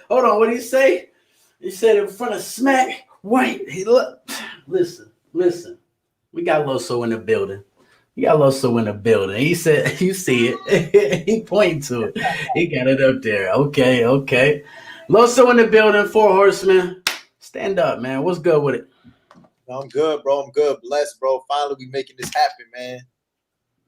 Hold on, what did he say? He said in front of Smack White. Hey, look, listen. We got LOSO in the building. He said, you see it. He pointed to it. He got it up there. Okay. LOSO in the building, 4 Horsemen. Stand up, man. What's good with it? I'm good, bro. I'm good. Blessed, bro. Finally, we making this happen, man.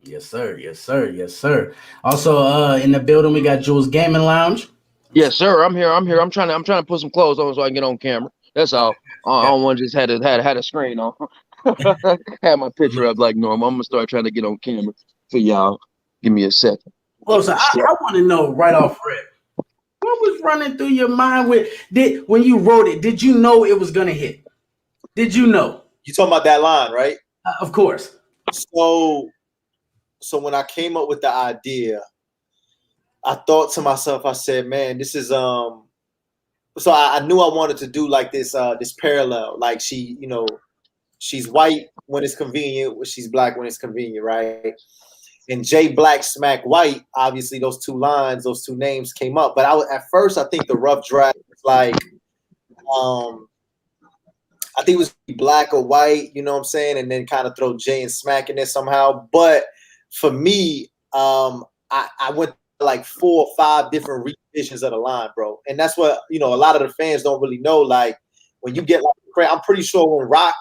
Yes, sir. Also, in the building, we got Jules Gaming Lounge. Yes, sir. I'm here. I'm trying to put some clothes on so I can get on camera. That's all. I don't want to just had a screen on. Had my picture up like normal. I'm gonna start trying to get on camera for y'all. Give me a second. Well, so I want to know right off rip, what was running through your mind when you wrote it? Did you know it was gonna hit? Did you know? You talking about that line, right? Of course. So when I came up with the idea, I thought to myself, I said, man, this is so I knew I wanted to do like this parallel. Like she's white when it's convenient, she's black when it's convenient, right? And J Black Smack White, obviously those two names came up. But at first I think the rough draft was like I think it was black or white, you know what I'm saying? And then kind of throw J and Smack in there somehow. But for me, I went like 4 or 5 different revisions of the line, bro. And that's what, a lot of the fans don't really know. Like when you get like, I'm pretty sure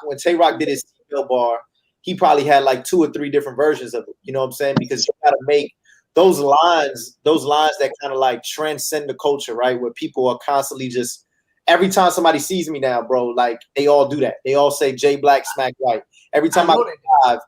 when Tay Rock did his T-Bill bar, he probably had like 2 or 3 different versions of it. You know what I'm saying? Because you got to make those lines that kind of like transcend the culture, right? Where people are constantly just, every time somebody sees me now, bro, like they all do that. They all say J Black Smack White. Every time I go live,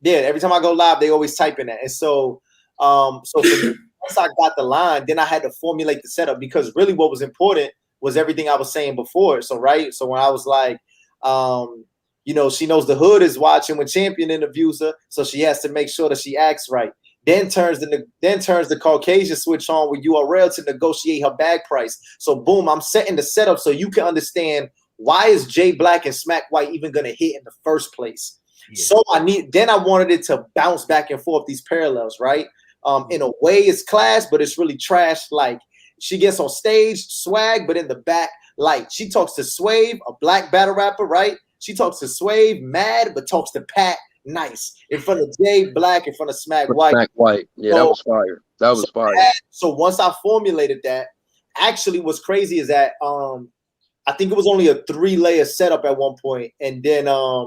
every time I go live, they always type in that. And so for me, once I got the line, then I had to formulate the setup because really what was important was everything I was saying before. So when I was like, she knows the hood is watching when Champion interviews her, so she has to make sure that she acts right. Then turns the Caucasian switch on with URL to negotiate her bag price. So boom, I'm setting the setup so you can understand why is J Black and Smack White even gonna hit in the first place. Yeah. So I wanted it to bounce back and forth these parallels, right? In a way it's class, but it's really trash. Like she gets on stage, swag, but in the back, like she talks to Swave, a black battle rapper, right? She talks to Swave, mad, but talks to Pat, nice. In front of J Black, in front of Smack White. Smack White. Yeah, that was fire. That was fire. So once I formulated that, actually what's crazy is that I think it was only a 3-layer setup at one point. And then a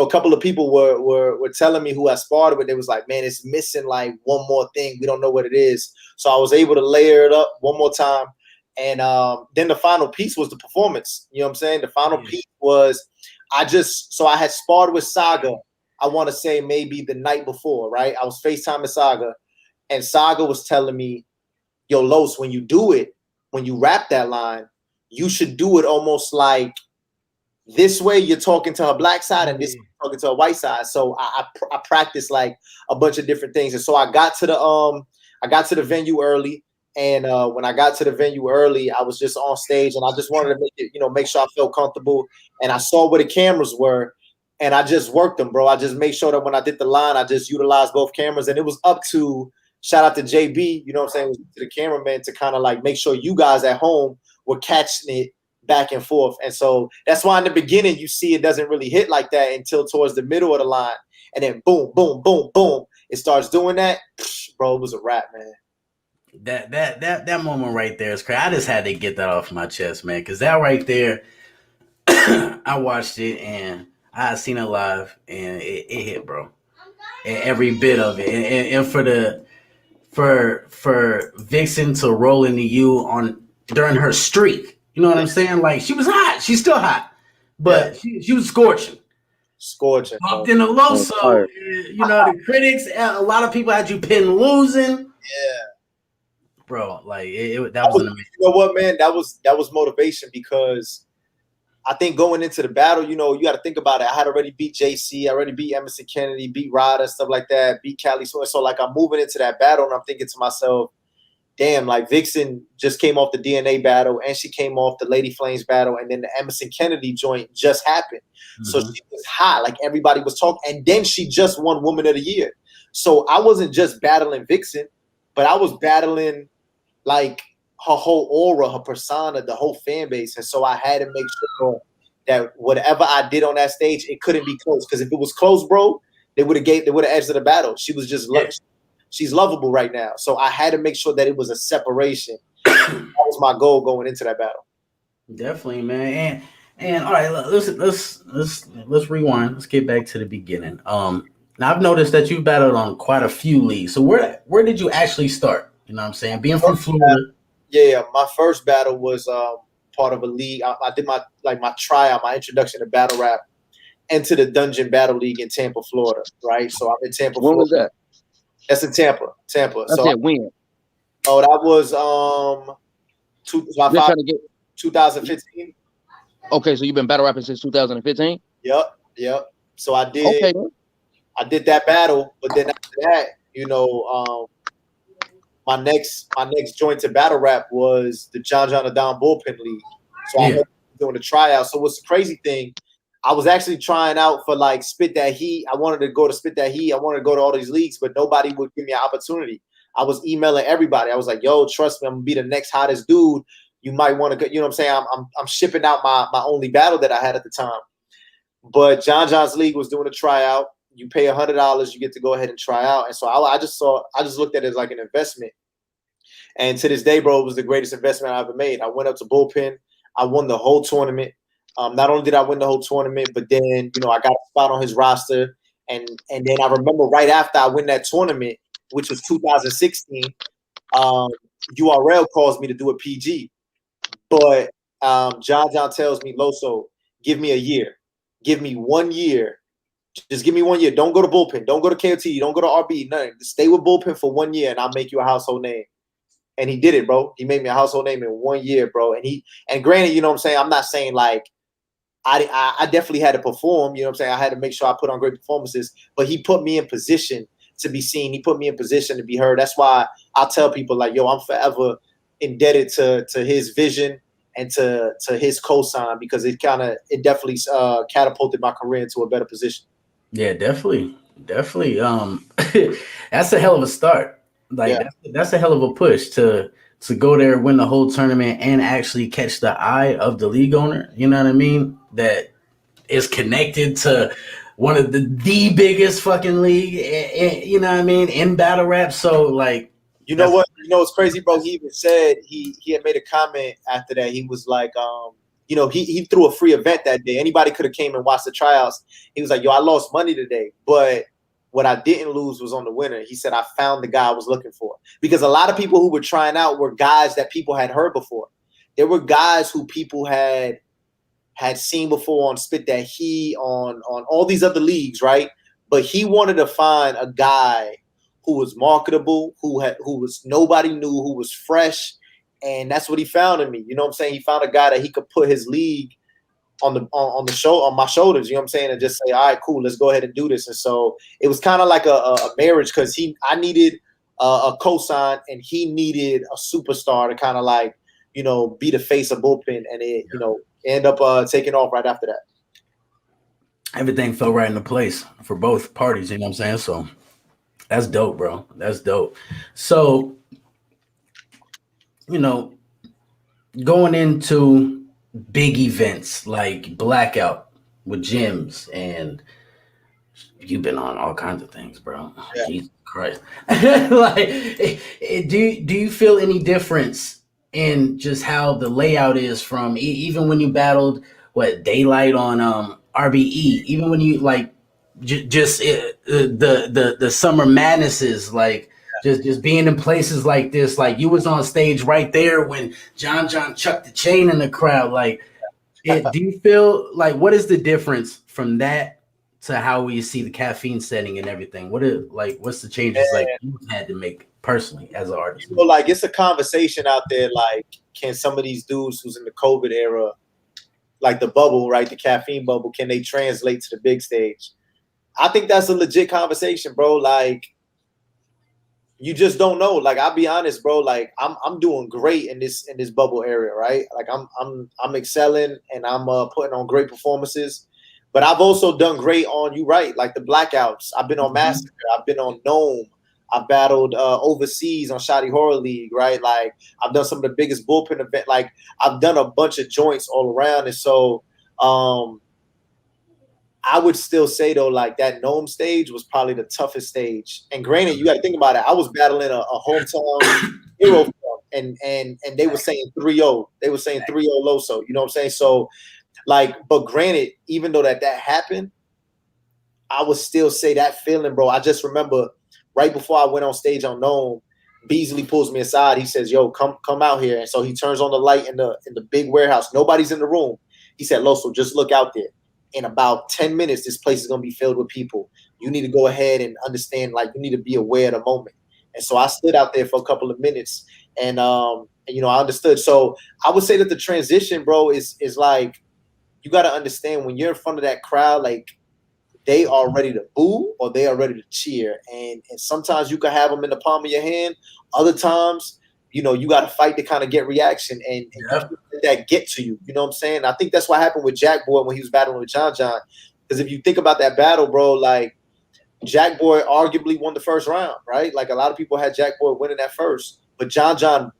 couple of people were telling me who I sparred with. They was like, man, it's missing like one more thing. We don't know what it is. So I was able to layer it up one more time. And then the final piece was the performance. You know what I'm saying? The final piece was I had sparred with Saga. I want to say maybe the night before, right? I was FaceTiming Saga, and Saga was telling me, yo, Los, when you do it, when you rap that line, you should do it almost like this way you're talking to her black side and this way you're talking to her white side. So I practiced like a bunch of different things. And so I got to the venue early. And when I got to the venue early, I was just on stage and I just wanted to make sure I felt comfortable. And I saw where the cameras were and I just worked them, bro. I just made sure that when I did the line, I just utilized both cameras. And it was up to, shout out to JB, you know what I'm saying, it was to the cameraman to kind of like make sure you guys at home were catching it back and forth. And so that's why in the beginning, you see it doesn't really hit like that until towards the middle of the line. And then boom, boom, boom, boom. It starts doing that. Bro, it was a wrap, man. That moment right there is crazy. I just had to get that off my chest, man, because that right there, I watched it and I seen it live and it hit, bro. And every bit of it, and for Vixen to roll into you during her streak, you know what I'm saying? Like she was hot, she's still hot, but she was scorching. Scorching, bro. Walked in the LOSO. Fire. You know, the critics, a lot of people had you pinned losing. Yeah. Bro, like that was an amazing. You know what, man? That was motivation because I think going into the battle, you know, you got to think about it. I had already beat JC, I already beat Emerson Kennedy, beat Ryder, stuff like that, beat Cali. So like I'm moving into that battle and I'm thinking to myself, damn, like Vixen just came off the DNA battle and she came off the Lady Flames battle, and then the Emerson Kennedy joint just happened. Mm-hmm. So she was hot, like everybody was talking, and then she just won Woman of the Year. So I wasn't just battling Vixen, but I was battling like her whole aura, her persona, the whole fan base. And so I had to make sure that whatever I did on that stage, it couldn't be close. Because if it was close, bro, they would have edged of the battle. She was just she's lovable right now. So I had to make sure that it was a separation. That was my goal going into that battle. Definitely, man. And all right, let's rewind. Let's get back to the beginning. Now I've noticed that you've battled on quite a few leagues. So where did you actually start? You know what I'm saying? Being from Florida. Yeah, my first battle was part of a league. I did my tryout, my introduction to battle rap, into the Dungeon Battle League in Tampa, Florida. Right. So I'm in Tampa. When Florida. was that? That's in Tampa. That's so when? Oh, that was 2015. Okay, so you've been battle rapping since 2015. Yep. So I did that battle, but then after that, you know, my next joint to battle rap was the John Adon Bullpen League. So I was doing the tryout. So what's the crazy thing? I was actually trying out for like Spit That Heat. I wanted to go to Spit That Heat. I wanted to go to all these leagues, but nobody would give me an opportunity. I was emailing everybody. I was like, yo, trust me, I'm gonna be the next hottest dude. You might want to go, you know what I'm saying? I'm shipping out my only battle that I had at the time. But John's League was doing a tryout. You pay $100, you get to go ahead and try out. And so I just looked at it as like an investment. And to this day, bro, it was the greatest investment I ever made. I went up to Bullpen. I won the whole tournament. Not only did I win the whole tournament, but then, you know, I got a spot on his roster. And then I remember right after I win that tournament, which was 2016, URL calls me to do a PG. But John tells me, Loso, give me a year. Give me 1 year. Just give me 1 year. Don't go to Bullpen. Don't go to KOT. Don't go to RB. Nothing. Stay with Bullpen for 1 year, and I'll make you a household name. And he did it, bro. He made me a household name in 1 year, bro. And granted, you know what I'm saying? I'm not saying like I definitely had to perform. You know what I'm saying? I had to make sure I put on great performances. But he put me in position to be seen. He put me in position to be heard. That's why I tell people like, yo, I'm forever indebted to his vision and to his cosign, because it definitely catapulted my career into a better position. Yeah, definitely. That's a hell of a start. Like that's a hell of a push to go there, win the whole tournament, and actually catch the eye of the league owner. You know what I mean? That is connected to one of the biggest fucking league. You know what I mean? In battle rap. So like, you know what? You know it's crazy, bro. He even said he had made a comment after that. He was like, you know, he threw a free event that day. Anybody could have came and watched the tryouts. He was like, yo, I lost money today, but what I didn't lose was on the winner. He said, I found the guy I was looking for. Because a lot of people who were trying out were guys that people had heard before. There were guys who people had seen before on Spit That Heat, on all these other leagues, right? But he wanted to find a guy who was marketable, who was nobody knew, who was fresh. And that's what he found in me. You know what I'm saying? He found a guy that he could put his league on my shoulders, you know what I'm saying, and just say, all right, cool, let's go ahead and do this. And so it was kind of like a marriage, because I needed a cosign and he needed a superstar to kind of like, you know, be the face of Bullpen, and it, you know, end up taking off right after that. Everything fell right into place for both parties, you know what I'm saying? So that's dope, bro. That's dope. So, you know, going into big events like Blackout with gyms, and you've been on all kinds of things, bro. Yeah. Jesus Christ. Like, do you feel any difference in just how the layout is from even when you battled Daylight on RBE, even when you like just the Summer Madnesses, like just being in places like this, like you was on stage right there when John chucked the chain in the crowd. Like, do you feel like, what is the difference from that to how we see the caffeine setting and everything? What's the changes like you had to make personally as an artist? You know, like it's a conversation out there. Like, can some of these dudes who's in the COVID era, like the bubble, right, the caffeine bubble, can they translate to the big stage? I think that's a legit conversation, bro. Like, you just don't know. Like, I'll be honest, bro. Like, I'm doing great in this bubble area, right? Like, I'm excelling and I'm putting on great performances. But I've also done great on, you right, like the blackouts. I've been on Massacre. I've been on Gnome. I've battled overseas on Shoddy Horror League, right? Like, I've done some of the biggest bullpen event. Like, I've done a bunch of joints all around. And so I would still say, though, like, that Gnome stage was probably the toughest stage. And granted, you got to think about it. I was battling a hometown hero and they were saying 3-0. They were saying 3-0 LOSO. You know what I'm saying? So, like, but granted, even though that happened, I would still say that feeling, bro. I just remember right before I went on stage on Gnome, Beasley pulls me aside. He says, "Yo, come out here." And so he turns on the light in the big warehouse. Nobody's in the room. He said, "LOSO, just look out there. In about 10 minutes, this place is gonna be filled with people. You need to go ahead and understand, like, you need to be aware of the moment." And so I stood out there for a couple of minutes, and you know, I understood. So I would say that the transition, bro, is like, you got to understand when you're in front of that crowd, like, they are ready to boo or they are ready to cheer. And sometimes you can have them in the palm of your hand. Other times, you know, you got to fight to kind of get reaction and let that get to you. You know what I'm saying? I think that's what happened with Jack Boy when he was battling with John John. Because if you think about that battle, bro, like, Jack Boy arguably won the first round, right? Like, a lot of people had Jack Boy winning that first. But John John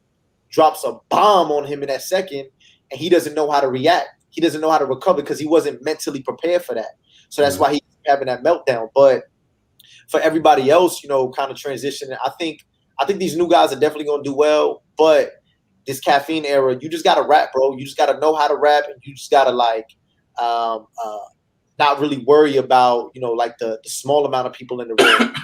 drops a bomb on him in that second, and he doesn't know how to react. He doesn't know how to recover because he wasn't mentally prepared for that. So that's why he's having that meltdown. But for everybody else, you know, kind of transitioning, I think these new guys are definitely going to do well. But this caffeine era, you just got to rap, bro. You just got to know how to rap, and you just got to, like, not really worry about, you know, like the small amount of people in the room.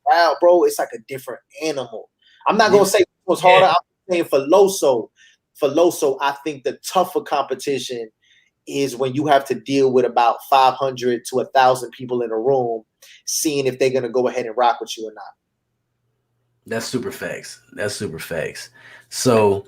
Wow, bro, it's like a different animal. I'm not going to say it was harder. I'm saying for LOSO, I think the tougher competition is when you have to deal with about 500 to 1,000 people in a room, seeing if they're going to go ahead and rock with you or not. That's super facts. So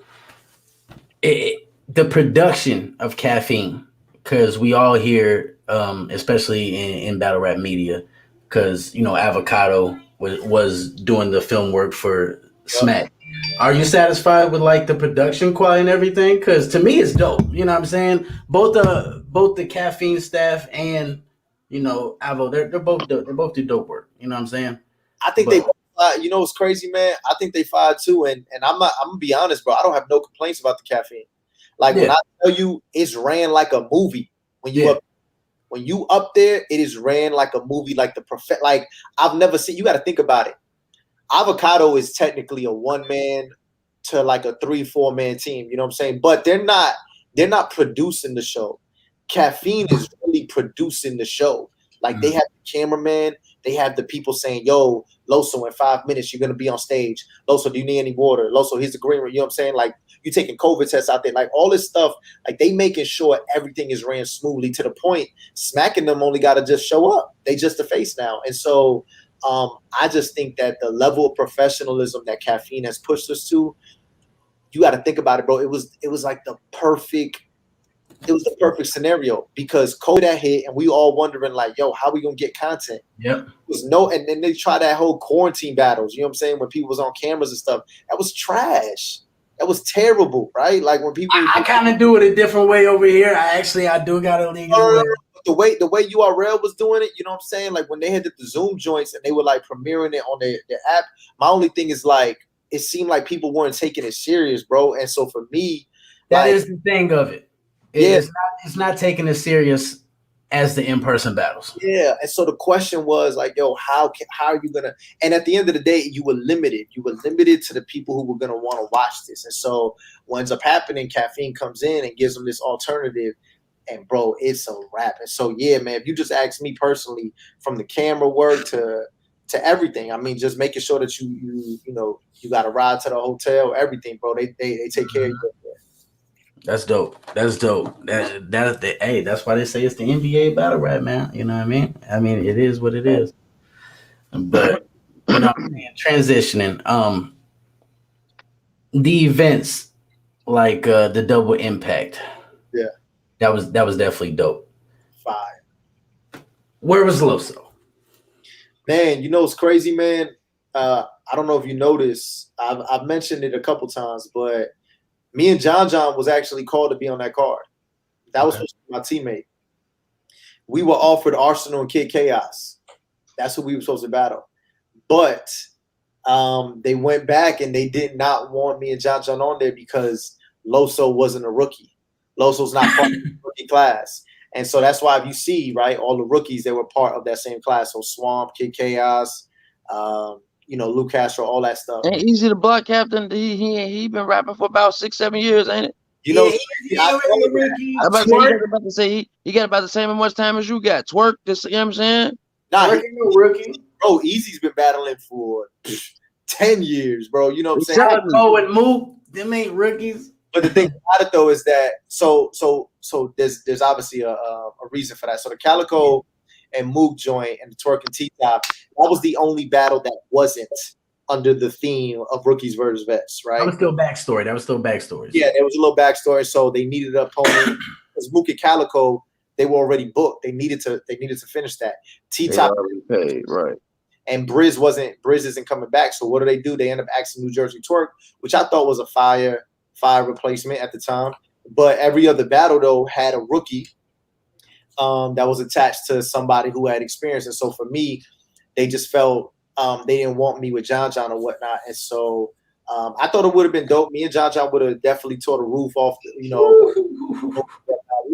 the production of caffeine, because we all hear, especially in battle rap media, because, you know, Avocado was doing the film work for Smack. Are you satisfied with, like, the production quality and everything? Because to me, it's dope. You know what I'm saying? Both the caffeine staff and, you know, Avo, they're both dope. They both do dope work. You know what I'm saying? I think you know what's crazy, man? I think they fired too, and I'm gonna be honest, bro. I don't have no complaints about the caffeine. Like, when I tell you it's ran like a movie, when you up there, it is ran like a movie, like like, I've never seen. You got to think about it. Avocado is technically a 1-man to like a 3-4 man team. You know what I'm saying? But they're not producing the show. Caffeine is really producing the show. Like, they have the cameraman, they have the people saying, "Yo, LOSO, in 5 minutes, you're going to be on stage. LOSO, do you need any water? LOSO, here's the green room." You know what I'm saying? Like, you taking COVID tests out there, like, all this stuff, like, they making sure everything is ran smoothly to the point Smacking them only got to just show up. They just the face now. And so I just think that the level of professionalism that caffeine has pushed us to, you got to think about it, bro. It was like the perfect scenario, because COVID had hit and we all wondering, like, yo, how we gonna get content? Yep. And then they tried that whole quarantine battles, you know what I'm saying, when people was on cameras and stuff. That was trash. That was terrible, right? Like, when people I kind of do it a different way over here. I do got a legal way. The way URL was doing it, you know what I'm saying? Like, when they had the Zoom joints and they were, like, premiering it on their app, my only thing is, like, it seemed like people weren't taking it serious, bro. And so for me, that is the thing of it. It's not taking it serious as the in-person battles. Yeah. And so the question was, like, yo, how are you gonna? And at the end of the day, you were limited. You were limited to the people who were gonna want to watch this. And so what ends up happening, caffeine comes in and gives them this alternative. And, bro, it's a wrap. And so, yeah, man, if you just ask me personally, from the camera work to everything, I mean, just making sure that you know, you got a ride to the hotel, everything, bro. They take care of you. That's dope. That's dope. Hey, that's why they say it's the NBA battle rap, man. You know what I mean? I mean, it is what it is. But you know, transitioning. The events like the double impact. Yeah. That was definitely dope. Fire. Where was Loso? Man, you know it's crazy, man. I don't know if you noticed. I've mentioned it a couple times, but me and John was actually called to be on that card. That was supposed to be my teammate. We were offered Arsenal and Kid Chaos. That's who we were supposed to battle. But they went back and they did not want me and John on there because Loso wasn't a rookie. Loso's not part of the rookie class. And so that's why if you see, right, all the rookies, they were part of that same class. So Swamp, Kid Chaos, Luke Castro, all that stuff. Ain't Easy the Block Captain. He been rapping for about 6-7 years, ain't it? You know, I'm about to say, he got about to say he got about the same much time as you got. Twerk, this, you know what I'm saying? Nah, rookie. Bro, Easy's been battling for 10 years, bro. You know what I'm saying? Calico and Mook, them ain't rookies. But the thing about it though is that so there's obviously a reason for that. So the Calico and Mook joint and the Twerk and T-Top, that was the only battle that wasn't under the theme of rookies versus vets, right? That was still backstory. Yeah, there was a little backstory. So they needed an opponent. Because Mook and Calico, they were already booked. They needed to finish that. T-Top paid, right. And Briz isn't coming back. So what do? They end up asking New Jersey Twerk, which I thought was a fire replacement at the time. But every other battle though had a rookie that was attached to somebody who had experience. And so for me, they just felt they didn't want me with John or whatnot. And so I thought it would have been dope. Me and John would have definitely tore the roof off. We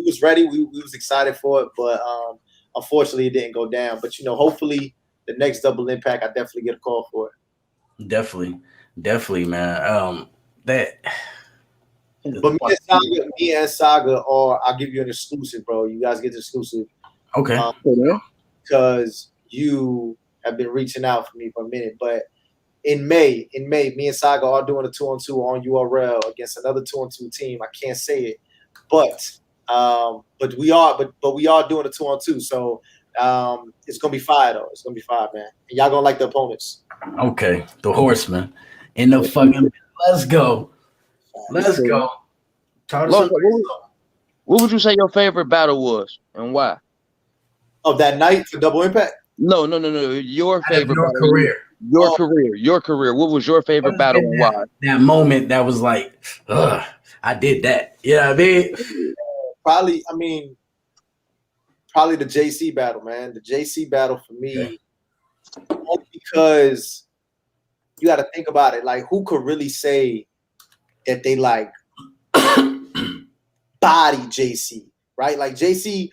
was ready. We was excited for it, but unfortunately it didn't go down. But hopefully the next double impact, I definitely get a call for it. Definitely, man. But me and Saga are. I'll give you an exclusive, bro. You guys get the exclusive. Okay. Because you have been reaching out for me for a minute. But in May, me and Saga are doing a 2-on-2 on URL against another 2-on-2 team. I can't say it, but we are doing a 2-on-2. So it's gonna be fire though. It's gonna be fire, man. And y'all gonna like the opponents. Okay, the Horseman in the fucking. Let's go. Let's go. What would you say your favorite battle was and why? Of that night for double impact? No. Your favorite your battle. Career. Your career. What was your favorite battle and why? That moment that was like, I did that. Yeah, Probably the JC battle, man. The JC battle for me, only because you got to think about it. Like, who could really say that they like body JC, right? Like JC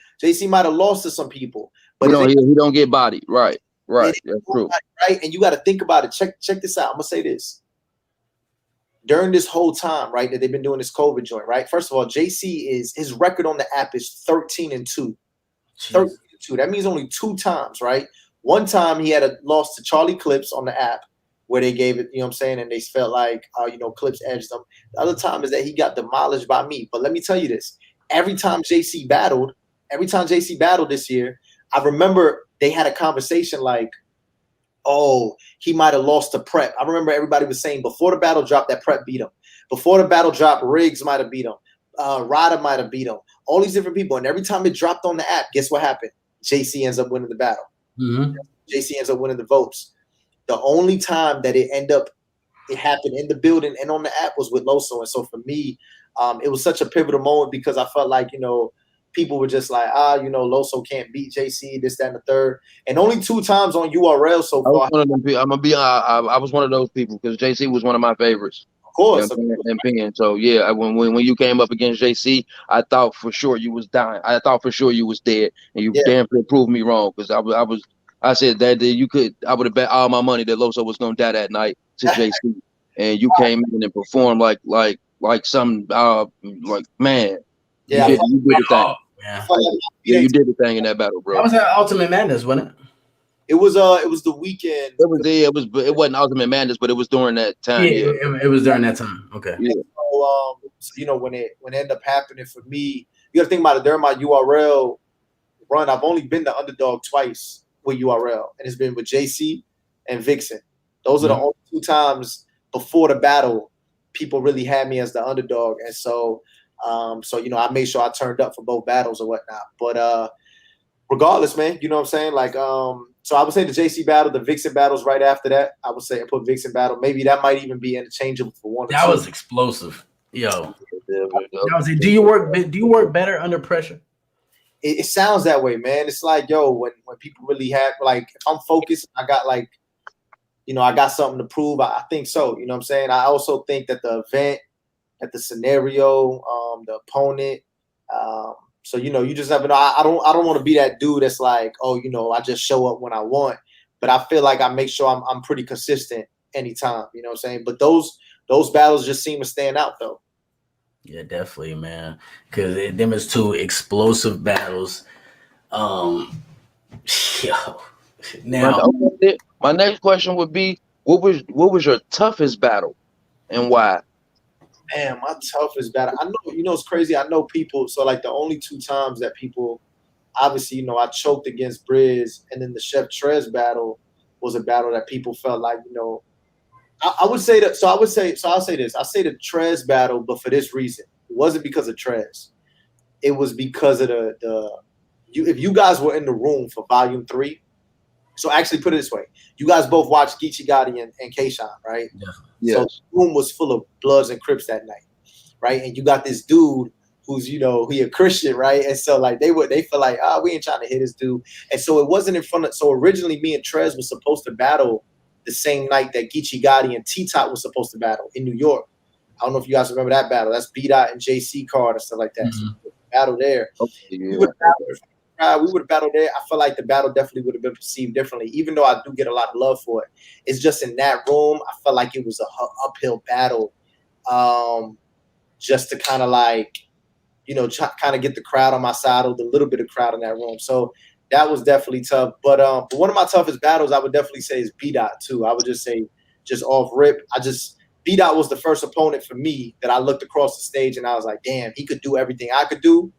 might have lost to some people, but he don't get bodied, right? That's true, right? And you got to think about it. Check this out. I'm gonna say this. During this whole time, right, that they've been doing this COVID joint, right? First of all, JC his record on the app is 13-2. 13-2. That means only 2 times, right? One time he had a loss to Charlie Clips on the app, where they gave it, you know what I'm saying, and they felt like, Clips edged them. The other time is that he got demolished by me. But let me tell you this. Every time JC battled this year, I remember they had a conversation like, oh, he might have lost to Prep. I remember everybody was saying before the battle dropped that Prep beat him. Before the battle dropped, Riggs might have beat him. Ryder might have beat him. All these different people. And every time it dropped on the app, guess what happened? JC ends up winning the battle. Mm-hmm. JC ends up winning the votes. The only time that it happened in the building and on the app was with Loso. And so for me, it was such a pivotal moment because I felt like, people were just like, Loso can't beat JC, this, that, and the third. And only 2 times on URL so far. I was one of those people because JC was one of my favorites. Of course. So yeah, when you came up against JC, I thought for sure you was dying. I thought for sure you was dead, and you damn sure proved me wrong because I said that I would have bet all my money that Loso was gonna die that night to JC, and you came in and performed like some man. Yeah, you did the thing. Yeah. You did the thing in that battle, bro. That was at Ultimate Madness, wasn't it? It was the weekend. It wasn't Ultimate Madness, but it was during that time. Yeah. It was during that time. Okay. Yeah. So, when it ended up happening for me, you got to think about it. During my URL run, I've only been the underdog twice with URL, and it's been with JC and Vixen. Those are the only 2 times before the battle people really had me as the underdog, and so I made sure I turned up for both battles or whatnot. But regardless, man, you know what I'm saying? Like, so I would say the JC battle, the Vixen battles right after that. I would say I put Vixen battle. Maybe that might even be interchangeable for one. That was explosive, yo. Do you work better under pressure? It sounds that way, man. It's like, yo, when people really have, like, if I'm focused, I got like, I got something to prove. I think so. You know what I'm saying? I also think that the event, that the scenario, the opponent. So you just never know. I don't want to be that dude that's like, oh, I just show up when I want. But I feel like I make sure I'm pretty consistent anytime. You know what I'm saying? But those battles just seem to stand out though. Yeah, definitely, man. Because them is 2 explosive battles. Yo, now my next question would be, what was your toughest battle, and why? Man, my toughest battle. I know, it's crazy. I know people. So like the only 2 times that people, obviously, I choked against Briz, and then the Chef Trez battle was a battle that people felt like, I would say that. So I'll say this. I say the Trez battle, but for this reason, it wasn't because of Trez. It was because of if you guys were in the room for Volume 3. So actually, put it this way: you guys both watched Geechee Gotti and K-Shine, right? Yeah. Yes. So the room was full of Bloods and Crips that night, right? And you got this dude who's, he a Christian, right? And so like they feel like, we ain't trying to hit this dude. And so it wasn't in front of. So originally, me and Trez was supposed to battle the same night that Geechee Gotti and T-Top was supposed to battle in New York. I don't know if you guys remember that battle. That's B-Dot and JC card and stuff like that. Mm-hmm. So battle there. Okay, yeah. We would have battled there. I feel like the battle definitely would have been perceived differently, even though I do get a lot of love for it. It's just in that room, I felt like it was an uphill battle, just to kind of like, kind of get the crowd on my side, or the little bit of crowd in that room. So that was definitely tough. But one of my toughest battles, I would definitely say, is B-Dot too. I would just say, just off rip, B-Dot was the first opponent for me that I looked across the stage and I was like, damn, he could do everything I could do,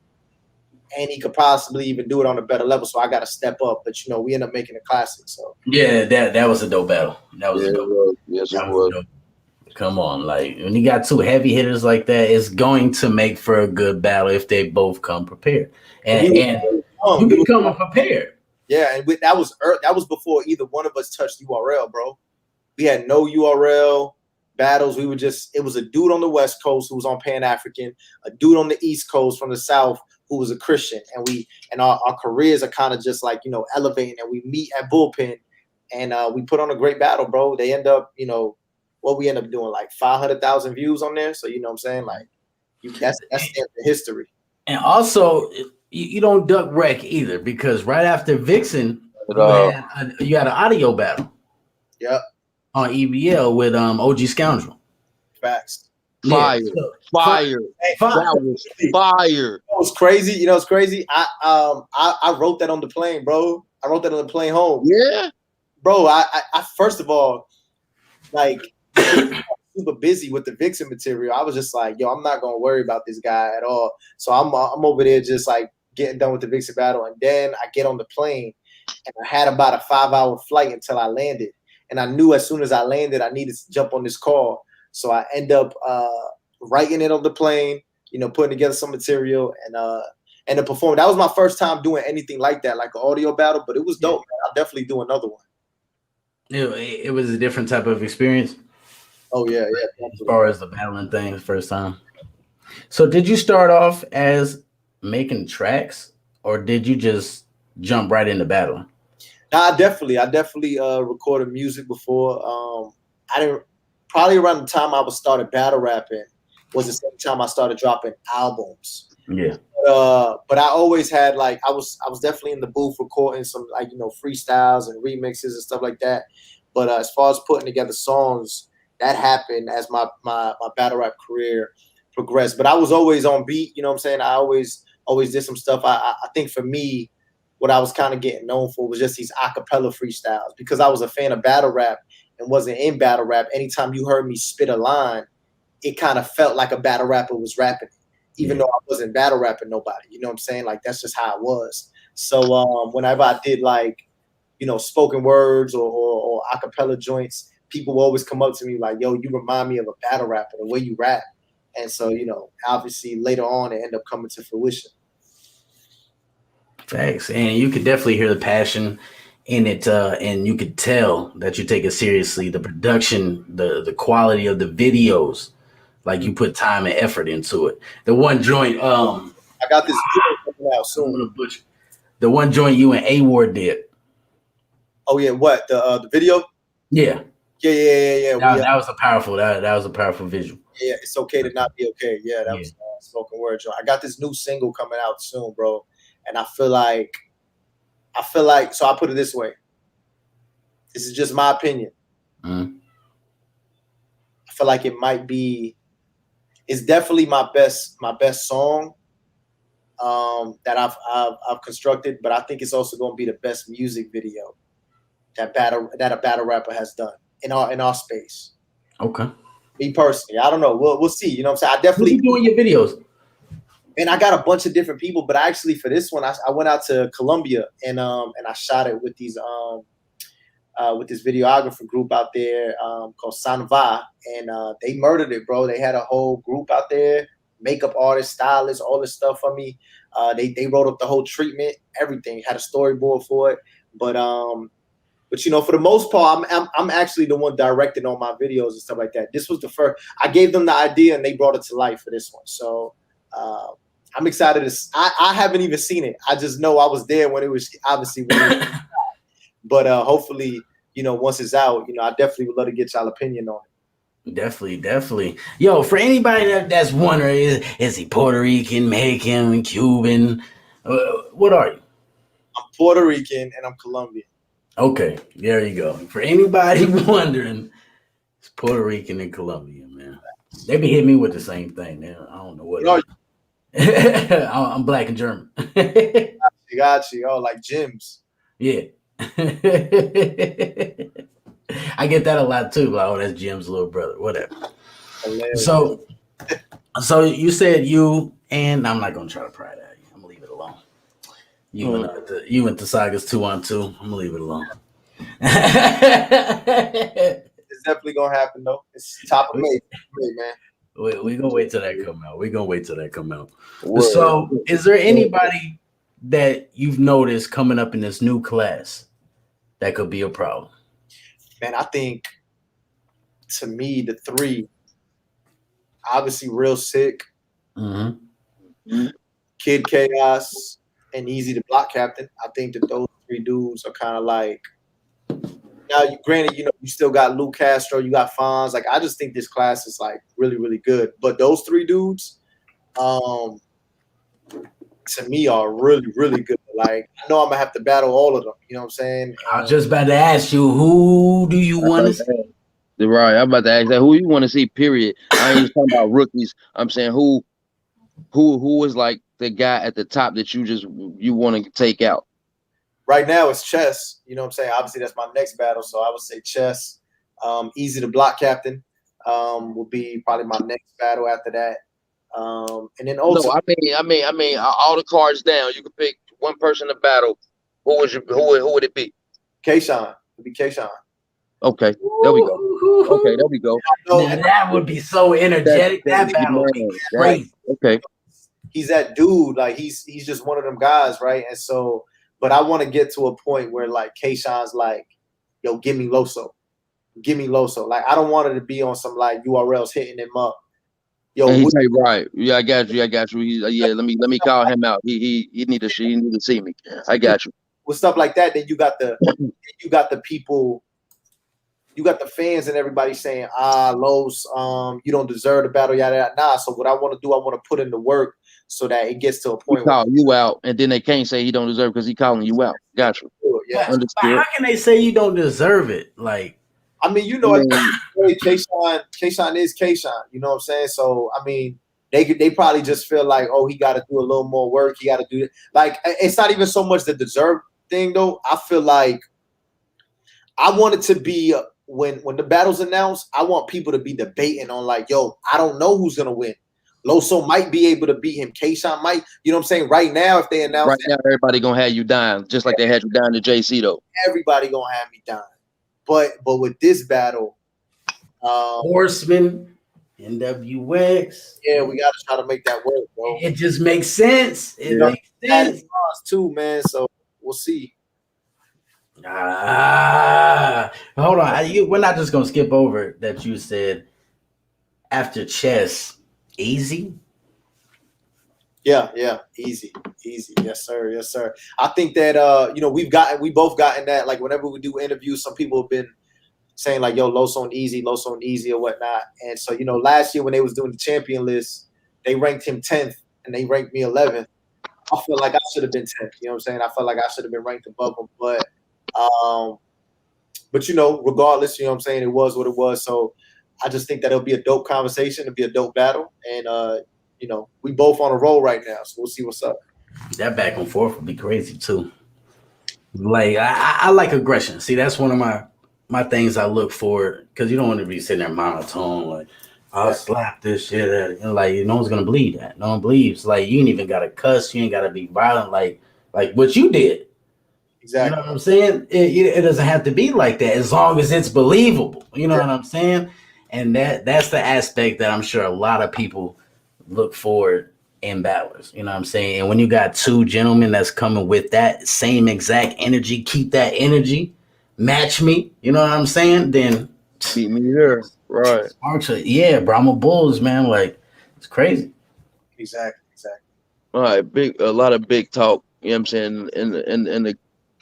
and he could possibly even do it on a better level. So I got to step up. But we end up making a classic. So yeah, that was a dope battle. That was a dope. Yes, That it was was. dope. Come on, like when you got 2 heavy hitters like that, it's going to make for a good battle if they both come prepared. And you become prepared. Yeah, and that was before either one of us touched URL, bro. We had no URL battles. It was a dude on the West Coast who was on Pan African, a dude on the East Coast from the South who was a Christian, and our careers are kind of just like, elevating, and we meet at Bullpen, and we put on a great battle, bro. They end up, what we end up doing, like 500,000 views on there. So you know what I'm saying, like that's the history. And also, you don't duck wreck either, because right after Vixen, you had an audio battle. Yep. On EBL with OG Scoundrel. Facts. Fire. Yeah. Fire. That was fire. It's crazy. It's crazy. I wrote that on the plane, bro. I wrote that on the plane home. Yeah. Bro, I first of all, like, super busy with the Vixen material. I was just like, yo, I'm not gonna worry about this guy at all. So I'm over there just like getting done with the Vixen battle, and then I get on the plane, and I had about a 5-hour flight until I landed, and I knew as soon as I landed, I needed to jump on this call. So I end up writing it on the plane, putting together some material and to perform. That was my first time doing anything like that, like an audio battle, but it was dope. Man. I'll definitely do another one. It was a different type of experience. Oh yeah. As far as the battling thing, the first time. So did you start off as making tracks, or did you just jump right into battling? Nah, I definitely recorded music before. I didn't. Probably around the time I was started battle rapping was the same time I started dropping albums. Yeah. But I always had like I was definitely in the booth recording some like freestyles and remixes and stuff like that. But as far as putting together songs, that happened as my battle rap career progressed. But I was always on beat. You know what I'm saying? I always did some stuff. I think for me, what I was kind of getting known for was just these acapella freestyles, because I was a fan of battle rap and wasn't in battle rap. Anytime you heard me spit a line, it kind of felt like a battle rapper was rapping, even Yeah. though I wasn't battle rapping nobody. You know what I'm saying? Like that's just how it was. So whenever I did like, spoken words or acapella joints, people will always come up to me like, yo, you remind me of a battle rapper, the way you rap. And so, obviously later on it ended up coming to fruition. Facts. And you could definitely hear the passion in it, and you could tell that you take it seriously. The production, the quality of the videos, like you put time and effort into it. The one joint, I got this video coming out I'm soon. gonna butcher. The one joint you and A-Ward did. Oh yeah, what the video? Yeah. Yeah. That was a powerful. That was a powerful visual. Yeah, it's okay to not be okay. Yeah, that was spoken word. I got this new single coming out soon, bro, and I feel like. So I put it this way. This is just my opinion. Mm. I feel like it might be. It's definitely my best song that I've constructed, but I think it's also going to be the best music video that a battle rapper has done in our space. Okay. Me personally, I don't know. We'll see. You know what I'm saying? I definitely Who's doing your videos. And I got a bunch of different people, but actually for this one, I went out to Colombia and I shot it with these with this videographer group out there called Sanva, and they murdered it, bro. They had a whole group out there, makeup artists, stylists, all this stuff for me. They wrote up the whole treatment, everything, had a storyboard for it, but for the most part, I'm actually the one directing all my videos and stuff like that. This was the first. I gave them the idea and they brought it to life for this one. So I'm excited. I haven't even seen it. I just know I was there when it was obviously. But hopefully, once it's out, I definitely would love to get y'all opinion on it. Definitely. Yo, for anybody that's wondering, is he Puerto Rican, Mexican, Cuban? What are you? I'm Puerto Rican and I'm Colombian. Okay, there you go. For anybody wondering, it's Puerto Rican and Colombian, man. They be hitting me with the same thing. Man. I don't know what. I'm black and German. Got you. Oh, like gyms. Yeah. I get that a lot too. Like, oh, that's Jim's little brother. Whatever. Hilarious. So you said you, and I'm not gonna try to pry that. I'm gonna leave it alone. You went to Sagas 2-on-2. I'm gonna leave it alone. It's definitely gonna happen though. It's top of May, man. We're gonna wait till that come out. So is there anybody that you've noticed coming up in this new class that could be a problem? Man, I think to me the three, obviously Real Sick, Kid Chaos, and Easy the Block Captain. I think that those three dudes are kind of like. Now, granted, you still got Lou Castro, you got Fonz. Like, I just think this class is like really, really good. But those three dudes, to me, are really, really good. Like, I know I'm gonna have to battle all of them. You know what I'm saying? I was just about to ask you, who do you want to see? Right, I'm about to ask that. Who you want to see? Period. I ain't just talking about rookies. I'm saying who is like the guy at the top that you want to take out. Right now it's Chess. You know what I'm saying? Obviously, that's my next battle. So I would say Chess. Easy the Block Captain will be probably my next battle after that. And then also, I mean, all the cards down. You can pick one person to battle. Who would it be? Kayshawn. It would be Kayshawn. Okay, there we go. Now, that would be so energetic. That battle would be great. Okay. He's that dude. Like he's just one of them guys, right? And so. But I want to get to a point where like Kayshawn's like, yo, give me LOSO. Like I don't want it to be on some like URLs hitting him up. Yo, right. Yeah, I got you. Let me call him out. He need to see me. I got you. With stuff like that, then you got the people, you got the fans and everybody saying, Los, you don't deserve the battle, yada yada. Nah. So what I want to do, I want to put in the work so that it gets to a point where you out, and then they can't say he don't deserve because he calling you out. Got you. Yeah. But how can they say you don't deserve it? Like, I mean, Kayshawn is Kayshawn. You know what I'm saying? So I mean, they probably just feel like, oh, he got to do a little more work. He got to do it. Like, it's not even so much the deserve thing though. I feel like I want it to be when the battle's announced, I want people to be debating on like, yo, I don't know who's gonna win. Loso might be able to beat him. K-Shot might, you know what I'm saying? Right now, if they announce Right now, everybody gonna have you dying, just like they had you dying to JC though. everybody gonna have me dying. But with this battle, Horseman, NWX. yeah, we gotta try to make that work, bro. It just makes sense. It makes sense. Too, man. So we'll see. Hold on. We're not just gonna skip over that. You said after chess, easy. Yeah, easy. Yes, sir. I think that we both gotten that. Like whenever we do interviews, some people have been saying like, yo, Loso and easy or whatnot. And so, last year when they was doing the champion list, they ranked him 10th and they ranked me 11th. I feel like I should have been 10th. You know what I'm saying? I felt like I should have been ranked above him. But regardless, you know what I'm saying, it was what it was. So I just think that it'll be a dope conversation. It'll be a dope battle. And we both on a roll right now. So we'll see what's up. That back and forth would be crazy too. Like I like aggression. See, that's one of my things I look for, because you don't want to be sitting there monotone like, I'll slap this shit at it. And like, no one's gonna believe that. No one believes. Like, you ain't even gotta cuss. You ain't gotta be violent. Like what you did. Exactly. You know what I'm saying? It doesn't have to be like that as long as it's believable. You know what I'm saying? And that's the aspect that I'm sure a lot of people look for in battlers. You know what I'm saying? And when you got two gentlemen that's coming with that same exact energy, keep that energy, match me. You know what I'm saying? Then beat me there. Right. Yeah, Brahma Bulls, man. Like, it's crazy. Exactly. All right, a lot of big talk, you know what I'm saying,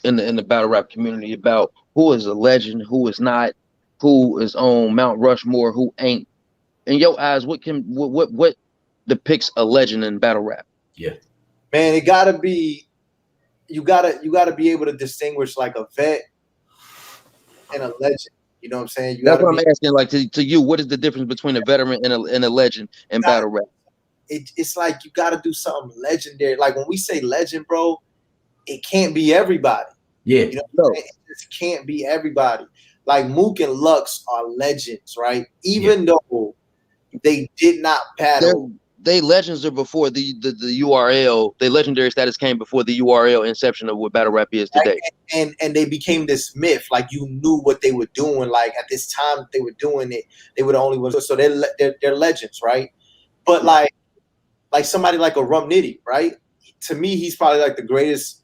in the battle rap community about who is a legend, who is not, who is on Mount Rushmore, who ain't. In your eyes, what depicts a legend in battle rap? Yeah. Man, it gotta be, you gotta be able to distinguish like a vet and a legend. You know what I'm saying? That's what I'm asking. Like to you, what is the difference between a veteran and a legend in battle rap? It's like you gotta do something legendary. Like when we say legend, bro, it can't be everybody. Yeah. You know it just can't be everybody. Like Mook and Lux are legends, right? Even though they did not battle. They legends are before the URL. Their legendary status came before the URL inception of what battle rap is today. And they became this myth. Like you knew what they were doing. Like at this time that they were doing it, they were the only ones. So they're legends, right? But like somebody like a Rum Nitty, right? To me, he's probably like the greatest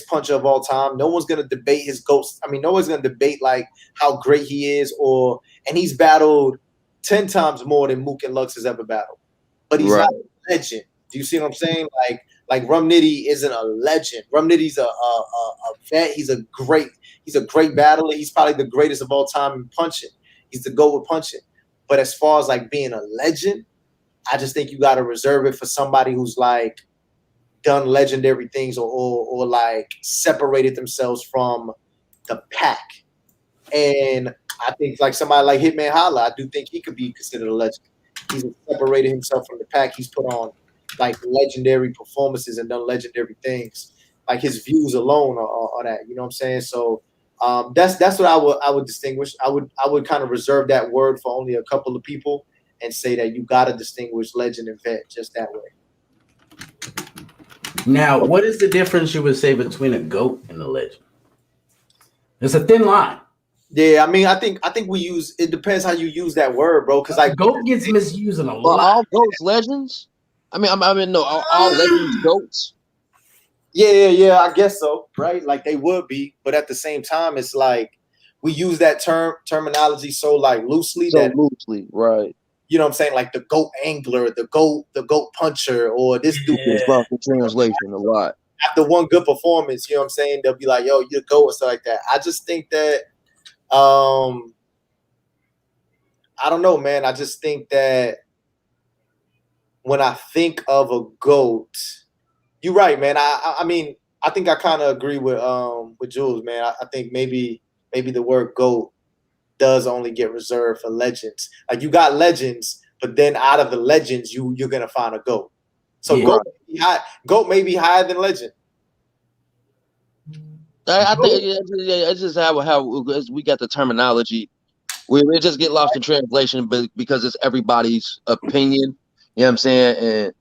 puncher of all time. No one's gonna debate his ghost. I mean, no one's gonna debate like how great he is, and he's battled 10 times more than Mook and Lux has ever battled. But he's not a legend. Do you see what I'm saying? Like Rum Nitty isn't a legend. Rum Nitty's a vet. He's a great battler. He's probably the greatest of all time in punching. He's the GOAT with punching. But as far as like being a legend, I just think you got to reserve it for somebody who's like done legendary things or like separated themselves from the pack. And I think like somebody like Hitman Holla, I do think he could be considered a legend. He's separated himself from the pack. He's put on like legendary performances and done legendary things. Like his views alone are that. You know what I'm saying? So that's what I would distinguish. I would kind of reserve that word for only a couple of people and say that you got to distinguish legend and vet just that way. Now, what is the difference you would say between a GOAT and a legend? It's a thin line. Yeah, I mean, I think we use, it depends how you use that word, bro. Because like GOAT gets misused in a lot. Well, all GOATs legends? I mean, no, all legends GOATs. Yeah, I guess so, right? Like they would be, but at the same time, it's like we use that terminology so like loosely. Right. You know what I'm saying? Like the GOAT angler, the GOAT puncher, or this dude. It's about the translation a lot. After one good performance, you know what I'm saying? They'll be like, yo, you're GOAT and stuff like that. I just think that, I don't know, man. I just think that when I think of a GOAT, you're right, man. I mean, I think I kind of agree with Jules, man. I think maybe the word GOAT does only get reserved for legends. Like you got legends, but then out of the legends, you're gonna find a GOAT. So GOAT may be higher than legend. I think it's just how we got the terminology We just get lost in translation, but because it's everybody's opinion. You know what I'm saying? And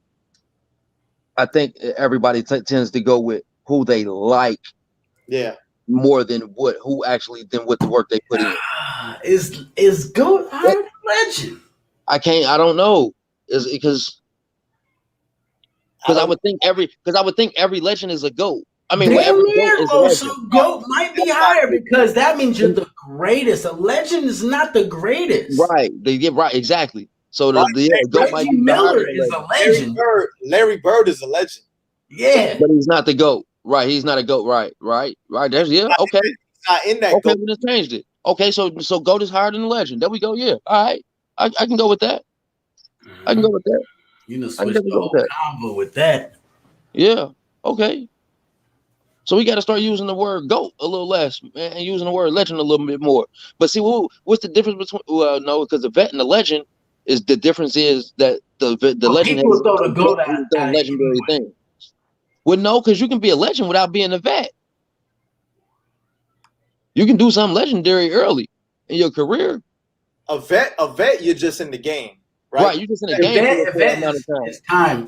I think everybody tends to go with who they like more than what the work they put in. Is GOAT higher than Legend? I don't know. Is because I would think every legend is a GOAT. I mean, Damn every near GOAT is a low, legend. so GOAT might be higher because that means you're the greatest. A legend is not the greatest. Right. They get right, exactly. So the GOAT might Reggie be higher Miller than is a a legend. legend. Larry Bird is a legend. Yeah. But he's not the GOAT. Right. He's not a GOAT. Right. There's okay. He's not in that Okay, GOAT. we just changed it. Okay, so GOAT is higher than the legend. There we go. Yeah. All right. I can go with that. I can go with that. You know, switch the whole convo with that. Yeah. Okay. So we got to start using the word GOAT a little less, man, and using the word legend a little bit more. But see, what's the difference between? Well, no, because the vet and the legend is the difference is that the legend people has throw the GOAT done legendary things. Well, no, because you can be a legend without being a vet. You can do something legendary early in your career. A vet, you're just in the game, right? Right, you're just in the game for a amount of time. It's time.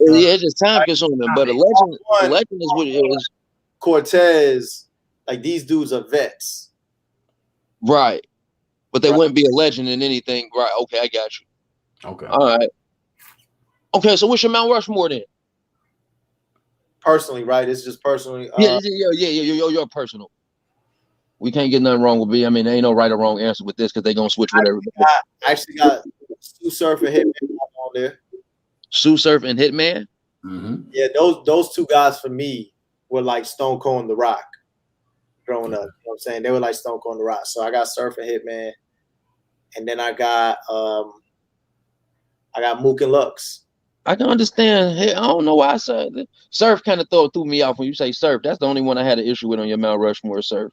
Yeah, it's just time consuming. But a legend is what it is. Cortez, like these dudes are vets, right? But they wouldn't be a legend in anything, right? Okay, I got you. Okay, all right. Okay, so what's your Mount Rushmore then? Personally, right? It's just personally. Yeah. You're personal. We can't get nothing wrong with me. I mean, there ain't no right or wrong answer with this because they're gonna switch with everybody. I actually got Sue Surf and Hitman on there. Sue Surf and Hitman. Mm-hmm. Yeah, those two guys for me were like Stone Cold and The Rock growing up. You know what I'm saying? They were like Stone Cold and The Rock. So I got Surf and Hitman, and then I got Mook and Lux. I can understand. I don't know why I said that. Surf kind of threw me off when you say Surf. That's the only one I had an issue with on your Mount Rushmore, Surf.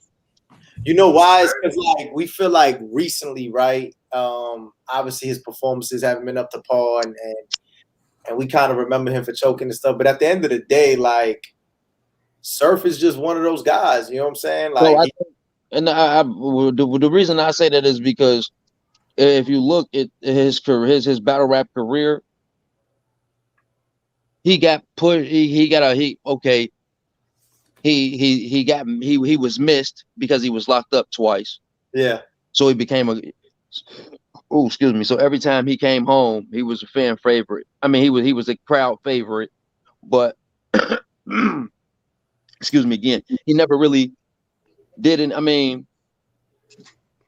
You know why? It's because like we feel like recently, right? Obviously his performances haven't been up to par, and we kind of remember him for choking and stuff. But at the end of the day, like Surf is just one of those guys. You know what I'm saying? Like, the reason I say that is because if you look at his career, his battle rap career, he got pushed. He was missed because he was locked up twice. Yeah. So he became excuse me. So every time he came home, he was a fan favorite. I mean, he was a crowd favorite, but excuse me again, he never really didn't. I mean,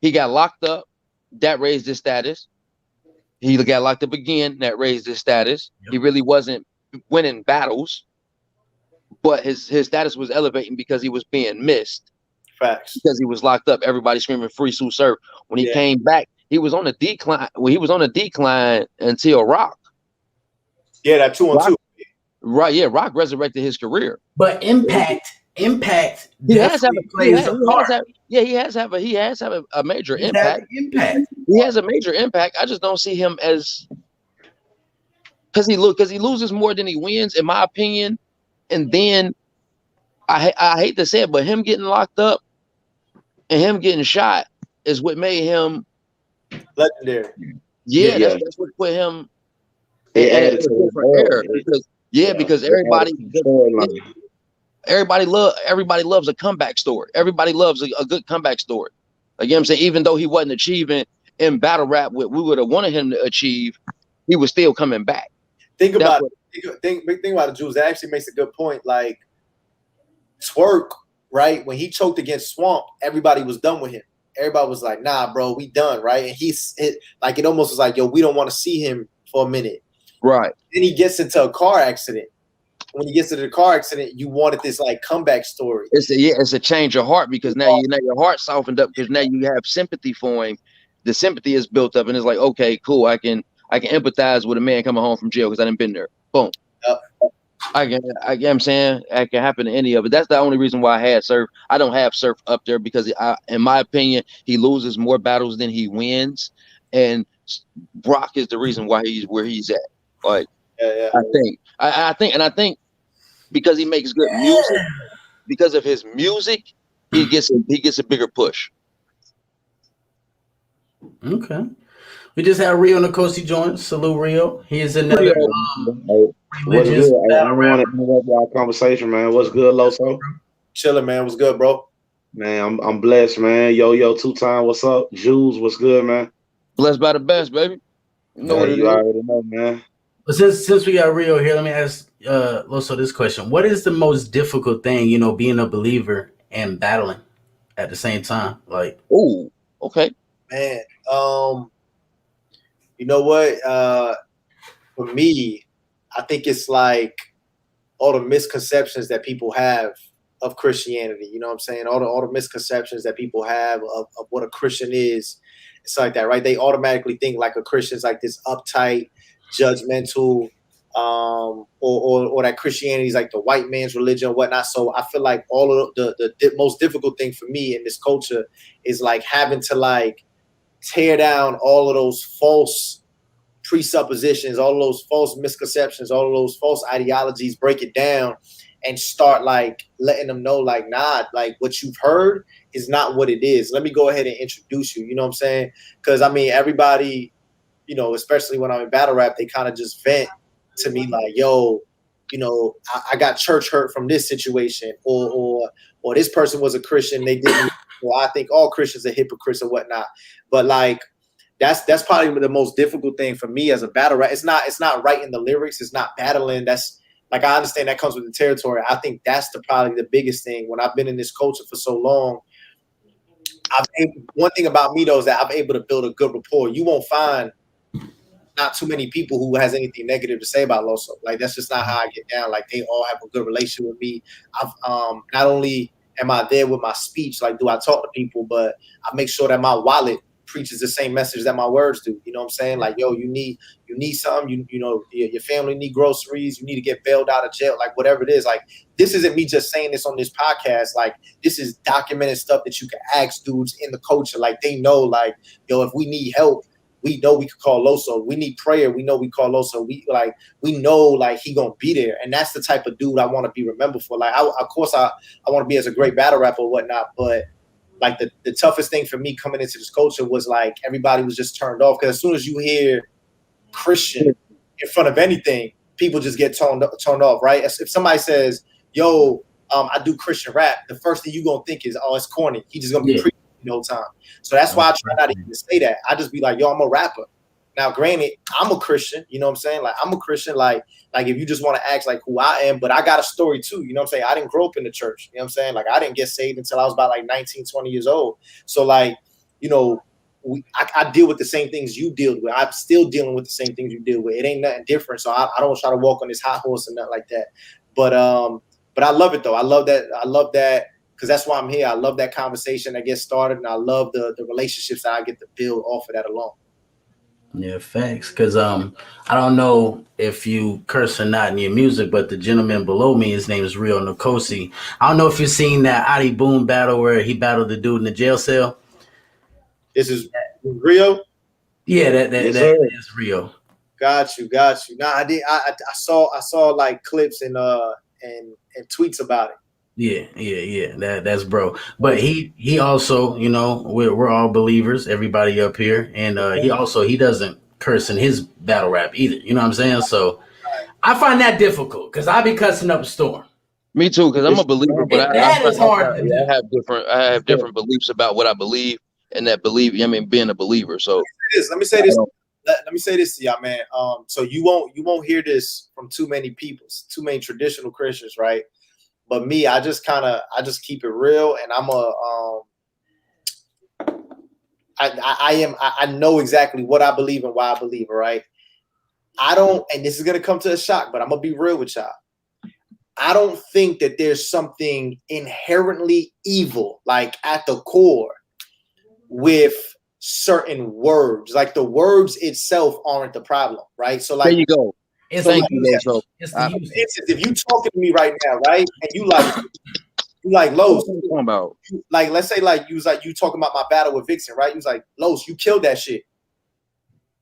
he got locked up. That raised his status. He got locked up again. That raised his status. Yep. He really wasn't winning battles, but his status was elevating because he was being missed. Facts. Because he was locked up. Everybody screaming free Sue Surf. When he came back, he was on a decline. Well, he was on a decline until Rock. Yeah, that 2-on-2. Right, yeah. Rock resurrected his career. But Impact he has a major impact. He has a major impact. I just don't see him as because he loses more than he wins, in my opinion. And then I hate to say it, but him getting locked up and him getting shot is what made him legendary. Yeah, that's what put him in a different era. Because everybody loves a comeback story. Everybody loves a good comeback story. Like, you know what I'm saying? Even though he wasn't achieving in battle rap what we would have wanted him to achieve, he was still coming back. Think about it, Jules. That actually makes a good point. Like Twerk, right? When he choked against Swamp, everybody was done with him. Everybody was like, "Nah, bro, we done." Right? And it almost was like, "Yo, we don't want to see him for a minute." Right. Then he gets into a car accident. When he gets into the car accident, you wanted this like comeback story. It's a change of heart because now your heart softened up because now you have sympathy for him. The sympathy is built up, and it's like, okay, cool. I can empathize with a man coming home from jail because I didn't been there. Boom. I'm saying it can happen to any of it. That's the only reason why I had Surf. I don't have Surf up there because, in my opinion, he loses more battles than he wins, and Brock is the reason why he's where he's at. Like, I think because he makes good music, because of his music, he gets a bigger push. Okay. We just had Rio Nkosi join. Salute Rio. He is another Hey, what's good? religious I battle don't want rapper. to interrupt our conversation, man. What's good, Loso? Chilling, man. What's good, bro? Man, I'm blessed, man. Yo, 2 time. What's up? Jules, what's good, man? Blessed by the best, baby. You know what Hey, it you is. already know, man. But since we got Rio here, let me ask Loso this question. What is the most difficult thing, being a believer and battling at the same time? Like, Ooh, okay. Man, you know what? For me, I think it's like all the misconceptions that people have of Christianity. You know what I'm saying? All the misconceptions that people have of what a Christian is. It's like that, right? They automatically think like a Christian's like this uptight, judgmental, or that Christianity is like the white man's religion, or whatnot. So I feel like all of the most difficult thing for me in this culture is like having to like tear down all of those false presuppositions, all of those false misconceptions, all of those false ideologies, break it down and start like letting them know like, nah, like what you've heard is not what it is. Let me go ahead and introduce you. You know what I'm saying? Because I mean, everybody, especially when I'm in battle rap, they kind of just vent to me like, yo, I got church hurt from this situation, or this person was a Christian, they didn't. Well, I think all Christians are hypocrites or whatnot. But like that's probably the most difficult thing for me as a battle rap. It's not writing the lyrics, it's not battling. That's like I understand that comes with the territory. I think that's probably the biggest thing. When I've been in this culture for so long, one thing about me though is that I'm able to build a good rapport. You won't find not too many people who has anything negative to say about LOSO. Like that's just not how I get down. Like they all have a good relationship with me. I've not only am I there with my speech, like do I talk to people, but I make sure that my wallet preaches the same message that my words do. You know what I'm saying? Like, yo, you need something, your family need groceries, you need to get bailed out of jail, like whatever it is. Like this isn't me just saying this on this podcast. Like this is documented stuff that you can ask dudes in the culture. Like they know, like, yo, if we need help, we know we could call LOSO. We need prayer. We know we call LOSO. We know like he gonna be there, and that's the type of dude I want to be remembered for. Like, of course, I want to be as a great battle rapper or whatnot, but like the toughest thing for me coming into this culture was like everybody was just turned off because as soon as you hear Christian in front of anything, people just get turned off, right? If somebody says, "Yo, I do Christian rap," the first thing you gonna think is, "Oh, it's corny. He just gonna be preaching the whole time." So that's why I try not to even say that. I just be like, "Yo, I'm a rapper." Now, granted, I'm a Christian. You know what I'm saying? Like I'm a Christian. Like if you just want to ask like who I am, but I got a story too. You know what I'm saying? I didn't grow up in the church. You know what I'm saying? Like I didn't get saved until I was about like 19, 20 years old. So like, I deal with the same things you deal with. I'm still dealing with the same things you deal with. It ain't nothing different. So I don't try to walk on this high horse and nothing like that. But I love it though. I love that because that's why I'm here. I love that conversation that gets started, and I love the relationships that I get to build off of that alone. Yeah, facts. Because I don't know if you curse or not in your music, but the gentleman below me, his name is Rio Nkosi. I don't know if you've seen that Adi Boom battle where he battled the dude in the jail cell. This is Rio. Yeah, that is Rio. Got you. Nah, I did. I saw like clips and tweets about it. Yeah. That's bro. But he also, we're all believers, everybody up here, and he doesn't curse in his battle rap either. You know what I'm saying? So I find that difficult because I be cussing up a storm. Me too, because I'm a believer, but that is hard to do. I have different beliefs about what I believe, and that being a believer. So let me say this. Let me say this to y'all, man. So you won't hear this from too many too many traditional Christians, right? But me, I just keep it real, and I know exactly what I believe and why I believe it, right? And this is gonna come to a shock, but I'm gonna be real with y'all. I don't think that there's something inherently evil, like at the core, with certain words. Like the words itself aren't the problem, right? So like there you go. It's Thank you, LOSO. If you talking to me right now, right, and you like Los, like let's say like you talking about my battle with Vixen, right? You was like, Los, you killed that shit.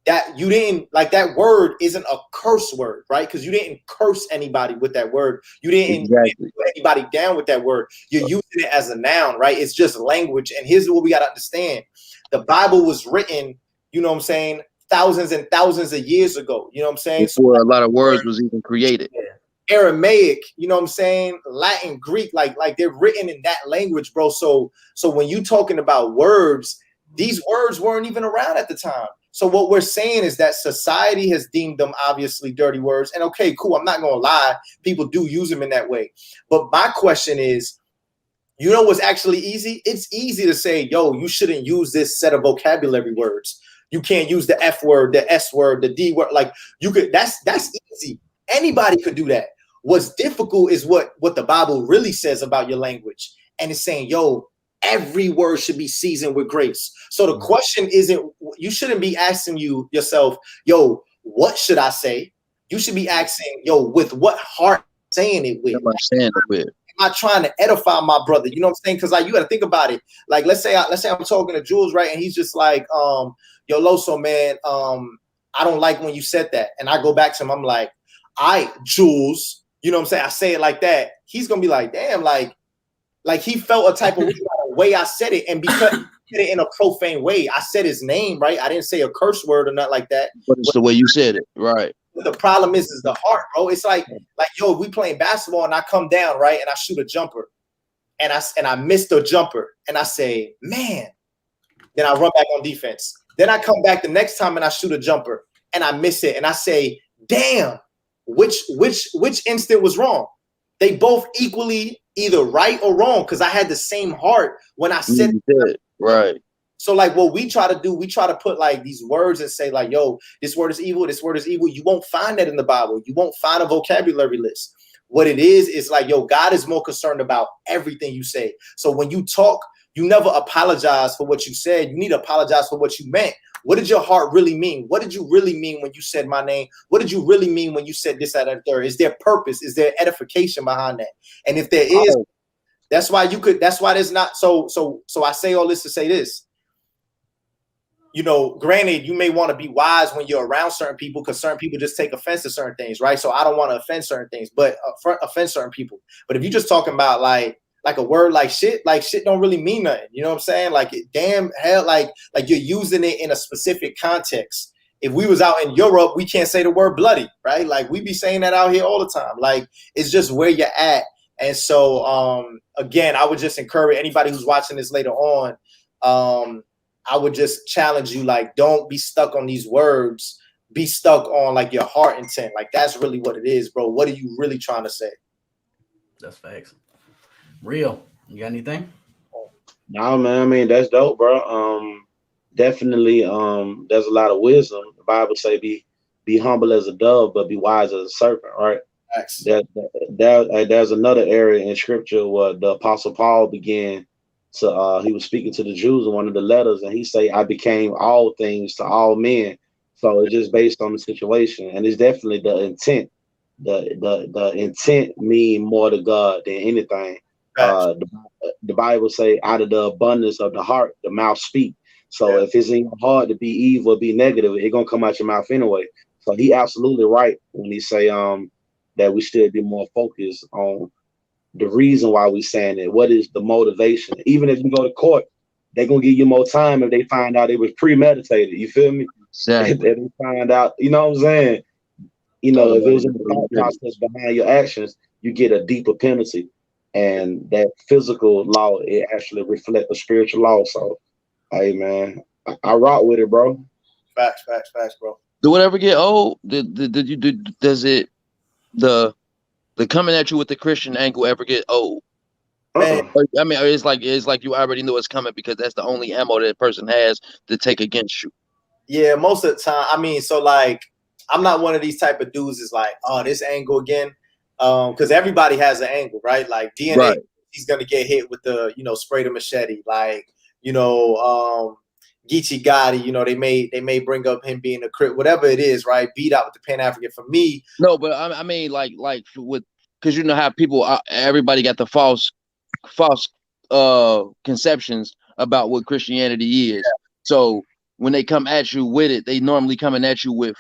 That you didn't like that word isn't a curse word, right? Because you didn't curse anybody with that word. You didn't put anybody down with that word. You're using it as a noun, right? It's just language. And here's what we got to understand. The Bible was written, you know what I'm saying, thousands and thousands of years ago. You know what I'm saying? Before a lot of words was even created. Aramaic, you know what I'm saying, Latin, Greek, like they're written in that language, bro. So when you talking about words, these words weren't even around at the time. So what we're saying is that society has deemed them obviously dirty words. And okay, cool, I'm not gonna lie, people do use them in that way. But my question is, you know what's actually easy? It's easy to say, yo, you shouldn't use this set of vocabulary words. You can't use the F word, the S word, the D word. Like you could, that's easy. Anybody could do that. What's difficult is what the Bible really says about your language. And it's saying, yo, every word should be seasoned with grace. So the question isn't, you shouldn't be asking yourself, yo, what should I say? You should be asking, yo, with what heart saying it with? Am I saying it with? Am I trying to edify my brother? You know what I'm saying? Because like you got to think about it. Like let's say I'm talking to Jules, right? And he's just like, yo, LOSO, man, I don't like when you said that. And I go back to him, I'm like, Jules, you know what I'm saying? I say it like that. He's gonna be like, damn, like he felt a type of way I said it, and because I said it in a profane way, I said his name, right? I didn't say a curse word or nothing like that. But it's the way you said it, right? The problem is the heart, bro. It's like yo, we playing basketball and I come down, right, and I shoot a jumper, and I missed a jumper, and I say, man. Then I run back on defense. Then I come back the next time and I shoot a jumper, and I miss it, and I say, damn. Which instant was wrong? They both equally either right or wrong because I had the same heart when I said it. Right. So like what we try to do, we try to put like these words and say like, yo, this word is evil, this word is evil. You won't find that in the Bible. You won't find a vocabulary list. What it is like, yo, God is more concerned about everything you say. So when you talk, you never apologize for what you said. You need to apologize for what you meant. What did your heart really mean? What did you really mean when you said my name? What did you really mean when you said this, that, and third? Is there purpose? Is there edification behind that? And if there is, that's why there's not. So I say all this to say this. You know, granted, you may want to be wise when you're around certain people because certain people just take offense to certain things, right? So I don't want to offend certain things, but offend certain people. But if you're just talking about like a word like shit don't really mean nothing. You know what I'm saying? Like damn hell, like you're using it in a specific context. If we was out in Europe, we can't say the word bloody, right? Like we be saying that out here all the time. Like it's just where you're at. And so again, I would just encourage anybody who's watching this later on. I would just challenge you, like, don't be stuck on these words. Be stuck on like your heart intent. Like that's really what it is, bro. What are you really trying to say? That's facts. Real. You got anything? No, man. I mean, that's dope, bro. Definitely. There's a lot of wisdom. The Bible say be humble as a dove, but be wise as a serpent, right? There's another area in scripture where the Apostle Paul began to. He was speaking to the Jews in one of the letters, and he say, "I became all things to all men." So it's just based on the situation, and it's definitely the intent. The intent mean more to God than anything. The Bible say, out of the abundance of the heart, the mouth speak. So if it's in your heart to be evil, be negative, it's gonna come out your mouth anyway. So he absolutely right when he say that we should be more focused on the reason why we saying it. What is the motivation? Even if you go to court, they're gonna give you more time if they find out it was premeditated. You feel me? Exactly. If they find out, you know what I'm saying? You know, if it was in the thought process behind your actions, you get a deeper penalty. And that physical law, it actually reflects the spiritual law. So, hey, man, I rock with it, bro. Facts, bro. Do it ever get old? Does it the coming at you with the Christian angle ever get old? Man. I mean, it's like you already know it's coming because that's the only ammo that person has to take against you. Yeah, most of the time. I mean, so like, I'm not one of these type of dudes is like, oh, this angle again. Because everybody has an angle, right? Like DNA, right. He's gonna get hit with the, spray the machete. Like, Geechee Gotti, they may bring up him being a crip, whatever it is, right? Beat out with the Pan African. For me, no, but I mean, like with, because you know how people, everybody got the false conceptions about what Christianity is. Yeah. So when they come at you with it, they normally coming at you with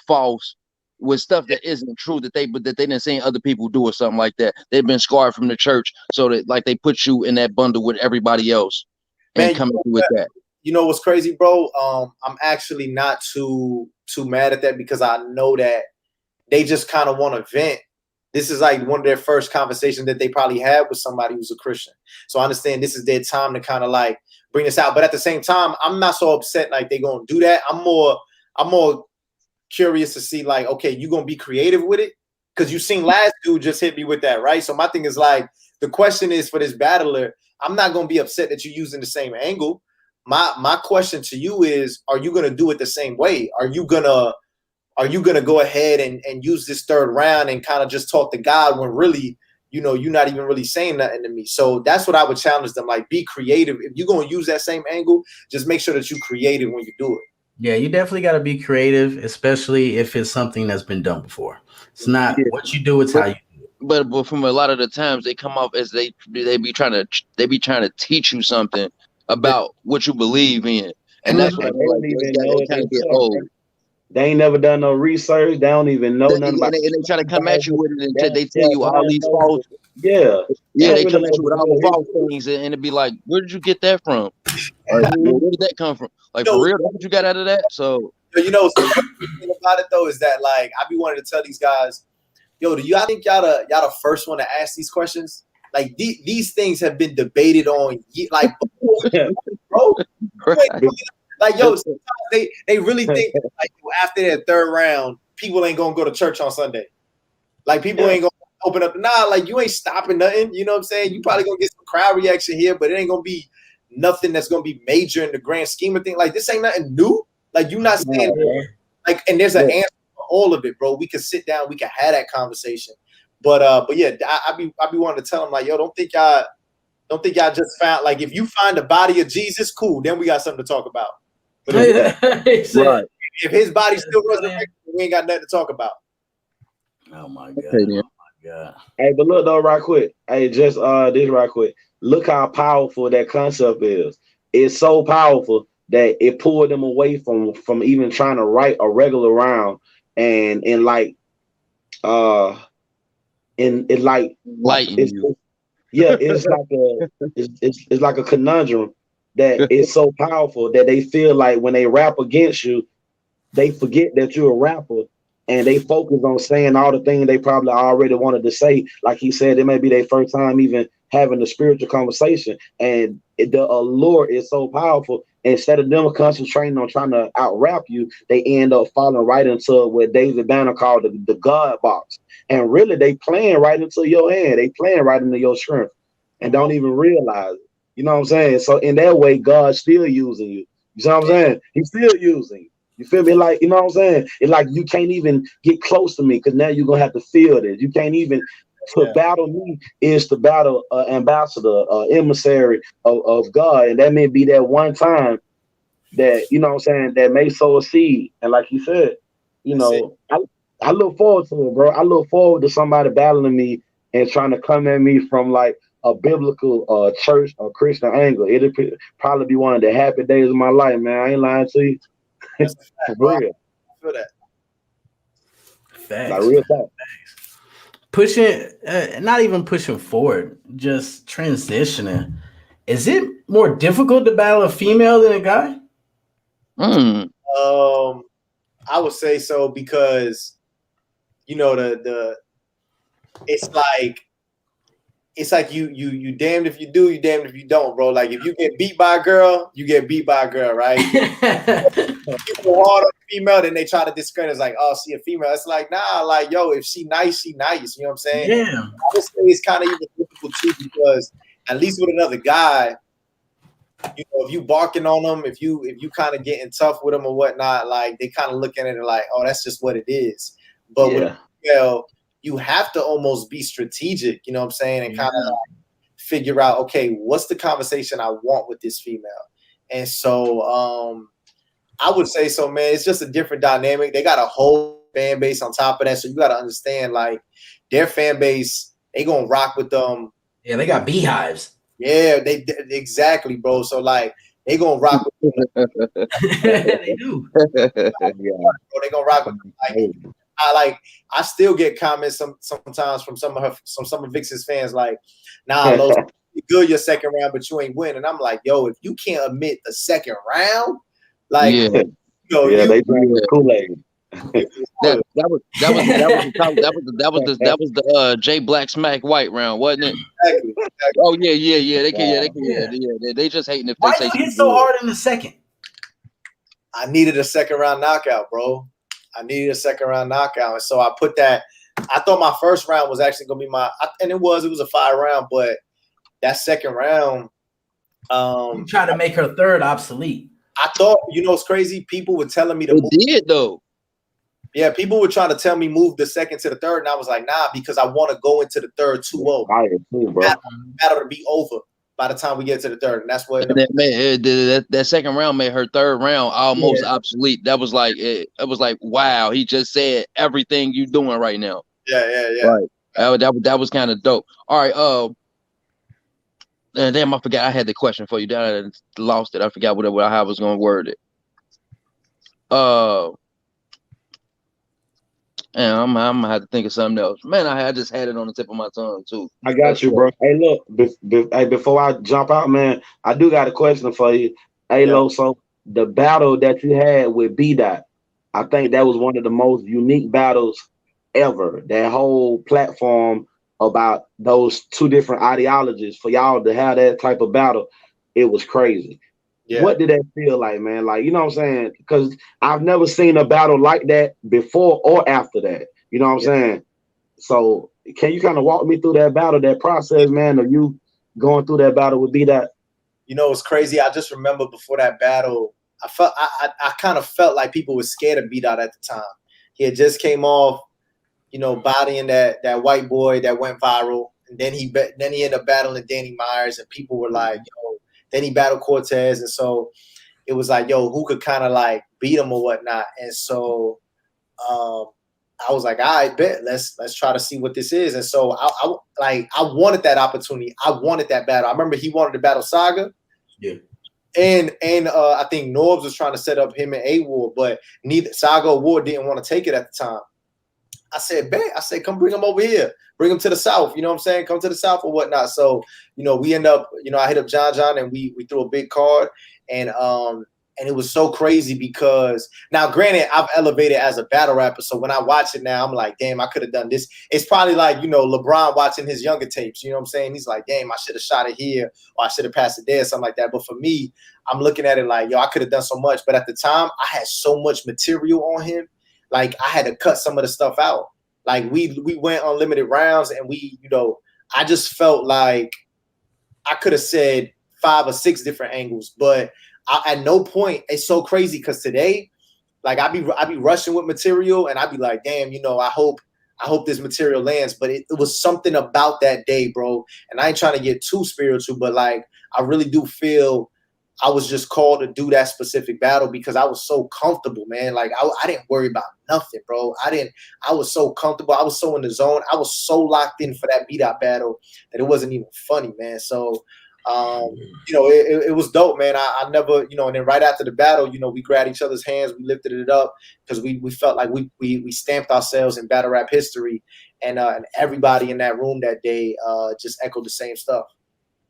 stuff that isn't true that they didn't see other people do or something like that. They've been scarred from the church, so that like they put you in that bundle with everybody else and come with that. you know what's crazy, bro? I'm actually not too mad at that because I know that they just kind of want to vent. This is like one of their first conversations that they probably had with somebody who's a Christian. So I understand this is their time to kind of like bring this out. But at the same time, I'm not so upset like they're gonna do that. I'm more curious to see like, okay, you gonna be creative with it? Because you seen last dude just hit me with that, right? So my thing is like, the question is for this battler, I'm not gonna be upset that you're using the same angle. My question to you is, are you gonna do it the same way? Are you gonna go ahead and use this third round and kind of just talk to God when really, you know, you're not even really saying nothing to me? So that's what I would challenge them. Like, be creative. If you're going to use that same angle, just make sure that you're creative when you do it. Yeah, you definitely got to be creative, especially if it's something that's been done before. It's not what you do, it's how you do it. But from a lot of the times they come off as they be trying to teach you something about what you believe in, and that's what I feel like they kind of get old. They ain't never done no research. They don't even know nothing about it. And they try to come at you with it and they tell you all these false. Yeah. They come at you with all the false things, and it'd be like, where did you get that from? Or, where did that come from? Like, for real, that's what you got out of that? So, you know, the thing about it though is that like I be wanting to tell these guys, yo, do y'all think y'all the first one to ask these questions? Like these things have been debated on, like, bro. right. Like, yo, sometimes they really think that, like, after that third round, people ain't gonna go to church on Sunday. Like, people ain't gonna open up. Nah, like, you ain't stopping nothing. You know what I'm saying? You probably gonna get some crowd reaction here, but it ain't gonna be nothing that's gonna be major in the grand scheme of things. Like, this ain't nothing new. Like, you not saying like, and there's an answer for all of it, bro. We can sit down, we can have that conversation. But yeah, I be wanting to tell them like, yo, don't think y'all just found, like, if you find the body of Jesus, cool, then we got something to talk about. But if his body's still resurrected, we ain't got nothing to talk about. Oh my god! Oh my god! Hey, but look though, right quick. Hey, just this right quick. Look how powerful that concept is. It's so powerful that it pulled them away from even trying to write a regular round and like it's like it's like a conundrum that is so powerful that they feel like when they rap against you, they forget that you're a rapper and they focus on saying all the things they probably already wanted to say. Like he said, it may be their first time even having a spiritual conversation, and the allure is so powerful. Instead of them concentrating on trying to out rap you, they end up falling right into what David Banner called the God box. And really, they playing right into your hand. They playing right into your strength and don't even realize it. You know what I'm saying? So in that way, God's still using you. You know what I'm saying? He's still using you. You feel me? Like, you know what I'm saying? It's like you can't even get close to me because now you're going to have to feel this. You can't even, to battle me is to battle ambassador, emissary of God. And that may be that one time that, you know what I'm saying, that may sow a seed. And like you said, you know, I look forward to it, bro. I look forward to somebody battling me and trying to come at me from like a biblical church or Christian angle. It'll probably be one of the happy days of my life, man. I ain't lying to you. That's a fact, bro. I feel that. Facts. Like real talk. Pushing, not even pushing forward, just transitioning. Is it more difficult to battle a female than a guy? I would say so because, you know, it's like you damned if you do, you damned if you don't, bro. Like, if you get beat by a girl, you get beat by a girl, right? People hard on a female, then they try to discredit. It's like, oh, she a female. It's like, nah, like, yo, if she nice, she nice. You know what I'm saying? Yeah. I would say it's kind of even difficult too because at least with another guy, you know, if you barking on them, if you kind of getting tough with them or whatnot, like, they kind of looking at it like, oh, that's just what it is. But with a female, you have to almost be strategic, you know what I'm saying, and kind of like figure out, okay, what's the conversation I want with this female? And so I would say so, man. It's just a different dynamic. They got a whole fan base on top of that, so you got to understand, like, their fan base, they gonna rock with them. Yeah, they got beehives. Yeah, they exactly, bro. So like, they gonna rock with them. They do. Bro, they gonna rock with them. I still get comments sometimes from some of Vixen's fans like, nah, LOSO, good your second round, but you ain't win. And I'm like, yo, if you can't admit the second round, like, Yeah. you know, Yeah, you, they drank the Kool-Aid. That was the Jay Black Smack White round, wasn't it? exactly. Oh yeah. They just hating if they Why say you hit so hard in the second? I needed a second round knockout, bro. I needed a second round knockout. And so I put that. I thought my first round was actually going to be and it was a 5 round, but that second round. You try to make her third obsolete. I thought, you know, it's crazy. People were telling me to move. It did, though. Yeah, people were trying to tell me move the second to the third. And I was like, nah, because I want to go into the third 2-0. Battle to be over by the time we get to the third. And that's what that second round made her third round almost obsolete. That was like it was like, wow, he just said everything you doing right now. Yeah. Right. That was kind of dope. All right, damn, I forgot I had the question for you. I lost it. I forgot how I was gonna word it. And I'm gonna have to think of something else. Man, I just had it on the tip of my tongue too. I got you, bro. Hey, look, before I jump out, man, I do got a question for you. Hey, LOSO, the battle that you had with B-Dot, I think that was one of the most unique battles ever. That whole platform about those two different ideologies, for y'all to have that type of battle, it was crazy. Yeah. What did that feel like, man? Like, you know what I'm saying? Because I've never seen a battle like that before or after that. You know what I'm saying? So can you kind of walk me through that battle, that process, man, of you going through that battle with B-Dot? You know, it's crazy. I just remember before that battle, I kind of felt like people were scared of B-Dot at the time. He had just came off, you know, bodying that white boy that went viral. And then he ended up battling Danny Myers, and people were like, yo, then he battled Cortez. And so it was like, yo, who could kind of like beat him or whatnot. And so I was like, all right, bet, let's try to see what this is. And so I wanted that opportunity. I wanted that battle. I remember he wanted to battle Saga. Yeah. And I think Norbs was trying to set up him and A-War, but neither Saga or War didn't want to take it at the time. I said, bet. I said, come bring him over here. Bring him to the South. You know what I'm saying? Come to the South or whatnot. So, you know, we end up, you know, I hit up John and we threw a big card. And it was so crazy because now, granted, I've elevated as a battle rapper. So when I watch it now, I'm like, damn, I could have done this. It's probably like, you know, LeBron watching his younger tapes. You know what I'm saying? He's like, damn, I should have shot it here or I should have passed it there, something like that. But for me, I'm looking at it like, yo, I could have done so much. But at the time, I had so much material on him. Like, I had to cut some of the stuff out. Like, we went on limited rounds and we, you know, I just felt like I could have said 5 or 6 different angles, but at no point, it's so crazy because today, like I be rushing with material and I be like, damn, you know, I hope this material lands. But it was something about that day, bro. And I ain't trying to get too spiritual, but like I really do feel I was just called to do that specific battle because I was so comfortable, man. Like I didn't worry about nothing, bro. I was so comfortable. I was so in the zone. I was so locked in for that B-Dot battle that it wasn't even funny, man. So you know, it was dope, man. I never, you know, and then right after the battle, you know, we grabbed each other's hands, we lifted it up because we felt like we stamped ourselves in battle rap history, and everybody in that room that day just echoed the same stuff.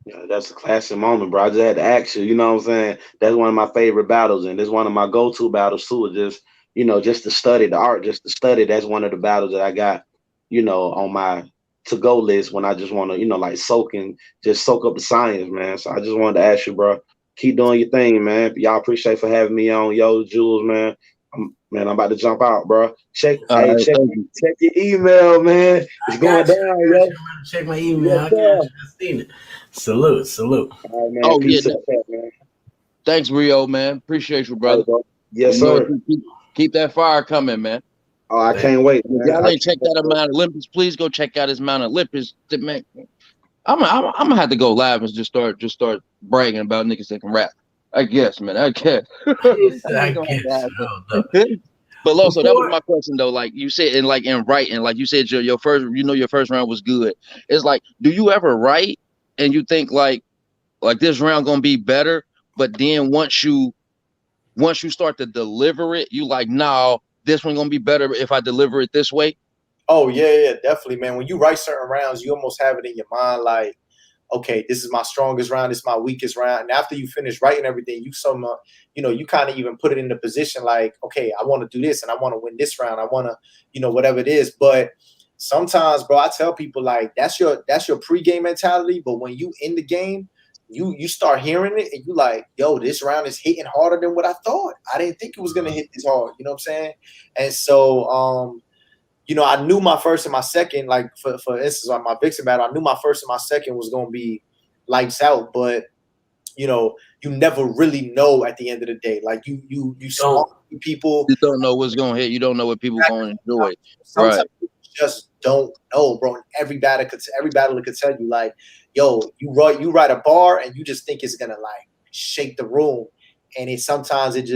Yeah, that's a classic moment, bro. I just had to ask you, you know what I'm saying? That's one of my favorite battles, and it's one of my go-to battles too. Just, you know, just to study the art, just to study. That's one of the battles that I got, you know, on my to-go list when I just want to, you know, like soak up the science, man. So I just wanted to ask you, bro, keep doing your thing, man. Y'all appreciate for having me on. Yo, Jules, man. I'm about to jump out, bro. Check your email, man. It's going down, yo. Check my email. I got you. I seen it. Salute. All right, man. Peace out, man. Thanks, Rio, man. Appreciate you, brother. Right, yes, sir. Keep that fire coming, man. Oh, I can't wait, man. Y'all ain't checked out Mount Olympus. Please go check out his Mount Olympus. Man, I'm gonna have to go live and just start bragging about niggas that can rap. I guess, man. I guess. But LOSO, that was my question though. Like you said, in writing, like you said, your first round was good. It's like, do you ever write and you think like this round gonna be better, but then once you start to deliver it, you like, no, this one gonna be better if I deliver it this way? Oh yeah, definitely, man. When you write certain rounds, you almost have it in your mind, like okay, this is my strongest round, this is my weakest round. And after you finish writing everything, you kind of even put it in the position like, okay, I want to do this and I want to win this round. I want to, whatever it is. But sometimes, bro, I tell people like that's your pregame mentality. But when you in the game, you start hearing it and you like, yo, this round is hitting harder than what I thought. I didn't think it was gonna hit this hard. You know what I'm saying? And so I knew my first and my second, like for instance, on my Vixen battle, I knew my first and my second was gonna be lights out, but you never really know at the end of the day. Like you smart people. You don't know what's gonna hit. You don't know what people gonna enjoy. Sometimes Right. you just don't know, bro. And every battler could tell you, like, yo, you write a bar and you just think it's gonna like shake the room, and sometimes it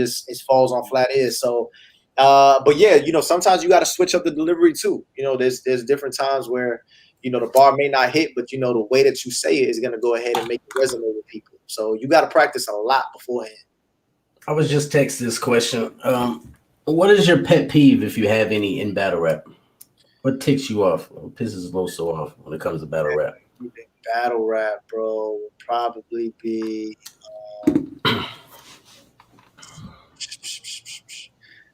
falls on flat ears. So, but yeah, sometimes you got to switch up the delivery too. There's different times where the bar may not hit, but the way that you say it is gonna go ahead and make it resonate with people. So you got to practice a lot beforehand. I was just texting this question. What is your pet peeve, if you have any, in battle rap? What ticks you off? What pisses LOSO off when it comes to battle rap? Battle rap, bro, would probably be.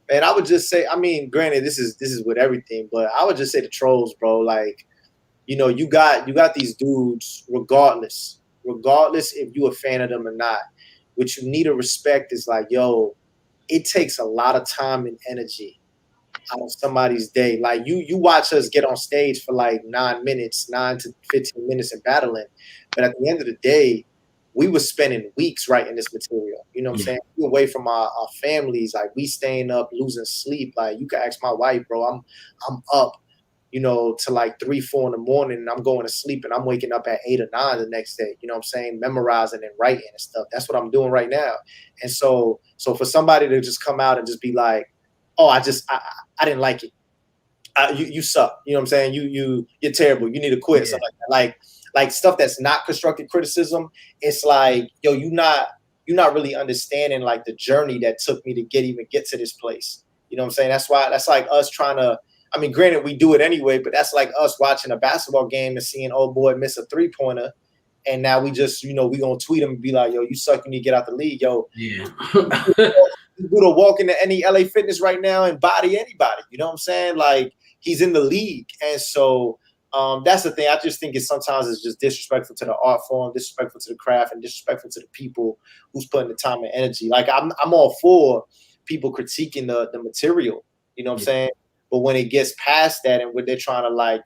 Man, I would just say. I mean, granted, this is with everything, but I would just say the trolls, bro. Like, you got these dudes, regardless if you a fan of them or not. What you need to respect is like, yo, it takes a lot of time and energy out of somebody's day. Like you watch us get on stage for like 9 to 15 minutes and battling, but at the end of the day, we were spending weeks writing this material. You know what I'm saying? We were away from our families, like we staying up, losing sleep. Like you can ask my wife, bro. I'm up, to like 3, 4 in the morning, and I'm going to sleep, and I'm waking up at 8 or 9 the next day. You know what I'm saying? Memorizing and writing and stuff. That's what I'm doing right now. And so for somebody to just come out and just be like, oh, I didn't like it. You suck. You know what I'm saying? You're terrible. You need to quit. Yeah. Stuff like that. Like stuff that's not constructive criticism. It's like, yo, you're not really understanding like the journey that took me to get to this place. You know what I'm saying? That's like us trying to. I mean, granted, we do it anyway, but that's like us watching a basketball game and seeing old boy miss a 3-pointer, and now we just, we gonna tweet him and be like, yo, you suck. You need to get out the league, yo. Yeah. You go to walk into any LA Fitness right now and body anybody. You know what I'm saying? Like he's in the league, and so that's the thing. I just think sometimes it's just disrespectful to the art form, disrespectful to the craft, and disrespectful to the people who's putting the time and energy. Like I'm all for people critiquing the material. You know what I'm saying? But when it gets past that and when they're trying to like,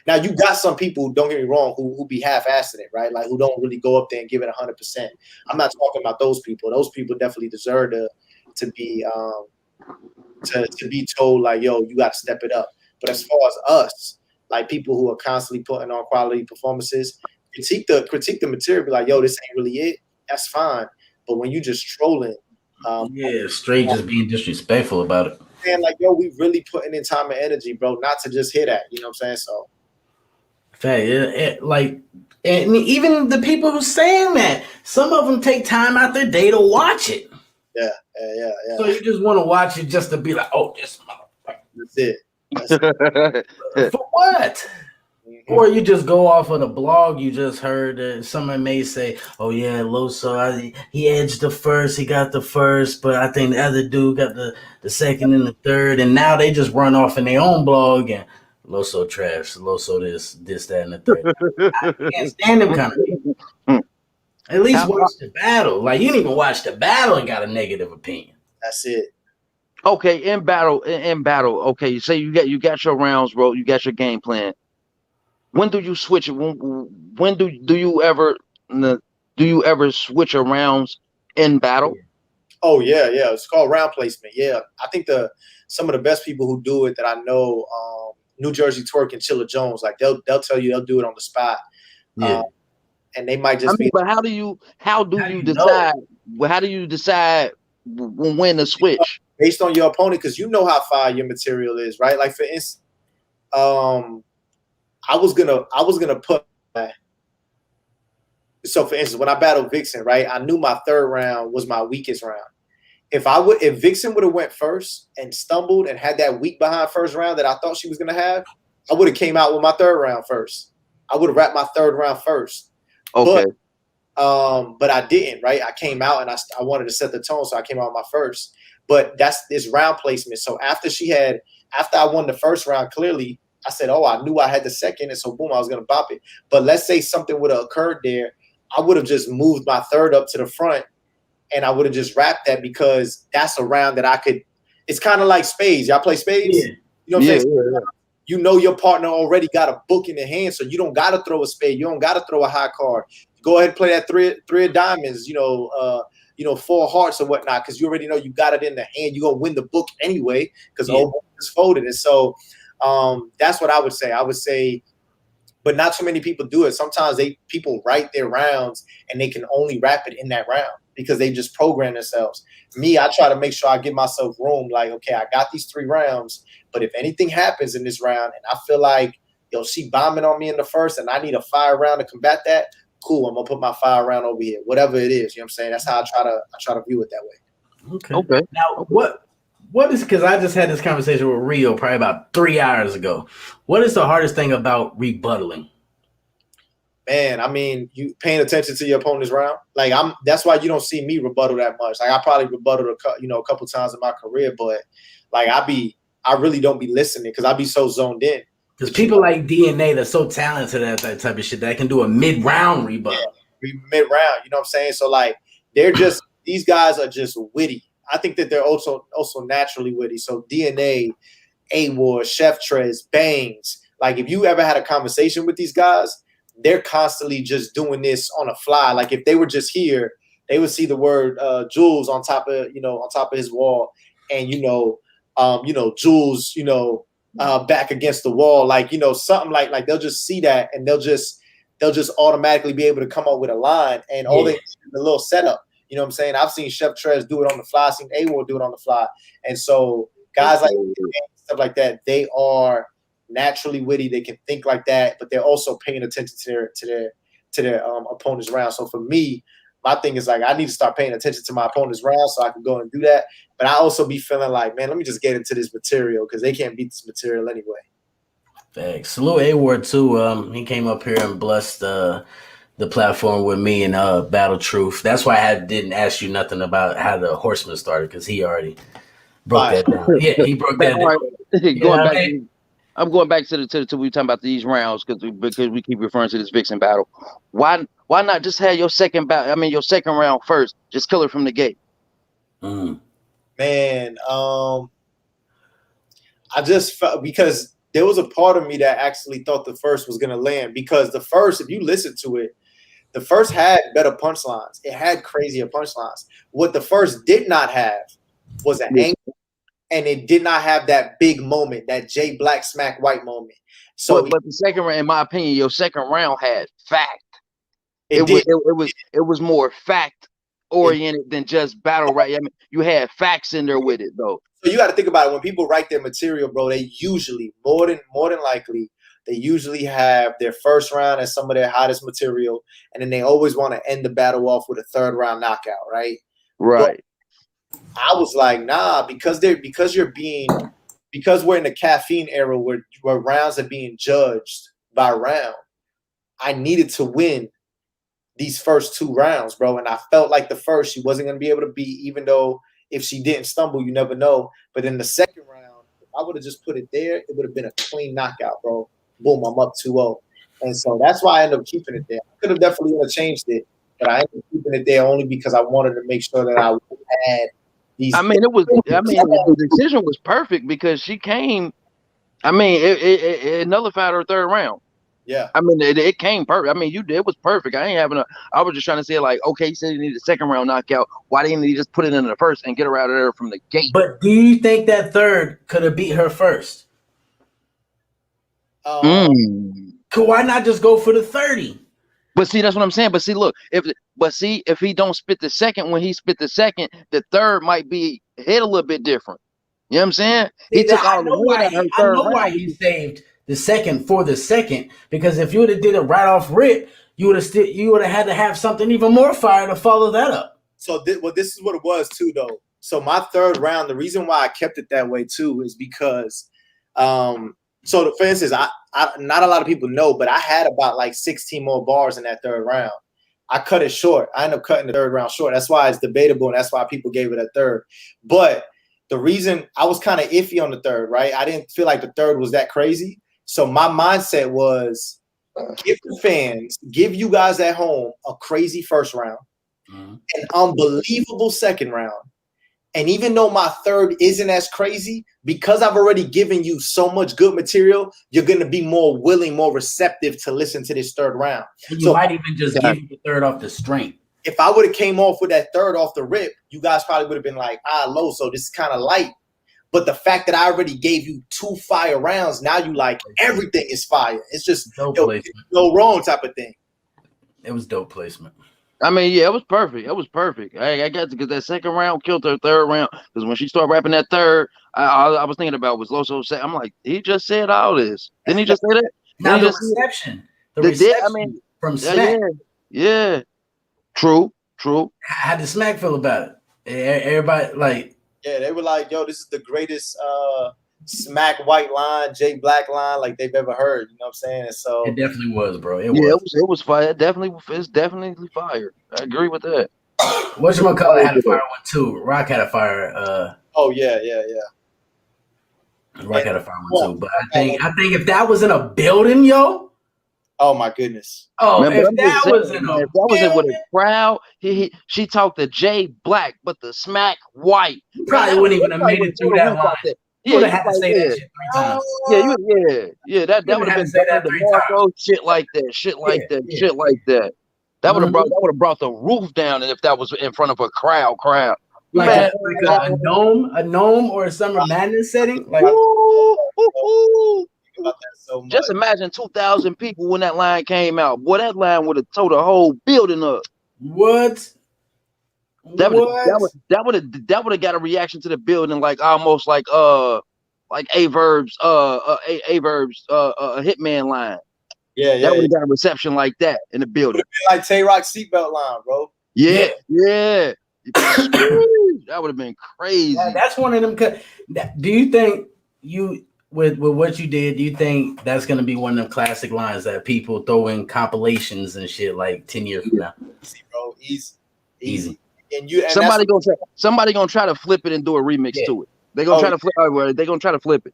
now you got some people, don't get me wrong, who be half-assing it, right? Like who don't really go up there and give it 100%. I'm not talking about those people. Those people definitely deserve to be to be told like, yo, you got to step it up. But as far as us, like people who are constantly putting on quality performances, critique the material, be like, yo, this ain't really it. That's fine. But when you just trolling, straight just being disrespectful about it. And like, yo, we really putting in time and energy, bro, not to just hit at. You know what I'm saying? So, fact, and even the people who saying that, some of them take time out their day to watch it. Yeah. So you just want to watch it just to be like, oh, this motherfucker. That's it. For what? Mm-hmm. Or you just go off of the blog you just heard. Someone may say, oh, yeah, LOSO, he edged the first. He got the first, but I think the other dude got the second and the third. And now they just run off in their own blog and LOSO trash, LOSO this, that, and the third. I can't stand them kind of people. At least watch the battle. Like, you didn't even watch the battle and got a negative opinion. That's it. Okay, in battle. Okay, say you got your rounds, bro. You got your game plan. When do you switch? When do you ever switch your rounds in battle? Oh yeah. It's called round placement. Yeah, I think some of the best people who do it that I know, New Jersey Twerk and Chilla Jones, like they'll tell you they'll do it on the spot. Yeah. And they might just be. But how do you decide? Well, how do you decide when to switch? Based on your opponent, because you know how fire your material is, right? Like for instance, I was gonna put. So for instance, when I battled Vixen, right, I knew my third round was my weakest round. If Vixen would have went first and stumbled and had that weak behind first round that I thought she was gonna have, I would have came out with my third round first. I would have wrapped my third round first. Okay. But I didn't, right? I came out and I wanted to set the tone, so I came out my first. But that's this round placement. So after I won the first round, clearly I said, oh, I knew I had the second, and so boom, I was gonna bop it. But let's say something would have occurred there, I would have just moved my third up to the front, and I would have just wrapped that because that's a round that I could. It's kind of like spades. Y'all play spades? Yeah. You know what I'm saying? Yeah. You know your partner already got a book in the hand, so you don't got to throw a spade. You don't got to throw a high card. Go ahead and play that three of diamonds. Four hearts or whatnot, because you already know you got it in the hand. You're gonna win the book anyway because all is folded. And so that's what I would say. I would say, but not too many people do it. Sometimes people write their rounds and they can only wrap it in that round because they just program themselves. Me, I try to make sure I give myself room. Like, okay, I got these 3 rounds, but if anything happens in this round and I feel like, she bombing on me in the first and I need a fire round to combat that, cool, I'm gonna put my fire round over here. Whatever it is, you know what I'm saying? That's how I try to view it that way. Okay. Now, what is, because I just had this conversation with Rio probably about 3 hours ago. What is the hardest thing about rebuttaling? Man, I mean, you paying attention to your opponent's round. Like that's why you don't see me rebuttal that much. Like I probably rebutted a couple times in my career, but like I really don't be listening because I be so zoned in. Because people like DNA, they're so talented at that type of shit that can do a mid-round rebuttal. Yeah, mid-round, you know what I'm saying? So like these guys are just witty. I think that they're also naturally witty. So DNA, A-War, Chef Trez, Bangs. Like if you ever had a conversation with these guys, they're constantly just doing this on a fly. Like if they were just here, they would see the word Jules on top of his wall, and Jules, back against the wall, like something like they'll just see that and they'll just automatically be able to come up with a line, and all they need is a little setup. You know what I'm saying? I've seen Chef Trez do it on the fly. I've seen A-War do it on the fly, and so guys like stuff like that, they are naturally witty. They can think like that, but they're also paying attention to their opponent's round. So for me, my thing is like I need to start paying attention to my opponent's round so I can go and do that. But I also be feeling like, man, let me just get into this material because they can't beat this material anyway. Thanks. Salute A-Ward too. He came up here and blessed the platform with me and Battle Truth. That's why I didn't ask you nothing about how the Horseman started because he already broke that down. Yeah, he broke that down. I'm going back to we were talking about these rounds because we keep referring to this Vixen battle. Why not just have your second round first? Just kill it from the gate. Man, I just felt because there was a part of me that actually thought the first was gonna land because the first, if you listen to it, the first had better punchlines. It had crazier punchlines. What the first did not have was an angle. And it did not have that big moment, that Jay Black smack white moment. So, but the second round, in my opinion, your second round had fact. It was more fact oriented than just battle rap. I mean, you had facts in there with it though. So you got to think about it. When people write their material, bro, they usually more than likely they usually have their first round as some of their hottest material, and then they always want to end the battle off with a third round knockout, right? Right. But I was like, nah, because we're in the caffeine era where rounds are being judged by round. I needed to win these first 2 rounds, bro. And I felt like the first she wasn't going to be able to beat, even though if she didn't stumble, you never know. But in the second round, if I would have just put it there, it would have been a clean knockout, bro. Boom, I'm up 2-0. And so that's why I ended up keeping it there. I could have definitely changed it, but I ended up keeping it there only because I wanted to make sure that I had these. The decision was perfect because she came. I mean, it nullified her third round. Yeah. I mean, it came perfect. I mean, it was perfect. I was just trying to say, like, okay, you said you need a second round knockout. Why didn't you just put it in the first and get her out of there from the gate? But do you think that third could have beat her first? Why not just go for the 30? But see, that's what I'm saying. But see, look, if he don't spit the second, when he spit the second, the third might be hit a little bit different. You know what I'm saying? He took all the wood out of her third round. Why he saved the second for the second, because if you would have did it right off rip, you would have had to have something even more fire to follow that up. So this is what it was too, though. So my third round, the reason why I kept it that way too is because, for instance, I not a lot of people know, but I had about like 16 more bars in that third round. I cut it short. I ended up cutting the third round short. That's why it's debatable, and that's why people gave it a third. But the reason I was kind of iffy on the third, right? I didn't feel like the third was that crazy. So my mindset was give the fans, give you guys at home a crazy first round, an unbelievable second round. And even though my third isn't as crazy, because I've already given you so much good material, you're going to be more willing, more receptive to listen to this third round. And you might even just give you the third off the strength. If I would have came off with that third off the rip, you guys probably would have been like, LOSO, this is kind of light. But the fact that I already gave you 2 fire rounds, now you like everything is fire. It's just no wrong type of thing. It was dope placement. I mean, yeah, it was perfect. It was perfect. I got to, because that second round killed her third round. Because when she started rapping that third, I was thinking about was LOSO said. I'm like, he just said all this. Didn't he just say that? Now the reception. The reception from Smack. Yeah. True. How did Smack feel about it? Everybody like. Yeah, they were like, yo, this is the greatest Smack white line, J Black line like they've ever heard. You know what I'm saying? And so it definitely was, bro. It was fire. It's definitely fire. I agree with that. Whatchamacallit had a fire one too. Rock had a fire. Oh yeah. Rock had a fire one too. But I think if that was in a building, yo. Oh my goodness! Oh, if that was in with a crowd, she talked to Jay Black, but the Smack white. Probably wouldn't even have made it through that line. You would have had to say that shit 3 times. Yeah. That would have been the Marco shit like that. That would have brought the roof down, and if that was in front of a crowd. Like a gnome or a Summer Madness setting, like. About that so much. Just imagine 2,000 people when that line came out. Boy, that line would have tore the whole building up. What? That would have got a reaction to the building almost like Averb's Hitman line. Yeah. That would have got a reception like that in the building. Like Tay Rock's seatbelt line, bro. Yeah. That would have been crazy. That's one of them. Do you think with what you did, do you think that's going to be one of them classic lines that people throw in compilations and shit like 10 years from now? Easy, bro. Easy. And somebody gonna try to flip it and do a remix to it. They're gonna try to flip it. They're gonna try to flip it.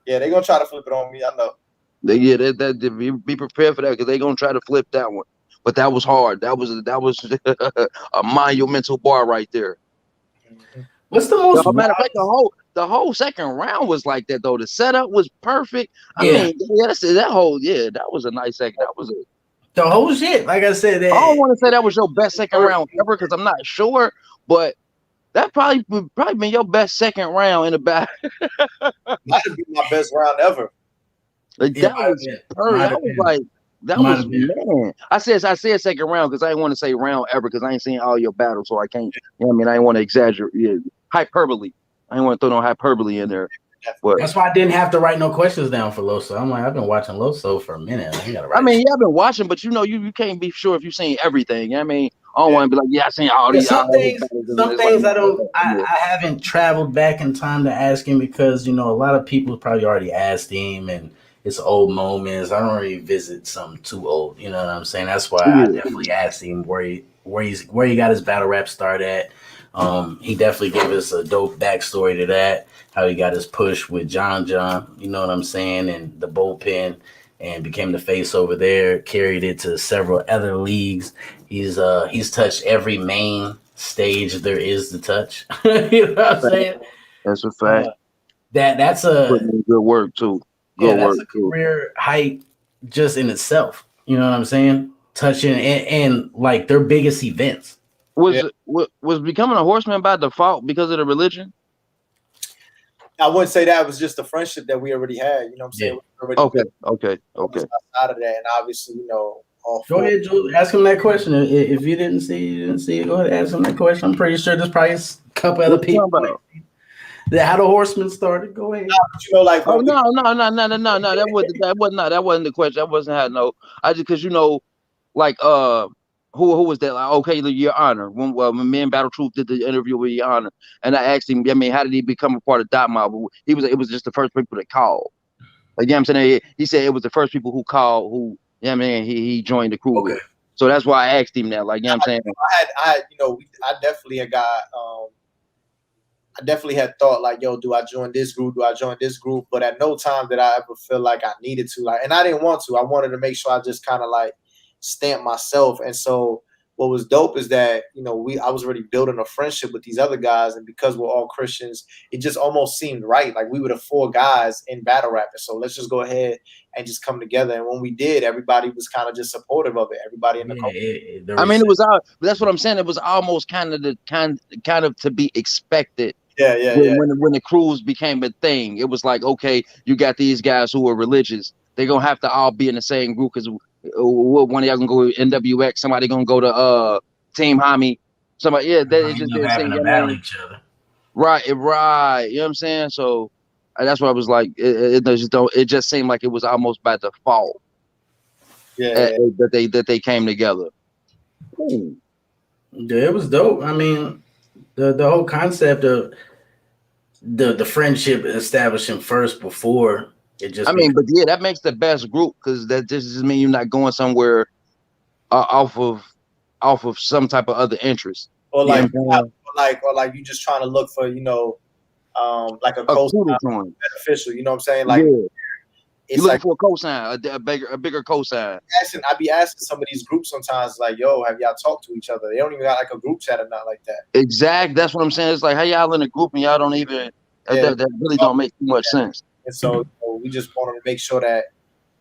Yeah, they're gonna try to flip it on me. I know. Be prepared for that because they're gonna try to flip that one. But that was hard. That was a monumental bar right there. What's the most? Matter of fact, the whole second round was like that though. The setup was perfect. I mean, that was a nice second. That was the whole shit. Like I said, I don't want to say that was your best second round ever because I'm not sure, but that probably been your best second round in the back. Might have been my best round ever. That was man. I said second round because I didn't want to say round ever because I ain't seen all your battles, so I can't. I didn't want to exaggerate. Yeah, hyperbole. I didn't want to throw no hyperbole in there. But that's why I didn't have to write no questions down for LOSO. I'm like, I've been watching LOSO for a minute. I've been watching, but you can't be sure if you've seen everything. I don't want to be like, I seen all these. Some things I haven't traveled back in time to ask him because a lot of people probably already asked him and it's old moments. I don't really visit something too old. You know what I'm saying? That's why I definitely asked him where he got his battle rap start at. He definitely gave us a dope backstory to that. How he got his push with John, you know what I'm saying, and the bullpen, and became the face over there. Carried it to several other leagues. He's touched every main stage there is to touch. You know what I'm saying? That's a fact. That's a good work too. That's a career height just in itself. You know what I'm saying? Touching and like their biggest events. Was becoming a horseman by default because of the religion? I wouldn't say that. It was just the friendship that we already had. You know what I'm saying? Okay. Outside of that, and obviously, all go ahead, Jules. Ask him that question. If you didn't see it, go ahead and ask him that question. I'm pretty sure there's probably a couple other people. How the horseman started. Go ahead. No. That wasn't the question. That wasn't how. No, I just because who was that? Like, okay, Your Honor. When me and Battle Truth did the interview with Your Honor, and I asked him, how did he become a part of Dot Mob? It was just the first people that called. Like, I'm saying? He said it was the first people who called. He joined the crew with. So that's why I asked him that. Like, you know what I'm saying? I definitely had got I definitely had thought like, yo, do I join this group? Do I join this group? But at no time did I ever feel like I needed to. Like, and I didn't want to. I wanted to make sure I just kind of like stamp myself. And so what was dope is that, I was already building a friendship with these other guys, and because we're all Christians, it just almost seemed right. Like we were the 4 guys in battle rapping. So let's just go ahead and just come together. And when we did, everybody was kind of just supportive of it. Everybody in the company. I mean, it was that's what I'm saying. It was almost kind of to be expected. When the crews became a thing, it was like, okay, you got these guys who are religious. They're gonna have to all be in the same group because one of y'all gonna go NWX, somebody gonna go to Team Homie, somebody it just didn't having to battle each other. Right. You know what I'm saying? So that's what I was like. It just seemed like it was almost by default. That they came together. Ooh. Yeah, it was dope. I mean, the whole concept of the friendship establishing first before it just. But yeah, that makes the best group because that just means you're not going somewhere off of some type of other interest, or like you just trying to look for like a cosign beneficial. You know what I'm saying? Like, you're looking for a cosign, a bigger cosign. I be asking some of these groups sometimes, like, yo, have y'all talked to each other? They don't even got like a group chat or not like that. Exactly. That's what I'm saying. It's like, how y'all in a group and y'all don't even that really don't make too much sense. And so we just wanted to make sure that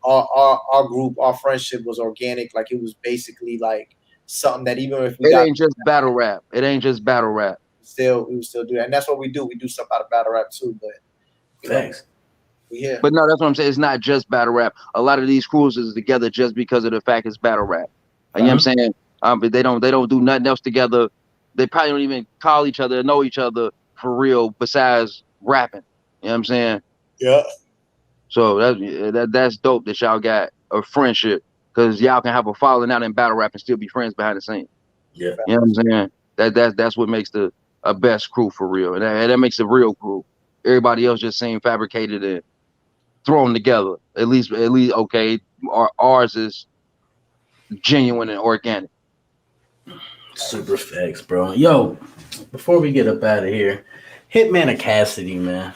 our group, our friendship was organic. Like it was basically like something that even if we ain't just battle rap. It ain't just battle rap. We would still do that. And that's what we do. We do stuff out of battle rap too. But thanks. Yeah. But no, that's what I'm saying. It's not just battle rap. A lot of these crews is together just because of the fact it's battle rap. You know what I'm saying? But they don't do nothing else together. They probably don't even call each other, know each other for real besides rapping. You know what I'm saying? Yeah. So that's dope that y'all got a friendship because y'all can have a falling out in battle rap and still be friends behind the scenes. Yeah. You know what I'm saying? That's what makes a best crew for real. And that makes a real crew. Everybody else just seem fabricated and thrown together. At least okay. Ours is genuine and organic. Super facts, bro. Yo, before we get up out of here, Hitman or Cassidy, man.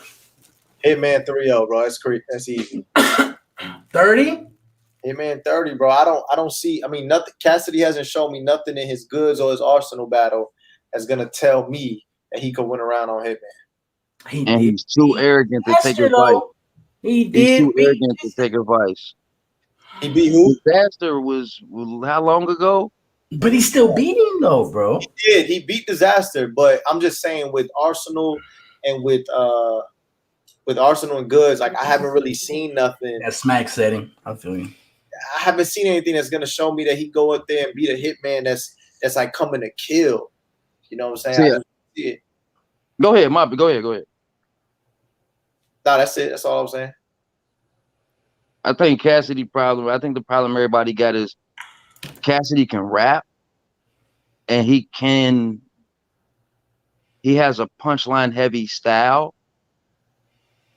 Hitman 3-0, bro. That's easy. 30? Hitman 30, bro. I don't see. I mean, nothing. Cassidy hasn't shown me nothing in his goods or his arsenal battle that's gonna tell me that he could win around on Hitman. He's too arrogant to take advice. He's too arrogant to take advice. He beat who? Disaster was how long ago? But he's still beating though, bro. He did. He beat Disaster, but I'm just saying with Arsenal and with Arsenal and Goods, like I haven't really seen nothing. That smack setting. I feel you. I haven't seen anything that's gonna show me that he go up there and beat a hitman that's like coming to kill. You know what I'm saying? I just see it. Go ahead, Moppy. Go ahead. No, that's it. That's all I'm saying. I think the problem everybody got is Cassidy can rap and he has a punchline heavy style,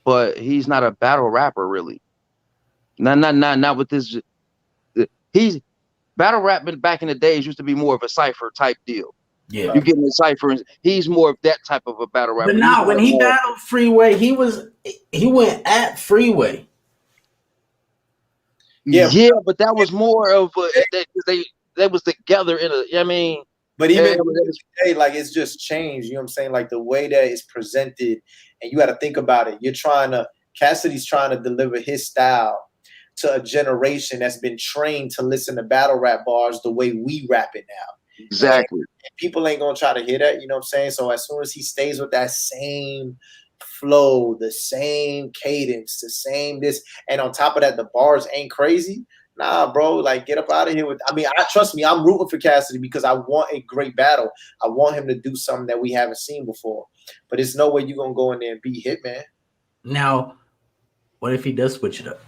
but he's not a battle rapper really. Not with this. He's battle rapping back in the days used to be more of a cypher type deal. Yeah, you get in the cypher, and he's more of that type of a battle rapper. But now, when he battled Freeway, he went at Freeway. Yeah, but that was more of they was together in a. I mean, but even today, like it's just changed. You know what I'm saying? Like the way that it's presented, and you got to think about it. Cassidy's trying to deliver his style to a generation that's been trained to listen to battle rap bars the way we rap it now. Exactly. And people ain't gonna try to hear that, you know what I'm saying? So as soon as he stays with that same flow, the same cadence, the same this, and on top of that, the bars ain't crazy. Nah, bro, like get up out of here with. I mean, trust me, I'm rooting for Cassidy because I want a great battle. I want him to do something that we haven't seen before. But it's no way you're gonna go in there and beat Hitman. Now, what if he does switch it up?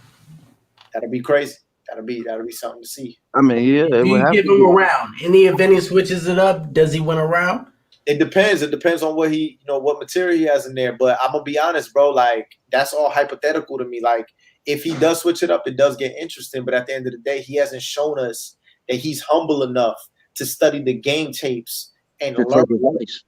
That'd be crazy. That'll be something to see. I mean, yeah. Do you give him a round? In the event he switches it up, does he win a round? It depends. It depends on what what material he has in there. But I'm gonna be honest, bro. Like that's all hypothetical to me. Like if he does switch it up, it does get interesting. But at the end of the day, he hasn't shown us that he's humble enough to study the game tapes and To learn. take advice.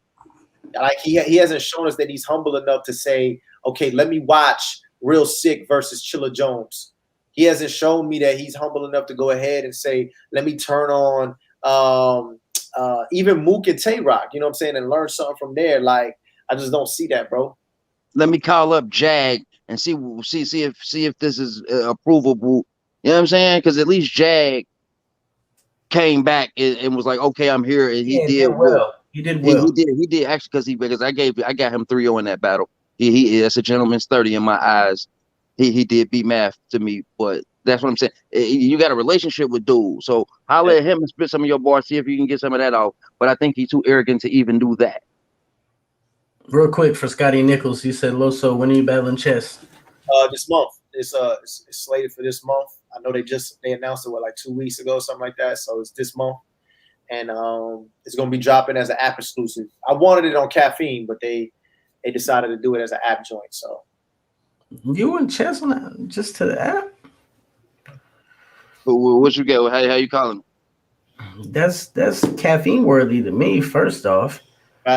Like he hasn't shown us that he's humble enough to say, okay, let me watch Real Sick versus Chilla Jones. He hasn't shown me that he's humble enough to go ahead and say, let me turn on even Mook and Tay-Rock, you know what I'm saying, and learn something from there. Like, I just don't see that, bro. Let me call up Jag and see if this is approvable. You know what I'm saying? Because at least Jag came back and was like, okay, I'm here, and he did well. He did well. He did actually because I got him 3-0 in that battle. He that's a gentleman's 30 in my eyes. He did beat Math to me, but that's what I'm saying. You got a relationship with dude, so holler at him and spit some of your bars, see if you can get some of that off. But I think he's too arrogant to even do that. Real quick for Scotty Nichols, he said, "Loso, when are you battling chess?" This month. It's slated for this month. I know they announced it like 2 weeks ago, something like that. So it's this month, and it's gonna be dropping as an app exclusive. I wanted it on Caffeine, but they decided to do it as an app joint. So You and chess on that, just to the app? What you get? How you calling? That's caffeine worthy to me. First off,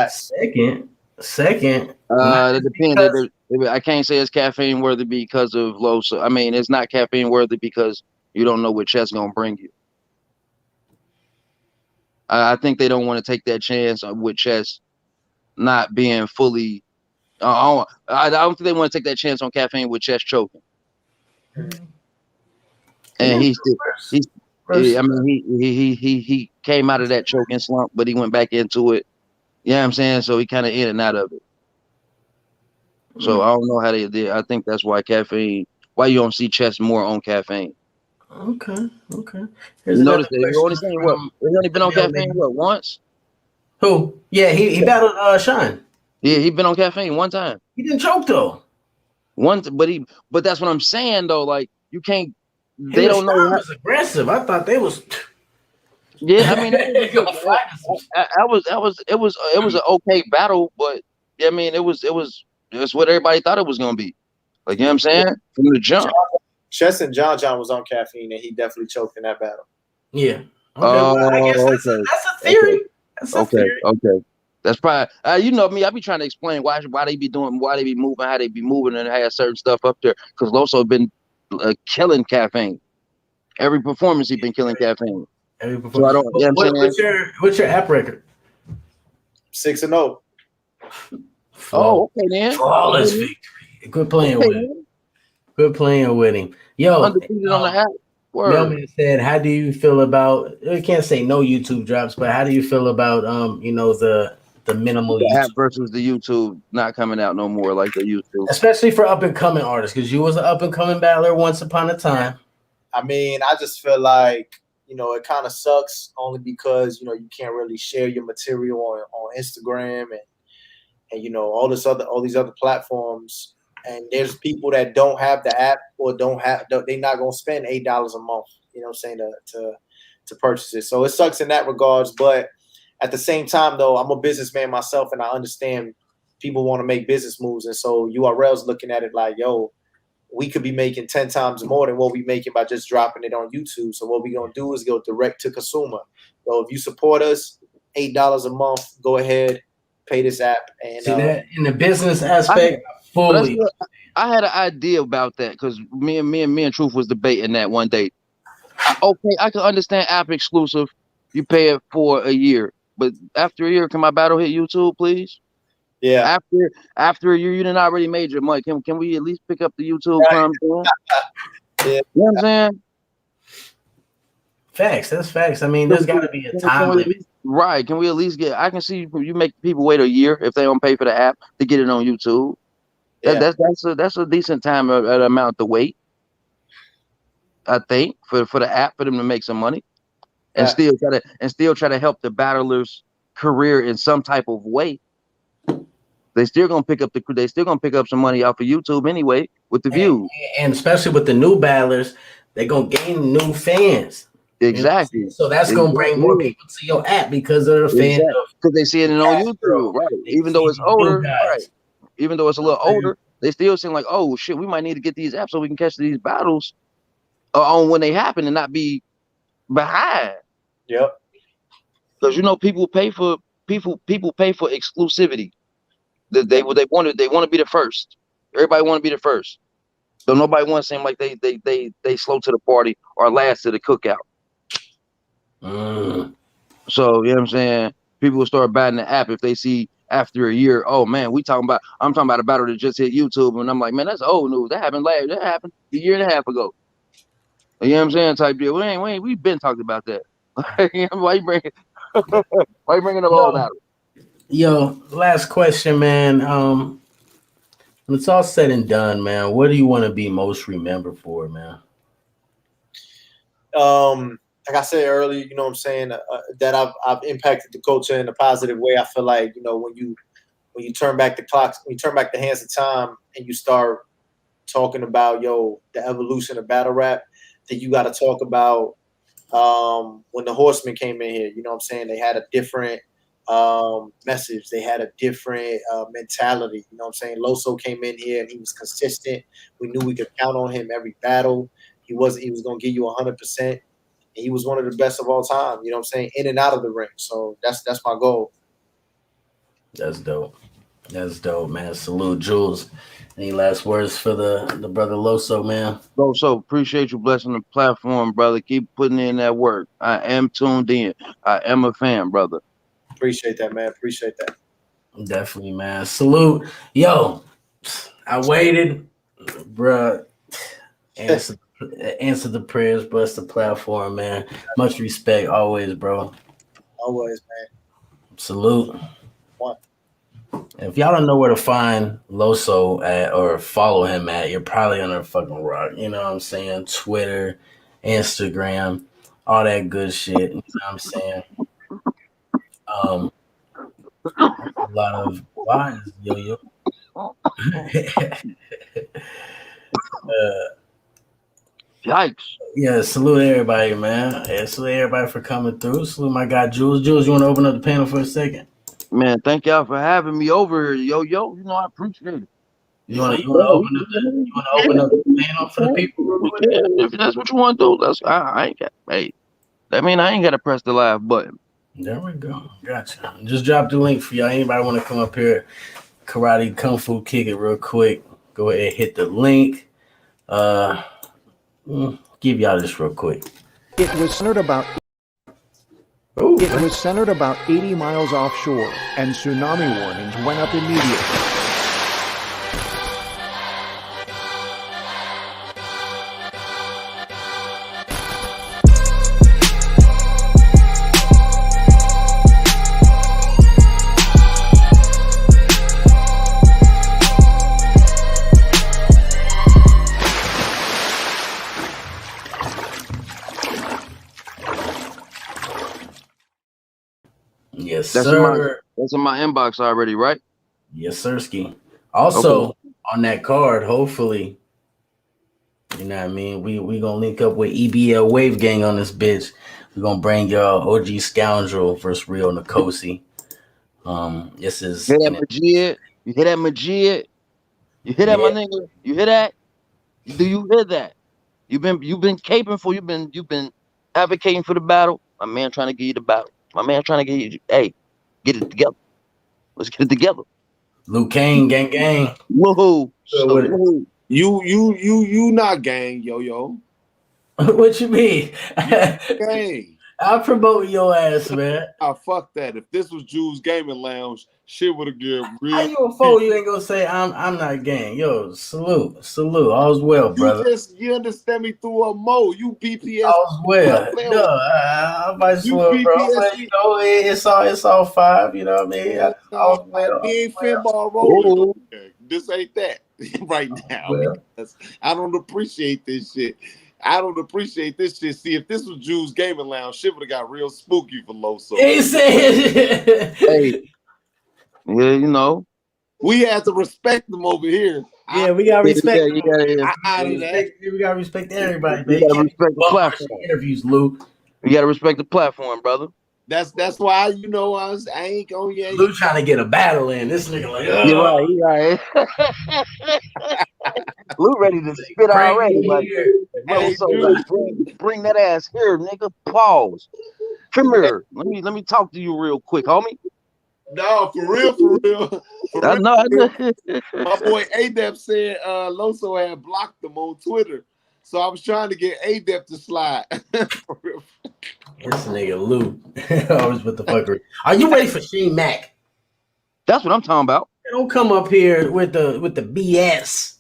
second. It depends. I can't say it's caffeine worthy because of LOSO. I mean, it's not caffeine worthy because you don't know what chess gonna bring you. I think they don't want to take that chance with chess not being fully. I don't think they want to take that chance on caffeine with chess choking. And he came out of that choking slump, but he went back into it. You know what I'm saying? So he kind of in and out of it. So I don't know how they did. I think that's why you don't see chess more on caffeine. Okay. You notice that he's only saying what? He's only been on caffeine once? Who? Yeah, he battled Sean. Yeah, he been on caffeine one time. He didn't choke though. But that's what I'm saying though. Like you can't. They don't know. Sean was aggressive. I thought they was. Yeah, I mean, it was an okay battle, but I mean, it was what everybody thought it was gonna be. Like you know what I'm saying from the jump. Chess and John was on Caffeine, and he definitely choked in that battle. Yeah. Okay. I guess that's a theory. That's a theory. Okay. That's probably you know me. I be trying to explain why they be moving, how they be moving, and have certain stuff up there. Because LOSO been killing Caffeine. Every performance he been killing Caffeine. Every performance. So I don't. Yeah, what's your app record? 6-0. Oh, okay then. Flawless victory. Good playing with him. Good playing with him. Yo, undefeated on the app. Melman said, "How do you feel about? I can't say no YouTube drops, but how do you feel about the minimal app versus the YouTube not coming out no more like they used to, especially for up and coming artists? Because you was an up and coming battler once upon a time. I mean, I just feel like it kind of sucks only because you can't really share your material on Instagram and all these other platforms. And there's people that don't have the app or they're not gonna spend $8 a month, to purchase it. So it sucks in that regards. But at the same time, though, I'm a businessman myself, and I understand people want to make business moves, and so URL's looking at it like, yo, we could be making 10 times more than what we making by just dropping it on YouTube. So what we're gonna do is go direct to consumer. So if you support us, $8 a month, go ahead, pay this app. And see that in the business aspect. Fully. I had an idea about that because me and Truth was debating that one day. I can understand app exclusive. You pay it for a year, but after a year, can my battle hit YouTube, please? Yeah. After a year, you done already made your money. Can we at least pick up the YouTube crumbs? Yeah. You know what I'm saying? Facts. That's facts. I mean, there's got to be a time limit. Right. Can we at least I can see you make people wait a year if they don't pay for the app to get it on YouTube. Yeah. That's a decent time amount to wait. I think for the app for them to make some money, and still try to help the battler's career in some type of way. They still gonna pick up some money off of YouTube anyway with the views, and especially with the new battlers, they're gonna gain new fans. Exactly. So that's gonna bring more people to your app because of the fans. Because they see it on YouTube, right? Even though it's older, right? Even though it's a little older, they still seem like, oh shit, we might need to get these apps so we can catch these battles on when they happen and not be behind. Yep. Because people pay for exclusivity. They want to be the first. Everybody want to be the first. So nobody wants to seem like they slow to the party or last to the cookout. So you know what I'm saying? People will start batting the app if they see after a year. Oh man, I'm talking about a battle that just hit YouTube, and I'm like, man, that's old news. That happened a year and a half ago. You know what I'm saying? Type deal. We've been talking about that. Why you bringing up old battle? Yo, last question, man. When it's all said and done, man, what do you want to be most remembered for, man? Like I said earlier, you know what I'm saying, that I've impacted the culture in a positive way. I feel like, when you turn back the clocks, when you turn back the hands of time and you start talking about, the evolution of battle rap, then you got to talk about when the Horsemen came in here. You know what I'm saying? They had a different message. They had a different mentality. You know what I'm saying? LOSO came in here and he was consistent. We knew we could count on him every battle. He was going to give you 100%. He was one of the best of all time. You know what I'm saying? In and out of the ring. So that's my goal. That's dope. That's dope, man. Salute, Jules. Any last words for the brother LOSO, man? LOSO, appreciate you blessing the platform, brother. Keep putting in that work. I am tuned in. I am a fan, brother. Appreciate that, man. Appreciate that. Definitely, man. Salute. Yo, I waited, bruh. Answer the prayers, bless the platform, man. Much respect always, bro. Always, man. Salute. One. If y'all don't know where to find LOSO at or follow him at, you're probably on a fucking rock. You know what I'm saying? Twitter, Instagram, all that good shit. You know what I'm saying? A lot of why is yo. Yikes. Yeah, salute everybody, man. Yeah, salute everybody for coming through. Salute my guy Jules. Jules, you want to open up the panel for a second? Man, thank y'all for having me over here. Yo. I appreciate it. You want to open up the panel for the people real quick? If that's what you want to do, I ain't got. Hey, that mean I ain't got to press the live button. There we go. Gotcha. Just drop the link for y'all. Anybody want to come up here, karate, kung fu, kick it real quick? Go ahead, hit the link. Give y'all this real quick. It was centered about 80 miles offshore, and tsunami warnings went up immediately. Yes, That's sir. That's in my inbox already, right? Yes, sir, Ski. Also, on that card, hopefully, you know what I mean? We gonna link up with EBL Wave Gang on this bitch. We're gonna bring y'all OG Scoundrel versus Real Nkosi. This is Hear that, Majid? You hear that, Majid? You hear that, my nigga? You hear that? Do you hear that? You've been caping for. You've been advocating for the battle. My man trying to give you the battle. My man trying to get you. Hey, get it together. Let's get it together. Luke Kane, gang. Woohoo! Woohoo! You not gang, yo. What you mean? Gang. I'll promote your ass, man. Fuck that. If this was Jules Gaming Lounge, shit would have get real. How you a fool? You ain't gonna say I'm not gang. Yo, salute. All's well, brother. You understand me through a mo. You BPS. All's well. No, I'm vice well, bro. But, you know, it's all five. You know what I mean? All's well. He ain't finball rolling. This ain't that right now. Well. I don't appreciate this shit. See, if this was Jules Gaming Lounge, shit would have got real spooky for LOSO. He said, hey, yeah, you know. We have to respect them over here. Yeah, we gotta respect them. We gotta respect everybody, man. You gotta respect the platform. Interviews, Lou. You gotta respect the platform, brother. That's why, you know, I ain't gonna get Lou trying to get a battle in. This nigga like, oh. You're right. Lou ready to spit already. Like, bring that ass here, nigga. Pause. Come here. Let me talk to you real quick, homie. No, for real, for real. For I real. know. My boy Adep said Loso had blocked him on Twitter. So I was trying to get Adep to slide. For real. This nigga Lou. Always with the fuckery. Are you ready for Shane Mack? That's what I'm talking about. Don't come up here with the BS.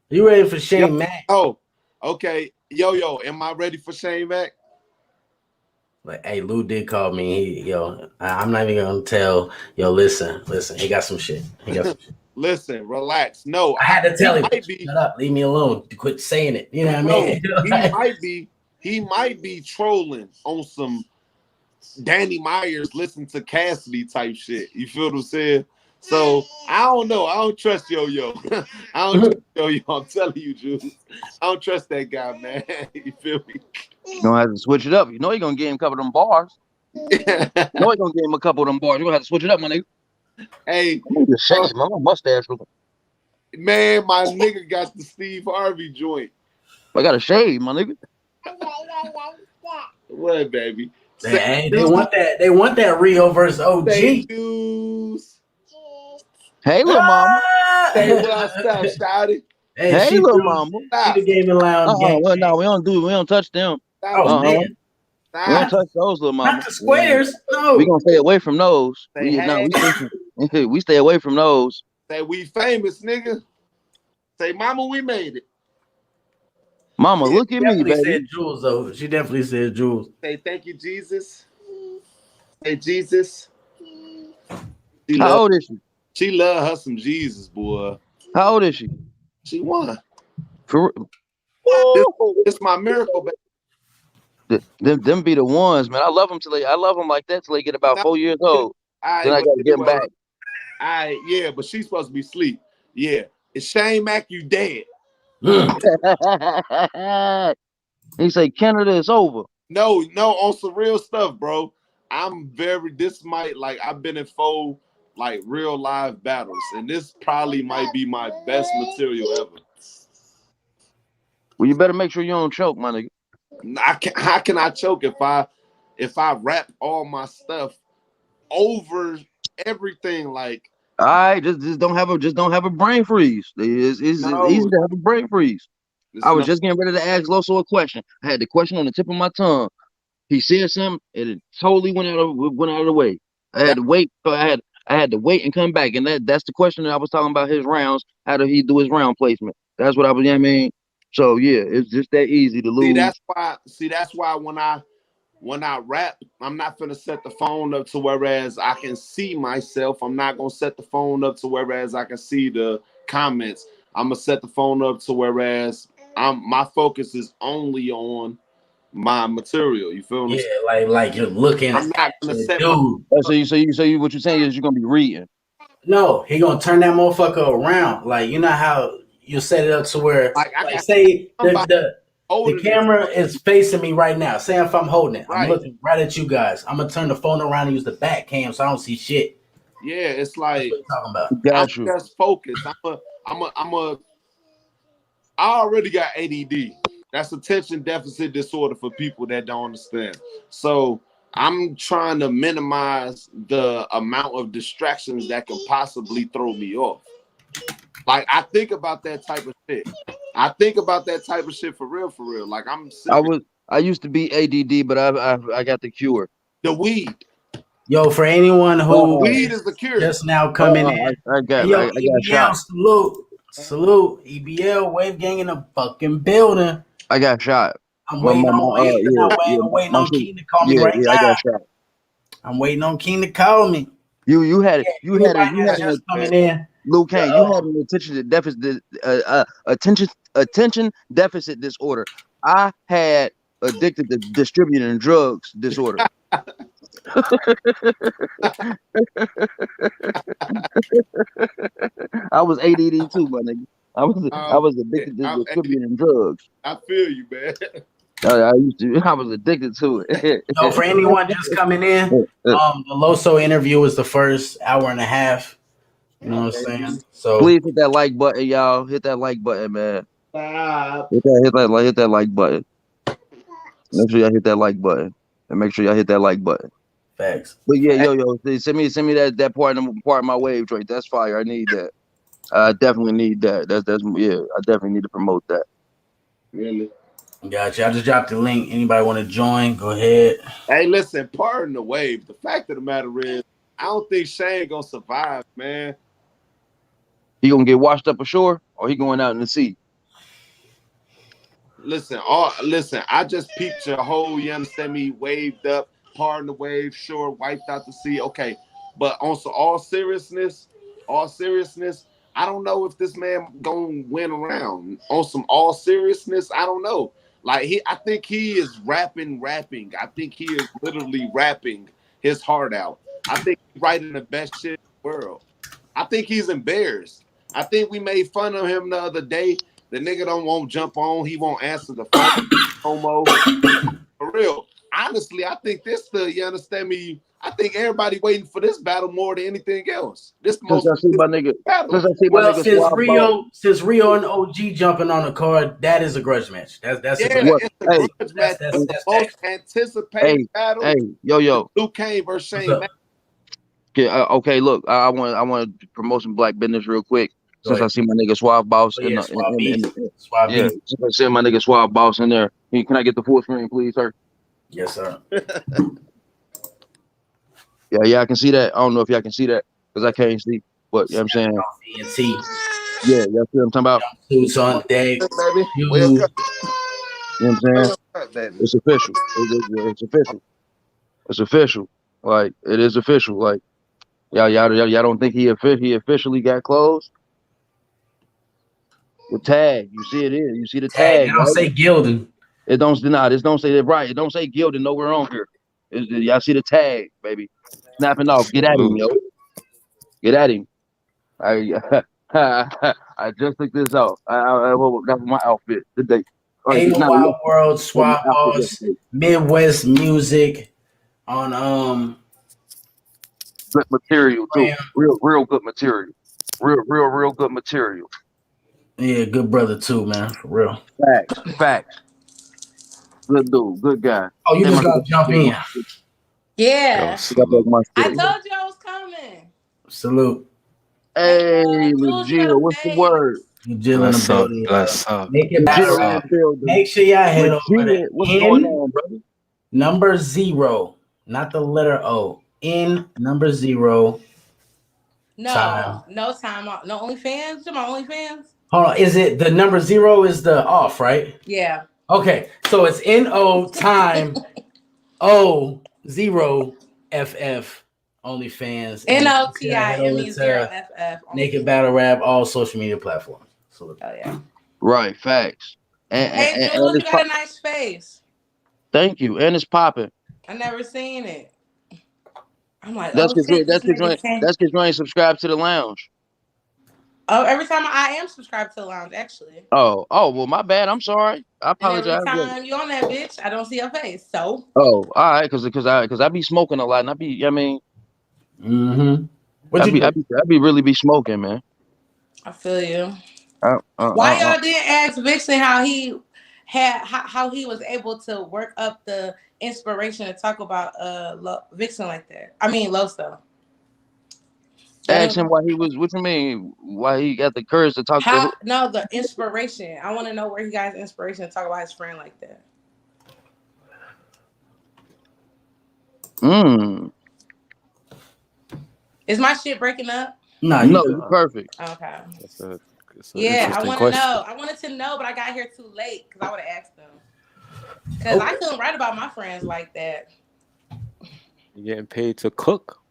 You ready for Shane Mack? Oh, okay. Yo, am I ready for Shane Mack? Like, hey, Lou did call me. I'm not even gonna tell. Yo, listen. He got some shit. Listen, relax. No, I had to tell him. Might be, shut up. Leave me alone. Quit saying it. You know what I mean? he might be trolling on some Danny Myers listen to Cassidy type shit. You feel what I'm saying? So I don't know. I don't trust Yo. I don't trust Yo. I'm telling you, Jules. I don't trust that guy, man. You feel me? You're gonna have to switch it up. You know you're gonna get him a couple of them bars. You know you're gonna get him a couple of them bars. You're gonna have to switch it up, my nigga. Hey, shame, my mustache. Man, my nigga got the Steve Harvey joint. I got a shave, my nigga. What, baby? Hey, they want that. They want that Rio versus OG. Juice. Hey, little mama. Hey, what's up, shouty? Hey, little mama. She the gaming lounge. Well, no, we don't touch them. Man. We don't touch those, little mama. Not the squares. No. We gonna stay away from those. We stay away from those. Say we famous, nigga. Say, mama, we made it. Mama, look at me, baby. Said Jules, though. She definitely said Jules. Say thank you, Jesus. Say Jesus. How old is she? She love her some Jesus, boy. How old is she? She won. For It's my miracle, baby. Them be the ones, man. I love them like that till they get about 4 years old. Then I gotta get them back. Yeah, but she's supposed to be asleep. Yeah. It's Shane Mack, you dead. He say Canada is over. No, on some real stuff, bro. I've been in 4 like real live battles, and this probably might be my best material ever. Well, you better make sure you don't choke, my nigga. How can I choke if I rap all my stuff over everything? Like, all right, just don't have a brain freeze. It's easy to have a brain freeze. I was just getting ready to ask Loso a question. I had the question on the tip of my tongue. He said something, and it totally went out of the way. I had to wait. So I had to wait and come back, and that's the question that I was talking about. His rounds. How did he do his round placement? That's what I was. You know what I mean. So yeah, it's just that easy to lose. That's why when I rap, I'm not gonna set the phone up to whereas I can see myself. I'm not gonna set the phone up to whereas I can see the comments. I'm gonna set the phone up to whereas my focus is only on my material. You feel me? Yeah, like you're looking. I'm not gonna set dude. So you what you're saying is you're gonna be reading. No, he gonna turn that motherfucker around. Like, you know how you set it up to where say the camera is facing me right now. Say if I'm holding it, I'm looking right at you guys. I'm gonna turn the phone around and use the back cam so I don't see shit. Yeah, it's like talking about. I'm just focused. I already got ADD. That's attention deficit disorder for people that don't understand. So I'm trying to minimize the amount of distractions that can possibly throw me off. Like, I think about that type of shit. I think about that type of shit for real. Like, I used to be ADD, but I got the cure. The weed. Yo, for anyone who weed is the cure. Just now coming in. I got shot. Salute. EBL Wave Gang in the fucking building. I got shot. I'm waiting on King to call me right now. I got shot. I'm waiting on King to call me. You had coming in. Luke Kane, you had an attention deficit disorder. I had addicted to distributing drugs disorder. I was ADD too, my nigga. I was addicted to distributing drugs. I feel you, man. I was addicted to it. So for anyone just coming in, the LOSO interview was the first hour and a half. You know what I'm saying? So please hit that like button, y'all. Hit that like button, man. Hit that like button. Make sure y'all hit that like button. And make sure y'all hit that like button. Facts. But yeah, yo, send me that part of my wave Drake. That's fire. I need that. I definitely need that. That's yeah. I definitely need to promote that. Really? Gotcha. I just dropped the link. Anybody want to join? Go ahead. Hey, listen, pardon the wave. The fact of the matter is, I don't think Shane gonna survive, man. He gonna get washed up ashore, or he going out in the sea? Listen, I just peeped your whole, you understand me, waved up, pardon the wave, sure, wiped out the sea. Okay. But on all seriousness, I don't know if this man gonna win around. On some all seriousness, I don't know. Like I think he is rapping. I think he is literally rapping his heart out. I think he's writing the best shit in the world. I think he's embarrassed. I think we made fun of him the other day. The nigga won't jump on. He won't answer the phone. Homo. For real. Honestly, I think you understand me? I think everybody waiting for this battle more than anything else. This the most Since I see my nigga since Rio and OG jumping on the card, that is a grudge match. That's it's a grudge match. That's the most anticipated battle. Hey, yo. Luke Kane versus Shane. Okay, look, I want to promote some black business real quick. Since I see my nigga Suave Boss since I see my nigga Suave Boss in there. Can I get the full screen, please, sir? Yes, sir. Yeah, I can see that. I don't know if y'all can see that because I can't see. But you know what I'm saying? Yeah, y'all see what I'm talking about? Boots on deck, baby. You know what I'm saying? It's official. It's official. It's official. Like it is official. Like y'all don't think he officially got closed? The tag, you see it is. You see the tag. It don't say Gildan. It don't say that right. It don't say Gildan nowhere on here. Y'all see the tag, baby. Snapping off. Get at him, yo. Get at him. I just took this off. That was my outfit today. Ain't no Wild World, Swap Boss, Midwest Music on good material too. Real good material. Real good material. Yeah, good brother too, man. For real. Facts. Good dude, good guy. Oh, you just gotta jump in. Yeah. I told you I was coming. Salute. Hey, Jill, what's the word? Jill in the building. Bless up. Make sure y'all head over there. What's going on, brother? Number 0, not the letter O. In number 0. No time. No OnlyFans. My OnlyFans. Hold on. Is it the number 0 is the off, right? Yeah. Okay. So it's NO time O0 FF OnlyFans. NOTIME0FF. Naked Battle Rap, all social media platforms. Oh yeah. Right. Facts. Hey, Jules, you got a nice face. Thank you. And it's popping. I never seen it. I'm like, that's because you ain't subscribed to the lounge. Oh, every time I am subscribed to the lounge, actually. Oh, well, my bad. I'm sorry. I apologize. And every time you on that bitch, I don't see your face. So. Oh, all right, because I be smoking a lot, and I mean. I be really smoking, man. I feel you. Why y'all didn't ask Vixen how he was able to work up the inspiration to talk about Vixen like that? I mean LOSO. Ask him why he was. What you mean? Why he got the courage to talk to? No, the inspiration. I want to know where he got his inspiration to talk about his friend like that. Is my shit breaking up? No, you're perfect. Okay. I want to know. I wanted to know, but I got here too late because I would have asked them. Because I couldn't write about my friends like that. You getting paid to cook?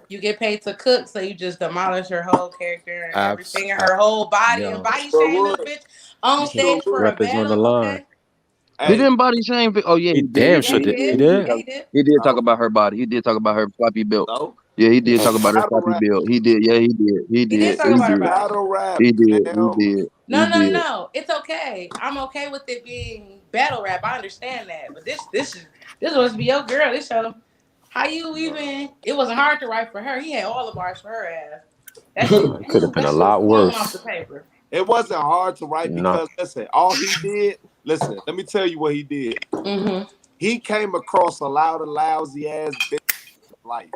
You get paid to cook, so you just demolish her whole character and everything, and her whole body, and body shame this bitch on stage for a battle. On the line. He didn't body shame. Oh yeah, he did. He did talk about her body. He did talk about her floppy build. Yeah, he did talk about her floppy build. He did. Yeah, he did. Talk about her body. He did. No. It's okay. I'm okay with it being battle rap. I understand that, but this was be your girl. This show. How you even? It wasn't hard to write for her. He had all the bars for her ass. That could have been a lot worse. It wasn't hard to write because listen, all he did, Listen, let me tell you what he did. Mm-hmm. He came across a lot of lousy ass bitches in life.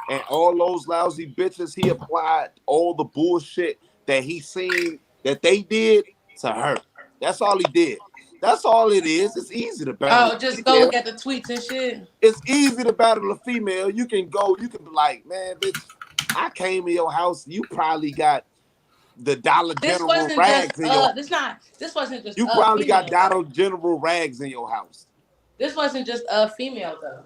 And all those lousy bitches, he applied all the bullshit that he seen that they did to her. That's all he did. That's all it is. It's easy to battle. Oh, just go look at the tweets and shit. It's easy to battle a female. You can be like, man, bitch, I came to your house. You probably got the Dollar General rags in your house. This wasn't just you probably got Dollar General rags in your house. This wasn't just a female though.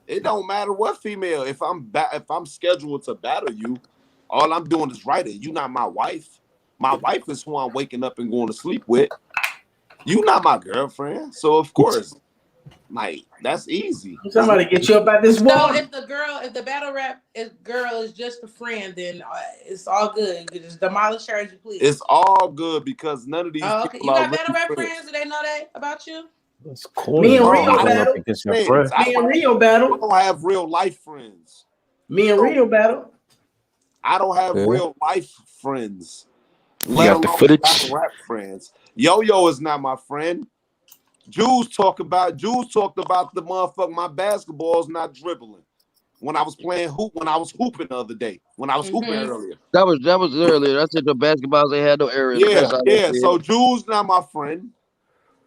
It don't matter what female. If I'm scheduled to battle you, all I'm doing is writing. You not my wife. My wife is who I'm waking up and going to sleep with. You not my girlfriend. So of course, like that's easy. Somebody get you up out this wall. So if the battle rap girl is just a friend, then it's all good. You can just demolish her as you please. It's all good because none of these people you got battle rap friends? Do they know that about you? That's cool. Me and Rio battle. Me and Rio battle. I don't have real life friends. Me and Rio battle. I don't have real life friends. You got the footage. Rap friends. Yo is not my friend. Jules talked about the motherfucker. My basketball's not dribbling. When I was hooping the other day. When I was hooping earlier. That was earlier. I said the basketballs they had no area. Yeah. So Jules not my friend.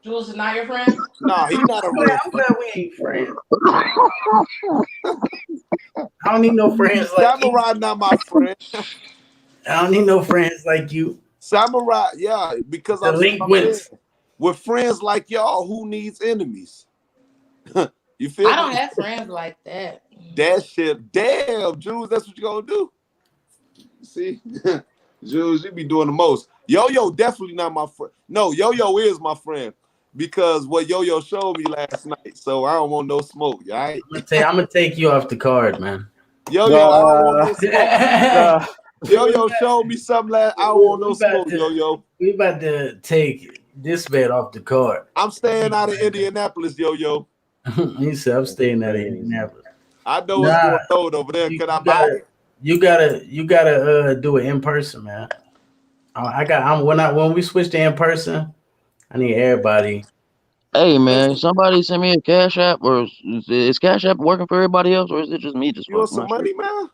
Jules is not your friend? No, he's not a real I'm glad we ain't friends. I don't need no friends like Samurai you. not my friend. I don't need no friends like you. Samurai, yeah, because Delinquents. With friends like y'all, who needs enemies? You feel I me? don't have friends like that. That shit, damn, Jules, that's what you gonna do. See, Jules, you be doing the most. Yo definitely not my friend. No, Yo is my friend because what Yo showed me last night. So I don't want no smoke. All right, I'm gonna take you off the card, man. Yo, I don't want no smoke. Yo showed me something last. I don't want no smoke. Yo, we about to take this man off the card. I'm staying out of Indianapolis, Yo. He said, "I'm staying out of Indianapolis." I know what's going on over there. Can I buy it? You gotta do it in person, man. When we switch to in person, I need everybody. Hey man, somebody send me a Cash App, or is Cash App working for everybody else, or is it just me? You want some money, man?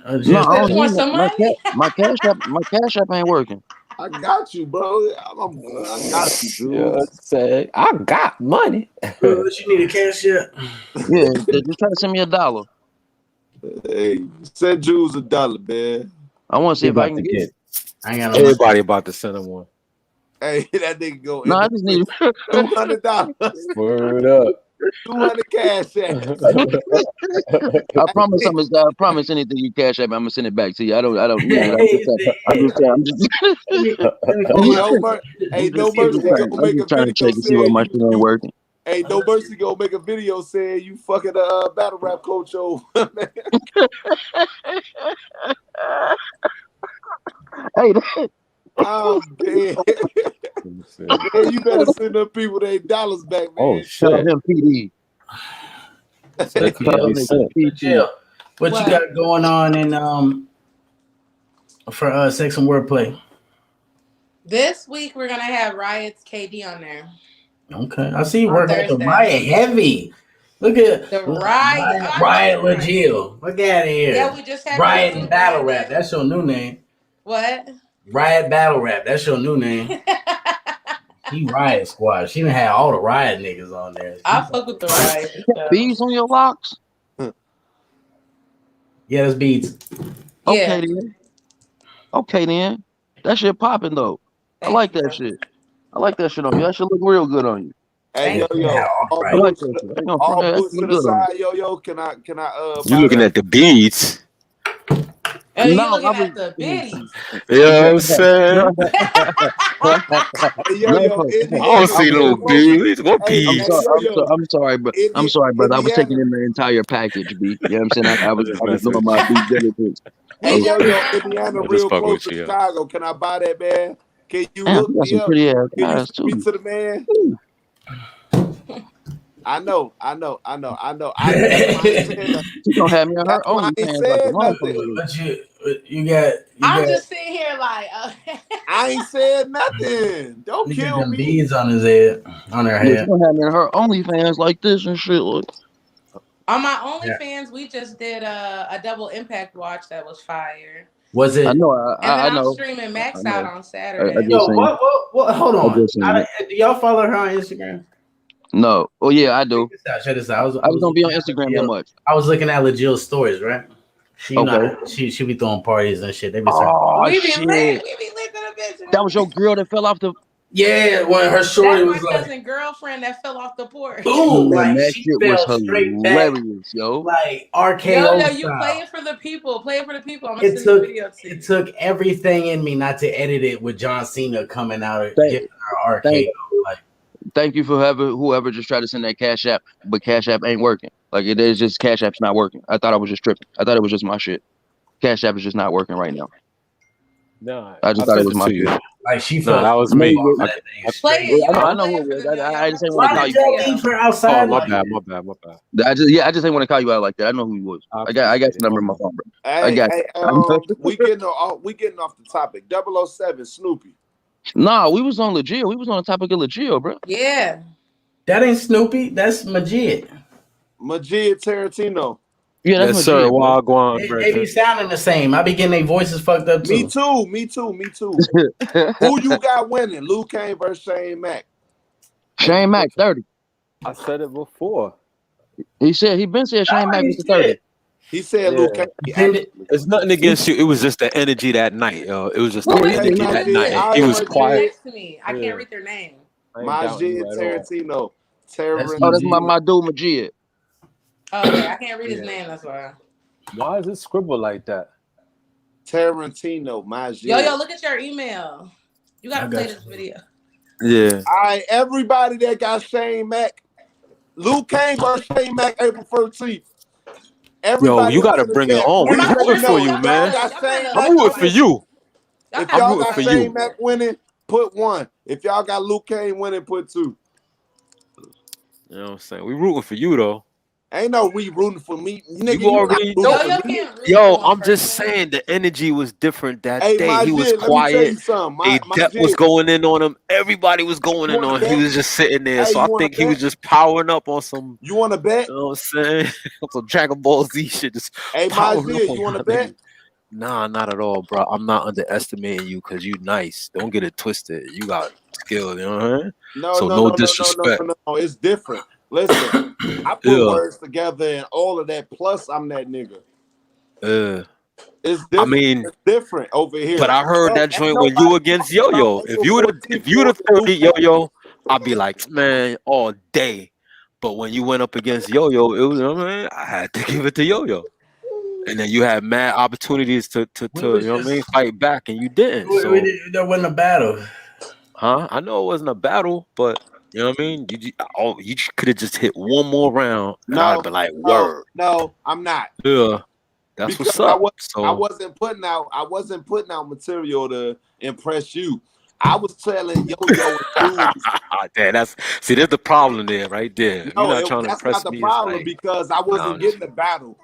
No, I don't need some money. My Cash App ain't working. I got you, bro. I got you, dude. Say, I got money. What you need a Cash App? Yeah, just try to send me $1. Hey, send Jules $1, man. I want to see if I can get it. I ain't got no Everybody about to send him one. Hey, that nigga go. No, I just need $200. Word up. 200 Cash App. I promise anything you Cash App, I'm gonna send it back to you. I don't need it. I'm just Hey, No Mercy gonna make a trying to check video to see what my shit ain't working. Hey, No Mercy gonna make a video saying you fucking battle rap coach over. Hey, oh man. Man, you better send them people their dollars back, man. Oh shit. Him PD. What you got going on in for sex and wordplay? This week we're gonna have Riot's KD on there. Okay, I see you working with the Riot heavy. Look at the Riot. Riot Legil. Look out of here. Yeah, we just had Riot and Battle Rap. That's your new name. What? Riot Battle Rap. That's your new name. He Riot Squad. She done had all the Riot niggas on there. I fuck with the Riot. Beads on your locks? Yeah, that's beads. Okay, then. Okay, then. That shit popping though. I like that shit. I like that shit on you. That shit look real good on you. Hey, yo. I like that shit. All boots to the side, yo. Can I? You looking at the beads? And you looking at the biddies. You know what I'm saying? I don't see no beads. What beads? I'm sorry, but I was taking in the entire package, B. You know what I'm saying? I was doing my due diligence. Hey, yo, Indiana, real close to Chicago. Can I buy that, man? Can you hook me up? Can you speak to the man? I know. She's gonna have me on her OnlyFans like a motherfucker. But you got. I'm just sitting here there like, I ain't said nothing. Don't He got kill them me. beads on his head, on her Yeah, she head. gonna have me in her OnlyFans like this and shit. Like, on my OnlyFans, we just did a double impact watch that was fire. Was I it? know, And then I I'm know, streaming I Max out know. on I Saturday. just Yo, seen. what? Hold I on. just seen it. Do y'all follow her on Instagram? No. Oh yeah, I do. Check this out. I just don't be on Instagram that much. I was looking at LaJill's stories, right? She, you Okay. know, she be throwing parties and shit. They be saying, Oh We be shit! lit. We be lit to the bitch. That was your girl that fell off the. yeah, when her shorty That's my was like, cousin girlfriend that fell off the porch. boom, Man, like that she shit was fell straight back, hilarious, yo. like Yo, RKO you play style. it for the people. Play it for the people. I'm gonna It send the took video to you. it took everything in me not to edit it with John Cena coming out and Thank, giving her RKO. thank, Like, thank you for whoever just tried to send that Cash App, but Cash App ain't working. Like it is just Cash App's not working. I thought I was just tripping. I thought it was just my shit. Cash App is just not working right now. Nah, I just I thought it sent was it my to you. shit. like she Nah, fell that was No, me. off I, that thing Play straight. it. You I gotta know play who it for it the was. video. I just ain't Why want to call did you. y'all leave her outside? Oh, my like bad, that? my bad, my bad. I just ain't want to call you out like that. I know who he was. I I got appreciate the it. number in My my bad. phone, bro. I Hey, got hey, you. we getting off the topic. 007 Snoopy. Nah, we was on Legit. We was on the topic of Legit, bro. Yeah. That ain't Snoopy. That's Majid. Majid Tarantino. Yeah, that's Yes, sir. Legit, bro. Wagwan, They be brethren. sounding the same. I be getting their voices fucked up Me too. too. Who you got winning? Luke Kane versus Shane Mack. Shane Mack, 30. I said it before. He said Shane Mack with the 30. He said Luke Yeah. Kane. Send it. Actually, It's nothing against you. It was just the energy that night, yo. It was just Who the Yeah, is it? energy Shane Who Mack. that is Majid. night. it? I He am was Someone send it quiet. Majid. next to me. I can't Yeah. read their name. I ain't doubting you Majid at all. Tarantino. That's Oh, that's Majid. my dude Majid. Oh, okay, I can't read his Yeah. name. That's why. Why is it scribbled like that? Tarantino. Majid. Yo, look at your email. You I gotta play got this you. video. Yeah. All right, everybody that got Shane Mack. Luke Kane versus Shane Mack April 13th. Yo, Everybody you that's gotta in the bring it chat, on. put Am We I rooting for tripping? no. you, Y'all If y'all man. kinda, got y'all Shane kinda I'm Mack looking rooting for winning, like, you. y'all if kinda I'm y'all looking rooting got for like. you. Shane Mack winning, put 1. If y'all got Luke Kane winning, put 2. You know what I'm saying? We rooting for you though. Ain't no we rooting for me, nigga. You You not already rooting know. for Yo me. can't root for Yo, one I'm just person. saying the energy was different that Hey, day. He was Majid, let me tell quiet. you something. A My depth was Jid, going in on him. Everybody was going you in want to on him. He bet? was just sitting there. Hey, So I you want think to he was bet? just powering up on some, You want to bet? you know what I'm saying? Some Dragon Ball Z shit. Just Hey, powering up Majid, on you want my to bet? nigga. Nah, not at all, bro. I'm not underestimating you because you nice. Don't get it twisted. You got skill, you know what I mean? No, So no, no no, no, no, no, disrespect. no, no. It's different. Listen, I put Yeah. words together and all of that. Plus, I'm that nigga. It's I different. mean, It's different over but here. I heard that Ain't joint when you nobody against talking about Yo-Yo. April 14th If you more the than 30 Luke Kane. Yo-Yo, I'd be like, man, all day. But when you went up against Yo-Yo, it was, you know what I mean? I had to give it to Yo-Yo. And then you had mad opportunities to We was you know what I mean, just fight back, and you didn't. So, there wasn't a battle. I know it wasn't a battle, but you know what I mean. You could have just hit one more round, and I'd have No, been like, no, word, no, I'm not. yeah, that's Because what's up. I So, wasn't putting out material to impress you. I was telling Yo-Yo and Jules. that's there's the problem there, right there. If you're not trying to That's not impress the me, it's problem like, because I no, wasn't getting the battle.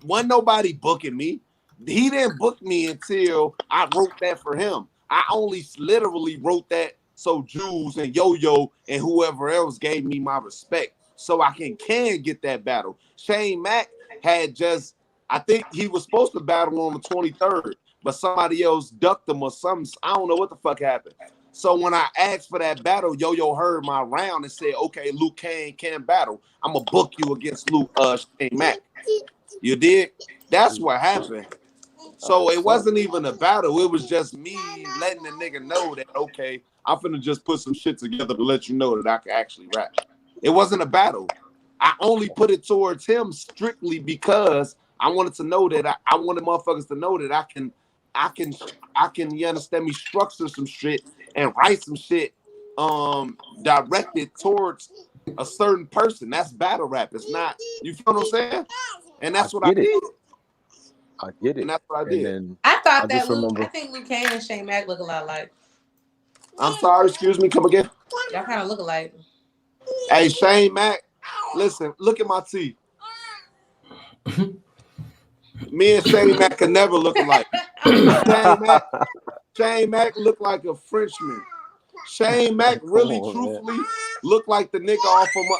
Wasn't nobody booking me. He didn't book me until I wrote that for him. I only literally wrote that so Jules and Yo-Yo and whoever else gave me my respect so I can get that battle. Shane Mack had just, I think he was supposed to battle on the 23rd, but somebody else ducked him or something. I don't know what the fuck happened. So when I asked for that battle, Yo-Yo heard my round and said, okay, Luke Kane can battle. I'm going to book you against Shane Mack. You did? That's what happened. So it wasn't even a battle. It was just me letting the nigga know that, okay, I'm finna just put some shit together to let you know that I can actually rap. It wasn't a battle. I only put it towards him strictly because I wanted to know that I wanted motherfuckers to know that I can, you understand me, structure some shit and write some shit directed towards a certain person. That's battle rap. It's not, you feel what I'm saying? And that's what I did. I get it. And that's what I And did. then I thought I that just remember. I think Luke Kane and Shane Mack look a lot alike. I'm sorry, excuse me, come again. Y'all kind of look alike. Hey, Shane Mack, listen, look at my teeth. Me and Shane Mack can never look alike. Shane Mack, Shane Mack looked like a Frenchman. Shane Mack really, truthfully, looked like the nigga off of my.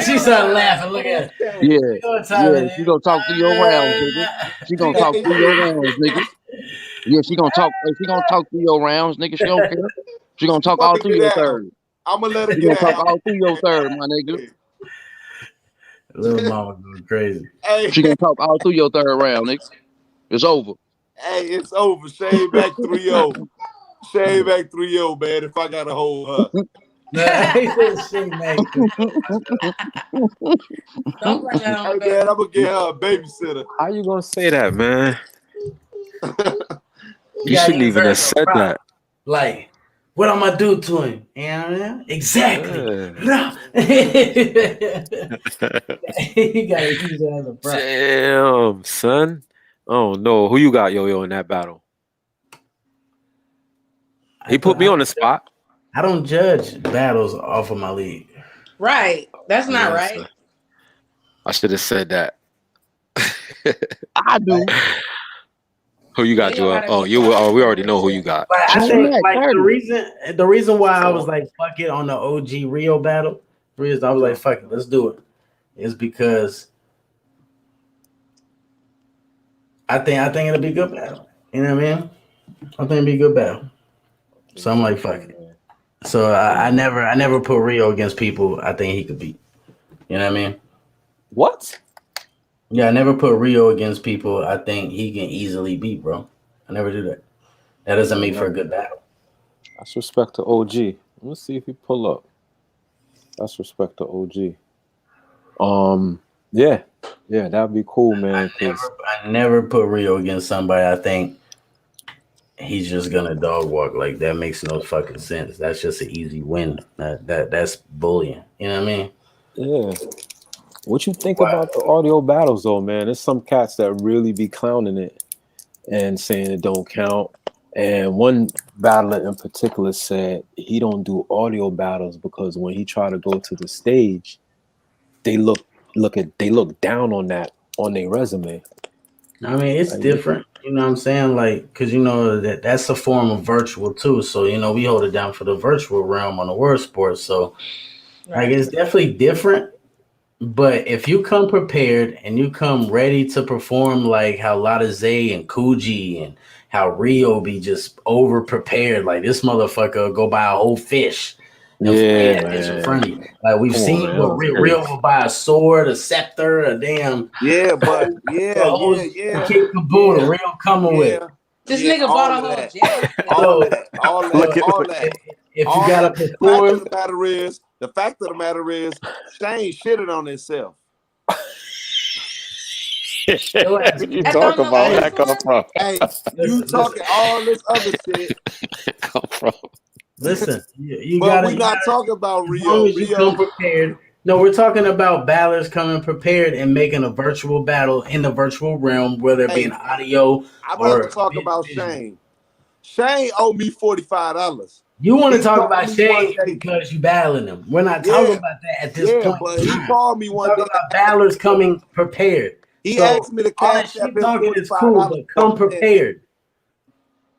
She started laughing. Look at her. Yeah. She gonna talk through your rounds, nigga. She gonna talk through your rounds, nigga. Yeah, she gonna talk. She gonna talk through your rounds, nigga. She don't care. She gonna talk all through your third. I'm gonna let her She get gonna out. talk all through your third, my nigga. Little mama going crazy. Hey, She gonna talk all through your third round, nigga. It's over. hey, it's over. Shane back 3-0. Shane back 3-0, man. If I gotta hold her. Shane Mack. Don't bring that on, Hey, man, I'm gonna get her a babysitter. How you gonna say that, man? You gotta shouldn't even have invert said the that. Like, what I'm gonna do to him? You know what I mean? Exactly. You gotta use it as a prop. Damn, son. Oh no, who you got, Yo-Yo, in that battle? He put me on the spot. I don't judge battles off of my league. Right. That's not right. Sir. I should have said that. I do. Who you got, Joel? Oh, you. Oh, we already know who you got. But I think like the reason why I was like fuck it on the OG Rio battle, I was like fuck it, let's do it, is because I think it'll be a good battle. You know what I mean? I think it'll be a good battle. So I'm like fuck it. So I never put Rio against people I think he could beat. You know what I mean? What? Yeah, I never put Rio against people I think he can easily beat, bro. I never do that. That doesn't make for a good battle. That's respect to OG. Let's see if he pull up. That's respect to OG. Yeah, that'd be cool, man. I never put Rio against somebody I think he's just gonna dog walk. Like that makes no fucking sense. That's just an easy win. That's bullying. You know what I mean? Yeah. What you think about the audio battles, though, man? There's some cats that really be clowning it and saying it don't count. And one battler in particular said he don't do audio battles because when he try to go to the stage, they look down on that on their resume. I mean, it's different. You know what I'm saying? Like, because you know that's a form of virtual too. So you know we hold it down for the virtual realm on the world sports. So like it's definitely different. But if you come prepared and you come ready to perform like how Lotta Zay and Coogee and how Rio be just over prepared, like this motherfucker go buy a whole fish and lay that bitch in front of you. Like we've seen what Rio will buy a sword, a scepter, a damn yeah, but kick caboodle. Rio coming with. This nigga bought a whole jacket. All that. If you gotta perform, the fact of the matter is, Shane shitted on himself. What you talking about? Where that come from? Hey, you talking all this other shit. Come from? Listen, you but gotta. We're not talking about Rio. As long as you come prepared. No, we're talking about battlers coming prepared and making a virtual battle in the virtual realm, whether it be an audio I'd or rather talk about Shane. Shane owed me $45. You want to talk about Shane because you battling him. We're not talking about that at this point. But he called me one day. About battlers coming prepared. He asked me to cash app him talking is cool, but come prepared.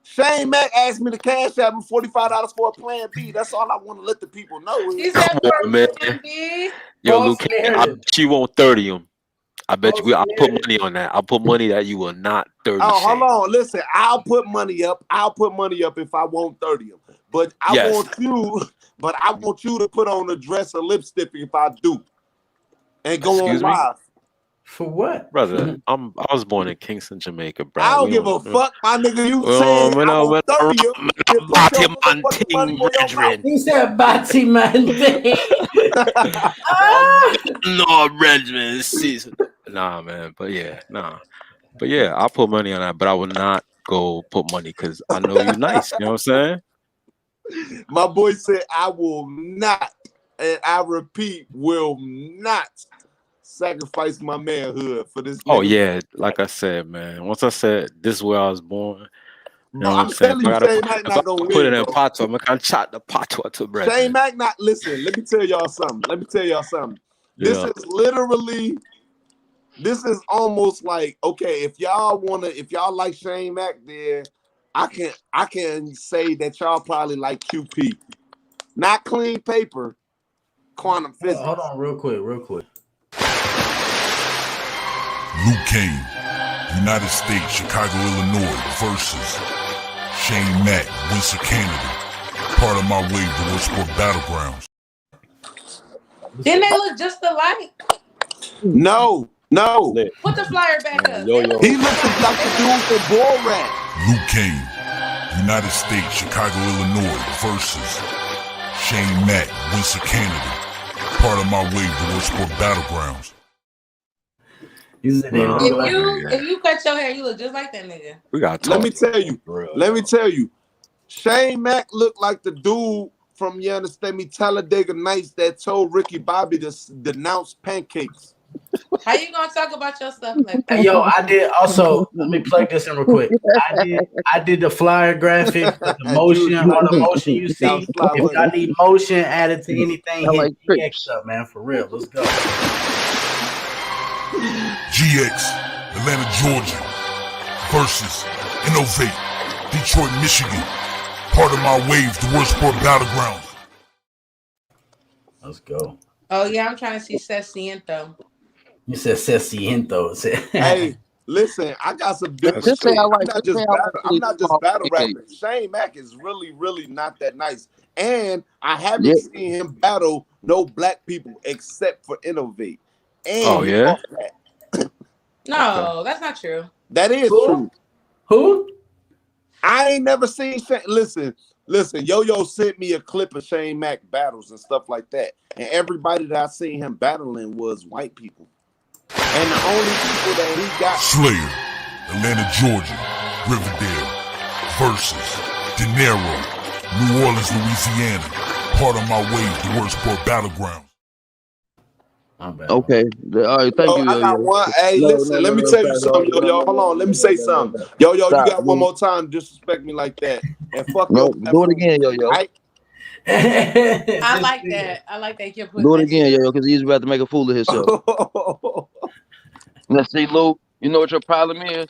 Shane Mack asked me to cash app him $45 for a plan B. That's all I want to let the people know. He said for a plan B. Yo, Luke, I bet you won't 30 him. I bet you. I'll put money on that. I'll put money that you will not 30. Oh, hold on. Listen, I'll put money up. I'll put money up if I won't 30 him. But I want you to put on a dress or lipstick if I do, and go on live. For what, brother? I was born in Kingston, Jamaica, bro. I don't give a fuck, my nigga. You said I want 30 him. He said Bati Mante. No, Regiment season. Nah, man. But yeah, I'll put money on that. But I will not go put money because I know you nice. You know what I'm saying? My boy said, I will not, and I repeat, will not sacrifice my manhood for this. Oh, yeah. Like I said, man. Once I said this is where I was born, you know what I'm saying? If I gotta put it in pato, I'm going to chop the pato to bread. Shane Mack, listen, let me tell y'all something. This is literally this is almost like, okay, if y'all like Shane Mack, then I can say that y'all probably like QP. Not clean paper, quantum physics. Hold on, real quick. Luke Kane, United States, Chicago, Illinois versus Shane Mack, Windsor, Canada. Part of my way to World Sport Battlegrounds. Didn't they look just alike? No. Put the flyer back up. Yo. He looked like the dude from Borat. Luke Kane, United States, Chicago, Illinois versus Shane Mack, Windsor, Canada. Part of my way to World Sport Battlegrounds. If you cut your hair, you look just like that nigga. We got. Let me tell you. Shane Mack looked like the dude from, you understand me, Talladega Nights that told Ricky Bobby to denounce pancakes. How you gonna talk about your stuff like that? Yo, I did also. Let me plug this in real quick. I did the flyer graphic, the motion, all the motion you see. If y'all need motion added to anything, hit GX up, man. For real, let's go. GX, Atlanta, Georgia versus Innovate, Detroit, Michigan. Part of my wave, the World Sport Battlegrounds. Let's go. Oh yeah, I'm trying to see Ceciento. You said Ceciento. Hey, listen, I got some different shit. I'm not just battle rapping. Shane Mack is really, really not that nice. And I haven't seen him battle no black people except for Innovate. And No, that's not true. That is true. Who? I ain't never seen Shane. Listen. Yo sent me a clip of Shane Mack battles and stuff like that. And everybody that I seen him battling was white people. And the only people that he got... Slayer, Atlanta, Georgia, Riverdale versus De Niro, New Orleans, Louisiana. Part of my wave, the World Sport Battlegrounds. Okay. All right, thank you. I got one. Hey, listen, let me tell you something, yo. Hold on, let me say something. Yo, you got one more time to disrespect me like that. And fuck do it again, yo. I like that. I like that. Do it again, yo, because he's about to make a fool of himself. Let's see, Lou. You know what your problem is?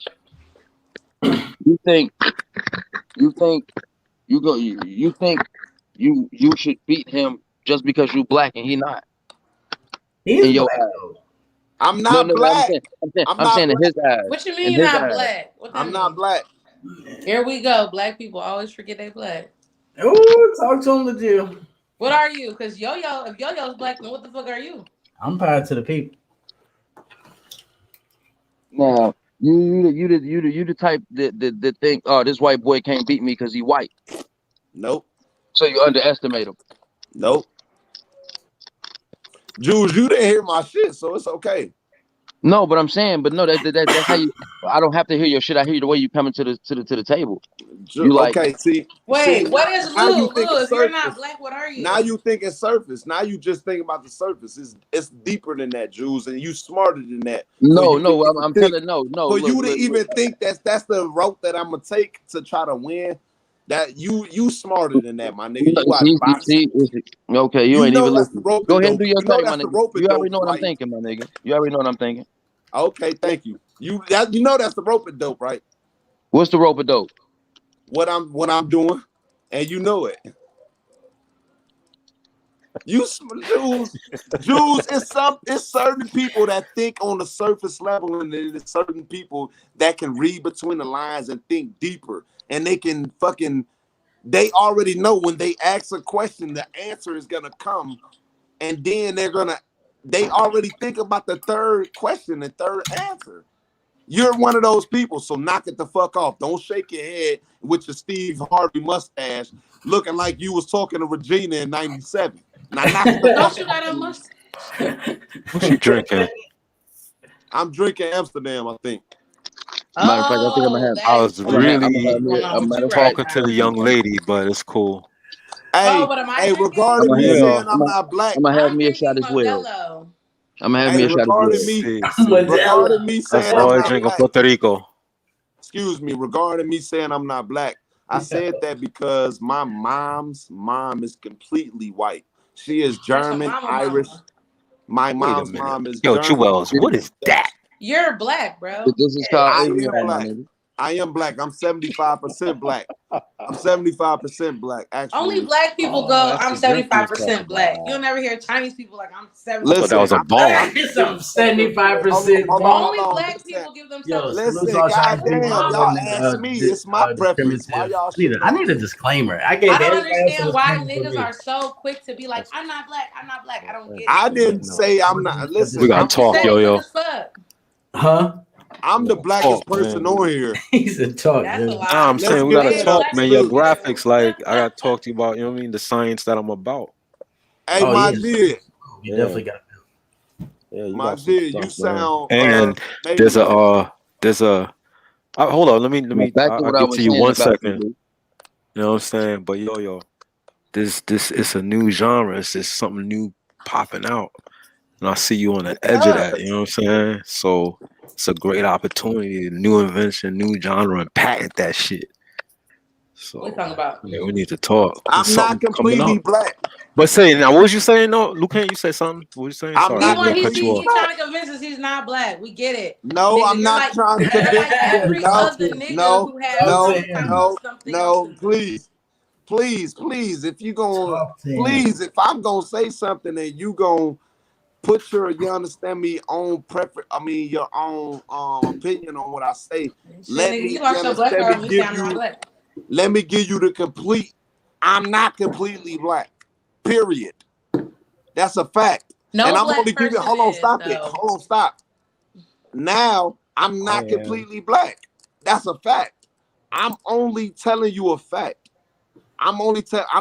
You think you should beat him just because you black and he not. He's black. I'm not black. I'm saying in his eyes. What you mean you're not black? I'm not black. Here we go. Black people always forget they black. Ooh, talk to him, Jill. What are you? Because Yo-Yo, if Yo-Yo's black, then what the fuck are you? I'm powered to the people. Now, you the type that think, oh, this white boy can't beat me because he white. Nope. So you underestimate him. Nope. Jules, you didn't hear my shit, so it's okay. No, but I'm saying, that's how you. I don't have to hear your shit. I hear the way you coming to the table. You like, okay, see. Wait, see, what is Lou? If you're surface. not black, what are you? Now you thinking surface. Now you just think about the surface. It's deeper than that, Jules, and you smarter than that. No, I'm telling no. For you to even think that's the route that I'm gonna take to try to win. That you smarter than that, my nigga. You watch boxing. Okay, you ain't even listening. Go ahead and do your thing, my nigga. You already know what I'm thinking, my nigga. You already know what I'm thinking. Okay, thank you. You know that's the rope and dope, right? What's the rope and dope? What I'm doing, and you know it. Jules, it's certain people that think on the surface level, and then there's certain people that can read between the lines and think deeper, and they can they already know when they ask a question, the answer is gonna come, and then they already think about the third question and third answer. You're one of those people, so knock it the fuck off. Don't shake your head with your Steve Harvey mustache, looking like you was talking to Regina in '97. Now knock it the fuck off. You got a mustache? What you drinking? I'm drinking Amsterdam, I think. Matter of fact, I think I'm gonna have. I was really I'm talking to the young lady, but it's cool. Hey, regarding me saying I'm not black, I'm gonna have me a shot as well. I'm gonna have me a shot as well. Regarding me saying I'm I'm not drinking black. Puerto Rico. Excuse me, regarding me saying I'm not black, I said that because my mom's mom is completely white. She is German, Irish. My mom's mom is German. Yo, Jewels, what is that? You're black, bro. This is called I ignorant, am my black. nigga. I am black. I'm 75% black. I'm 75% black. Actually, Only black people go, that's I'm the drink you was 75% talking black. about. You'll never hear Chinese people like, I'm I 70%. thought that was a bar. I'm 75% Only hold on. black Listen, people give Yo, themselves. salute listen, all Chinese people. goddamn, I y'all wasn't asked me. It's my preference. Why discriminative. y'all I shit? need a disclaimer. I gave I don't everybody else a understand why disclaimer for niggas me. are so quick to be like, That's I'm not black. I'm not black. I don't get I it. didn't say I'm not. Listen, We gotta I'm talk, Say yo, quick yo. as fuck. Huh? I'm the blackest person on here. He's a talk. That's a Dude. lie. I'm Let's saying we get gotta that talk, up man. Your too. graphics, like I gotta talk to you about, you know what I mean, the science that I'm about. Hey, Oh, my yes. dude. You definitely got Yeah, you My got some dude, you stuff, man. sound And there's a hold on, let me Back to I'll what I get was to you saying one about second. you. You know what I'm saying? But yo, this it's a new genre. It's just something new popping out. And I see you on the edge of that, you know what I'm saying? So it's a great opportunity, new invention, new genre, and patent that shit. So What are you talking about? yeah, we need to talk. There's I'm not something coming completely up. black. But say now, what was you saying? No, Luke, you say something? What was you saying? I'm Sorry, I not didn't mean to cut you completely off. He trying to convince us he's not black. We get it. No, Nigga, I'm not trying to you're convince like you. every other nigga who has No, some type of something else in them. please. If you gonna, please, if I'm gonna say something and you gonna put you understand me, own preference. I mean, your own opinion on what I say. Let Nigga, me, you lost your black card when you say I'm not black. let me give you the complete. I'm not completely black. Period. That's a fact. No and I'm black only giving. person Hold on, is, stop though. it. Hold on, stop. Now I'm not completely black. That's a fact. I'm only telling you a fact. I'm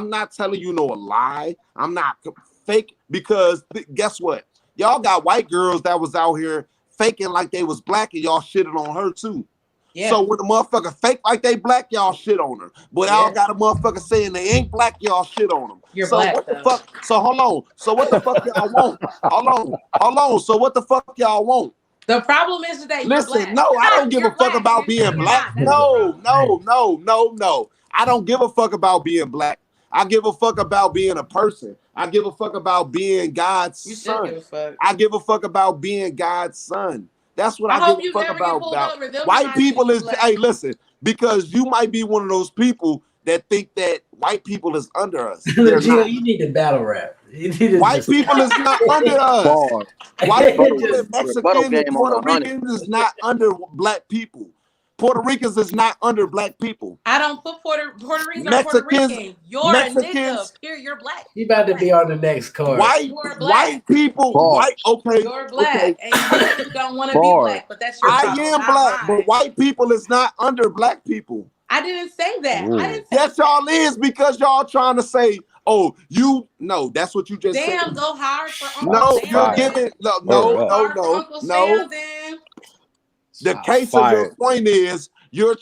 not telling you no lie. I'm not fake because guess what? Y'all got white girls that was out here faking like they was black and y'all shitted on her too. Yeah. So when the motherfucker fake like they black, y'all shit on her. But y'all got a motherfucker saying they ain't black, y'all shit on them. You're so black, what the though. fuck? So hold on. So what the fuck y'all want? Hold on. So what the fuck y'all want? The problem is that you're black. Listen, no, I don't give a fuck about being black. No. I don't give a fuck about being black. I give a fuck about being a person. I give a fuck about being God's son. Give a fuck. I give a fuck about being God's son. That's what I hope give a you fuck never get pulled about. over. They'll White remind people you is, black. hey, listen, because you might be one of those people that think that white people is under us. They're not. You need to battle rap. White people is not under us. Bars. White people and Rebuttal Mexicans and game on Puerto 100. Ricans is not under black people. Puerto Ricans is not under black people. I don't put Puerto Ricans are Puerto Rican. You're a nigga. Period. You're black. You about to be on the next card. White people, white, okay. You're black. Okay. And you don't want to be black, but that's your problem. I am black, but white people is not under black people. I didn't say that. Ooh. Yes, y'all is because y'all trying to say, oh, that's what you just said. Damn, go hard for Uncle No, Sam. you're giving, no. The case of your point is you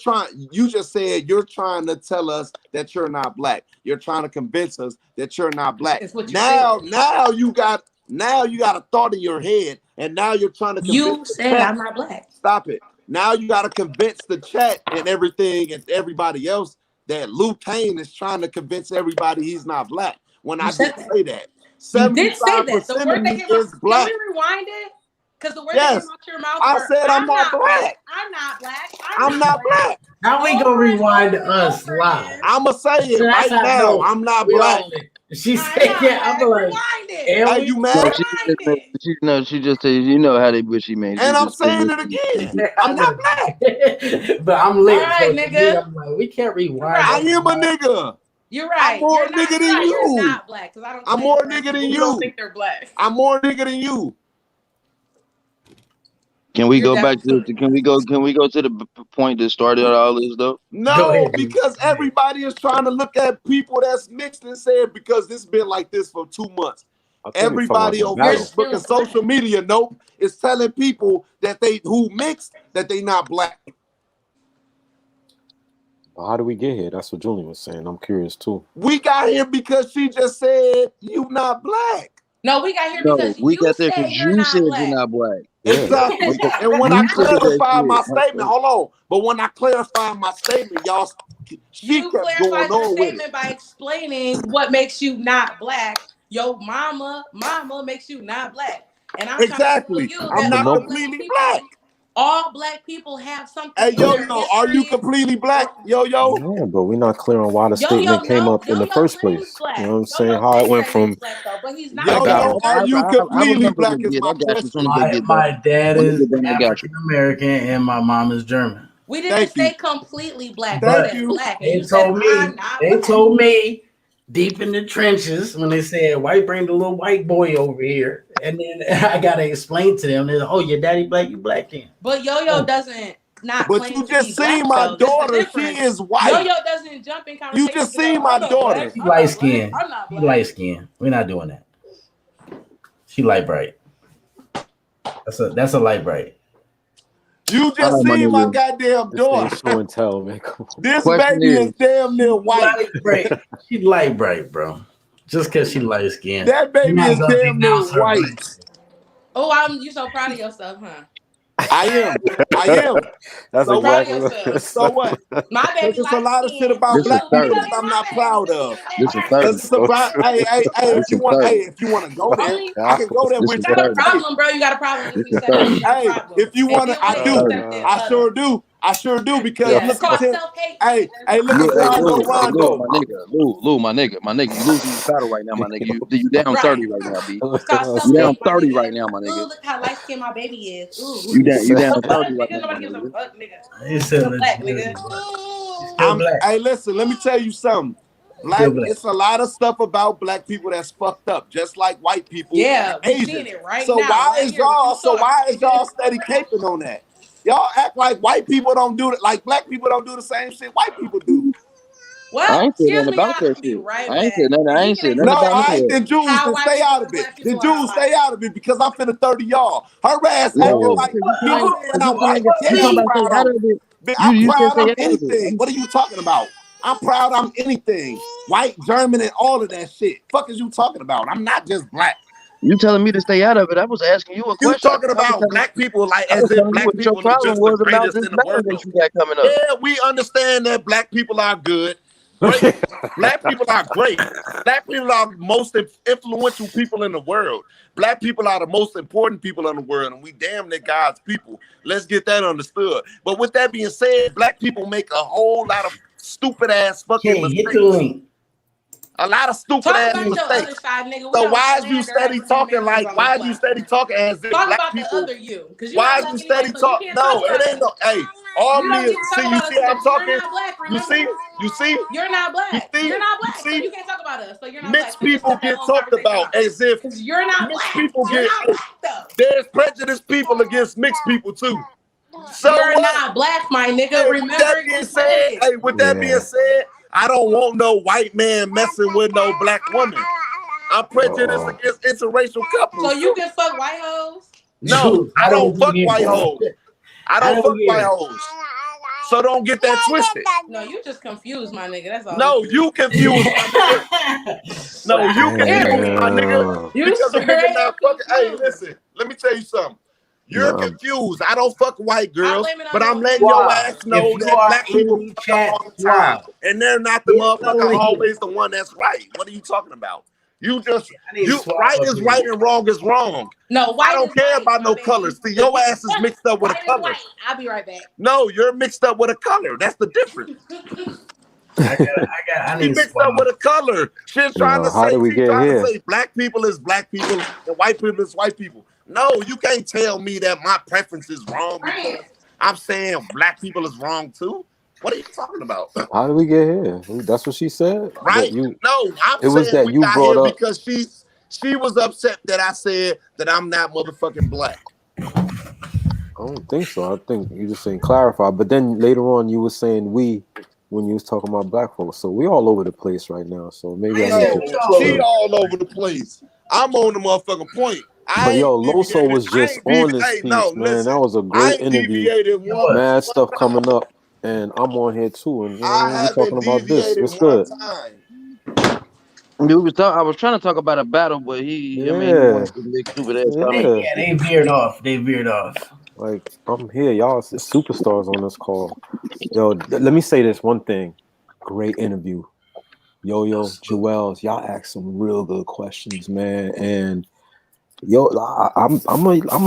just said you're trying to tell us that you're not black. You're trying to convince us that you're not black. Now you got a thought in your head, and now you're trying to convince you said I'm not black. Stop it. Now you got to convince the chat and everything and everybody else that Luke Kane is trying to convince everybody he's not black. When I didn't say that. 75% you did say that. The word that came is black. Can we rewind it? Because the word that came out your mouth. I said I'm not black. I'm not black. I'm not black. How we gonna rewind us live? I'ma say it right now. I'm not black. She said, "Yeah." I'm like, "Are you mad?" She just said, you know how they wish she made. And I'm saying it again. I'm not black, but I'm lit. All right, nigga. I'm like, we can't rewind. I am a nigga. You're right. I'm more nigga than you. You're not black because I don't. I'm more nigga than you. Don't think they're black. I'm more nigga than you. Can we go back to? Can we go to the point that started all this though? No, because everybody is trying to look at people that's mixed and said because this been like this for 2 months. Everybody on Facebook and social media, is telling people that who mixed that they not black. How do we get here? That's what Julian was saying. I'm curious too. We got here because she just said you not black. No, we got here because we got there because you said you're not black. Exactly. And when I clarified my statement, hold on. But when I clarified my statement, y'all, she kept going on with it. By explaining what makes you not black. Your mama makes you not black. And I'm exactly. I'm not completely black. all black people have something. Hey, Yo-Yo, are you completely black, Yo-Yo? Yeah, but we're not clear on why the Yo-Yo, statement came no, up in the Yo-Yo first claims place. black. You know what I'm saying? Yo-Yo How it claims went that from he's black though, but he's not. I got Yo-Yo, it. are you I completely remember black? when Is you my did. I got you. As soon question. as they get My done. dad When they is get done, I got you. African American and my mom is German. We didn't Thank say you. completely black. Thank We said you. black, and They you said told me, I'm not black. told me deep in the trenches when they said, "White, bring the little white boy over here," and then I gotta explain to them, "Oh, your daddy black, you black then." But Yo-Yo doesn't not But claim you to be just black seen my though. That's the daughter. She difference. is white. Yo-Yo doesn't jump in You conversations. just and go, seen my I'm not daughter. black. She I'm light not black. skin. I'm not She black. light skin. We're not doing that. She light bright. That's a light bright. You All just right, my seen my nigga. goddamn this ain't daughter. show and tell, man. Come on. This Question baby is, is damn near white. Light bright. She light bright, bro. Just because she light skin. That You're baby not is gonna damn near denounce her white. black. Oh, you so proud of yourself, huh? I am. I am. That's So Proud what? of exactly yourself. So what? My Because baby there's a light lot of shit skin. about this is black people 30. that I'm not proud of. This is Because 30. it's about hey, This is 30. if you want to go there, Only I can go there This with is you got a 30. problem, bro. You got a problem. If This you is accept it, 30. you got a Hey, problem. if you If want you to, I ain't do. accept it, I sure do. I sure do because yeah, it's listen called to self-hate. hey, look Lou, at hey, Rondo Lou, Rondo. my nigga, Lou, my nigga, you losing your battle right now, my nigga. You down Right. 30 right now, B. It's called You down self-hate, my 30 nigga. right now, my Ooh, nigga. look how light skinned my baby is. Ooh, You down fuck, 30 right nigga. now, my Nobody gives a nigga. fuck, nigga. He's Still still black, legit. nigga. He's still black. Hey, listen, let me tell you something. Still Black, black. it's a lot of stuff about black people that's fucked up, just like white people Yeah, and we Asians. seeing it right So now, why right is here. What you saw. steady caping on that? Y'all act like white people don't do it, like black people don't do the same shit white people do. Well, I ain't saying excuse nothing me, about y'all. that Be shit. right I ain't back. saying nothing. And I he ain't saying can nothing No, about I none of ain't that. the Jews how to white stay people out of and it. black The people are Jews alike. stay out of it because I'm finna 30 y'all. Her ass acting Whoa, like because you you saying I'm white. Yeah, talking I'm about stay proud out of of it. I'm You said proud stay I'm out of anything. it. What are you talking about? I'm proud I'm anything. White, German, and all of that shit. Fuck is you talking about? I'm not just black. You telling me to stay out of it. I was asking you a You question. talking about black people like I as was if telling you black what your people are problem just the was about greatest this in the battle world. that you got coming up. Yeah, we understand that black people are good. Great. Black people are great. Black people are the most influential people in the world. Black people are the most important people in the world, and we damn near God's people. Let's get that understood. But with that being said, black people make a whole lot of stupid ass fucking Okay, hit the mistakes. link. A lot of stupid Talk ass about your other mistakes. side, nigga. We So don't why is you slander steady African talking Americans like? on this Why is you steady platform. talking as if Talk black about the people? other you, because you're Why not is black you anyway, steady so you talk? can't talk No, about it us. ain't no. Hey, all You don't me. get to talk See, you about us see, I'm because you're talking. not black, You remember? see, you see, You're not you black. see, You're not you black, so see. you can't talk about us. So you're not black. Mixed So just people cut that get whole talked conversation about off. as if Because you're not mixed black. people You're get. not black, though. There's prejudiced people against mixed people too. So You're what? not black, my nigga. Hey, with Remember, that being you said, said it. hey, with that being Yeah. said, I don't want no white man messing with no black woman. I'm prejudiced against interracial couples. So you can fuck white hoes? No, I I don't don't fuck get white it. hoes. I I don't don't fuck get white it. hoes. So don't get that twisted. No, you just confused, my nigga. That's all. No, you confused, my nigga. No, you confused, my nigga. You Because a nigga straight not up fucking. Hey, confused. listen, let me tell you something. You're No. confused. I don't fuck white girls, blame it on but your I'm letting your ass know If you that are black people in the fuck up chat, all the time, and they're not the hit the motherfucker link. always the one that's right. What are you talking about? You just I need Swab right up is here. right and wrong is wrong. No, white I don't is care white, about my no baby. colors. See, your ass is mixed up with a White is color. white. I'll be right back. No, you're mixed up with a color. That's the difference. I She need mixed Swab. up with a color. She's trying to How say, did we get here? black people is black people and white people is white people. No, you can't tell me that my preference is wrong because I'm saying black people is wrong too. What are you talking about? How did we get here? That's what she said. Right? That you. No, I'm It was saying that we you got brought here up. because she was upset that I said that I'm not motherfucking black. I don't think so. I think you just saying clarify. But then later on, you were saying we when you was talking about black folks. So we all over the place right now. So maybe I need to. She all over the place. I'm on the motherfucking point. But yo, LOSO was just on this piece, man. Listen, that was a I great ain't interview. deviated one. Mad stuff coming up, and I'm on here too. And you know, I we're haven't talking about this. deviated What's one good? time. I was trying to talk about a battle, but he wanted to make stupid ass comments. Yeah, they veered off. They veered off. Like I'm here, y'all. It's superstars on this call. Yo, let me say this one thing. Great interview. Yo, Joel's, y'all asked some real good questions, man. And yo, I'm a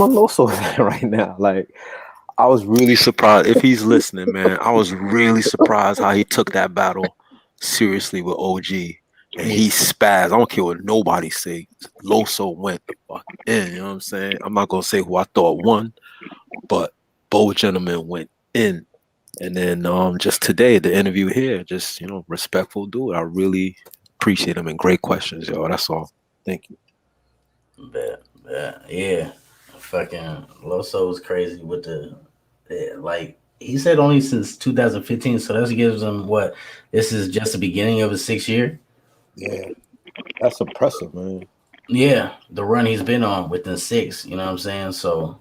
LOSO fan right now. Like I was really surprised. If he's listening, man, I was really surprised how he took that battle seriously with OG. And he spazzed. I don't care what nobody say. Loso went the fuck in. You know what I'm saying? I'm not gonna say who I thought won, but both gentlemen went in. And then just today, the interview here, just respectful dude. I really appreciate him and great questions, yo. That's all. Thank you. Yeah. Fucking Loso was crazy with the like he said only since 2015, so that gives him what? This is just the beginning of his 6th year. Yeah, that's impressive, man. Yeah, the run he's been on within 6, you know what I'm saying? So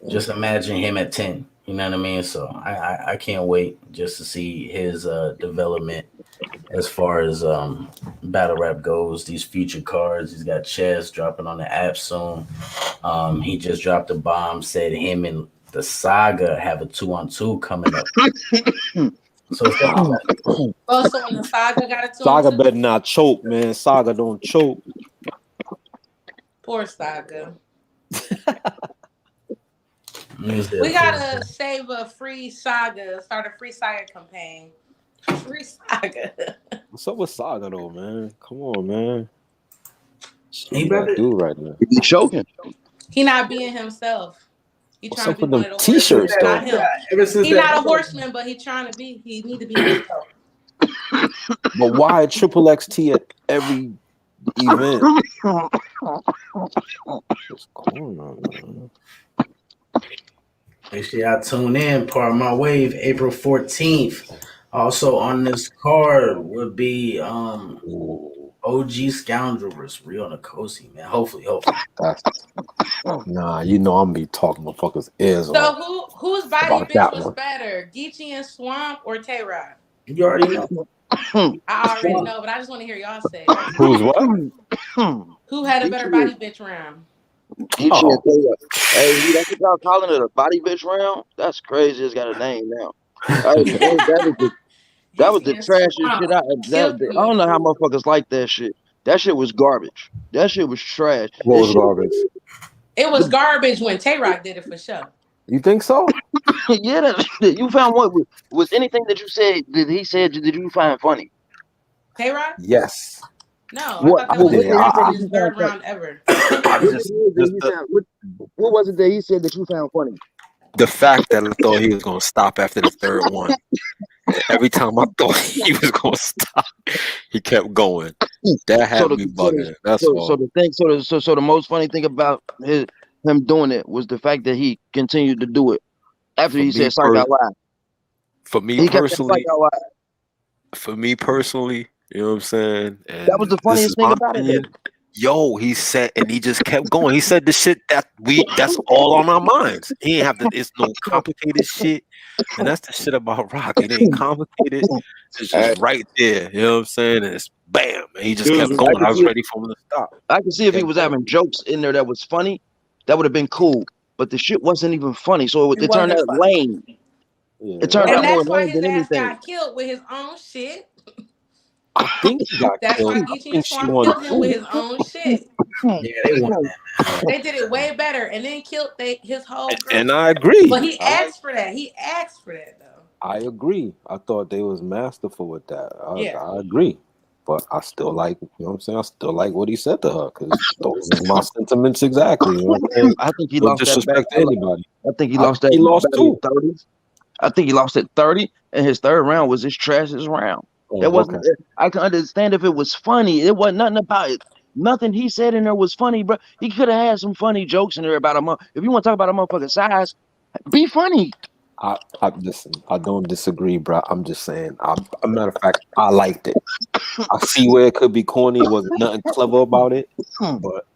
just imagine him at 10, you know what I mean? So I can't wait just to see his development as far as battle rap goes. These future cards, he's got Chess dropping on the app soon. He just dropped a bomb, said him and the Saga have a 2-on-2 coming up. So when the Saga got a 2-on-2. Saga better not choke, man. Saga don't choke. Poor Saga. We gotta save a free Saga, start a free Saga campaign. Free Saga. What's up with Saga though, man? Come on, man. He better do right now. He choking. He not being himself. He What's trying up to be with one them of the t-shirts though? not him. He not a horseman, but he trying to be. He need to be himself. But why triple XT at every event? What's going on, man? Make sure y'all tune in. Part of my wave, April 14th. Also on this card would be OG Scoundrel vs. Real Nkosi, man. Hopefully. Nah, I'm gonna be talking motherfuckers' ears So off. whose body about bitch that was one. better, Geechee and Swamp or Tay-Rod? You already know. I already know, but I just want to hear y'all say it. Who's what? Who had a better body bitch round? Geechee and Tay-Rod. Hey, that's what y'all calling it, a body bitch round? That's crazy. It's got a name now. That was the trashiest shit. I don't know how motherfuckers like that shit. That shit was garbage. That shit was trash. What was garbage? It was garbage when Tay-Rod did it for sure. You think so? Yeah, you found what was anything that you said that he said did you find funny? Tay-Rod? Yes. No, what, I thought that was what, his third round ever. What was it that he said that you found funny? The fact that I thought he was gonna stop after the third one. Every time I thought he was gonna stop, he kept going. That had me bugging. That's all. So the thing, so the most funny thing about him doing it was the fact that he continued to do it after he said "Psych out loud." For me personally, you know what I'm saying? And that was the funniest thing about it. Yo, he said, and he just kept going. He said the shit that's all on our minds. He ain't have to, it's no complicated shit. And that's the shit about rock. It ain't complicated. It's just right there. You know what I'm saying? And it's bam. And he just kept going. I was ready for him to stop. I could see if he was having jokes in there that was funny, that would have been cool. But the shit wasn't even funny. So it turned out lame. Yeah. It turned out more lame his than ass anything. got killed with his own shit. I think he got That's killed. why Geechee and Swamp killed him with his own shit. Yeah, they won that. They did it way better, and then killed his whole group. And I agree. But he asked for that. He asked for that though. I agree. I thought they was masterful with that. I agree. But I still like, you know what I'm saying? I still like what he said to her because those are my sentiments exactly. You know what I'm saying? I think he No lost disrespect that to anybody. I think he lost that. He lost too. 30s. I think he lost at 30, and his third round was his trashiest round. It wasn't. Okay. I can understand if it was funny. It wasn't nothing about it. Nothing he said in there was funny, bro. He could have had some funny jokes in there about a month. If you want to talk about a motherfucking size, be funny. I listen. I don't disagree, bro. I'm just saying. A matter of fact, I liked it. I see where it could be corny. It wasn't nothing clever about it, but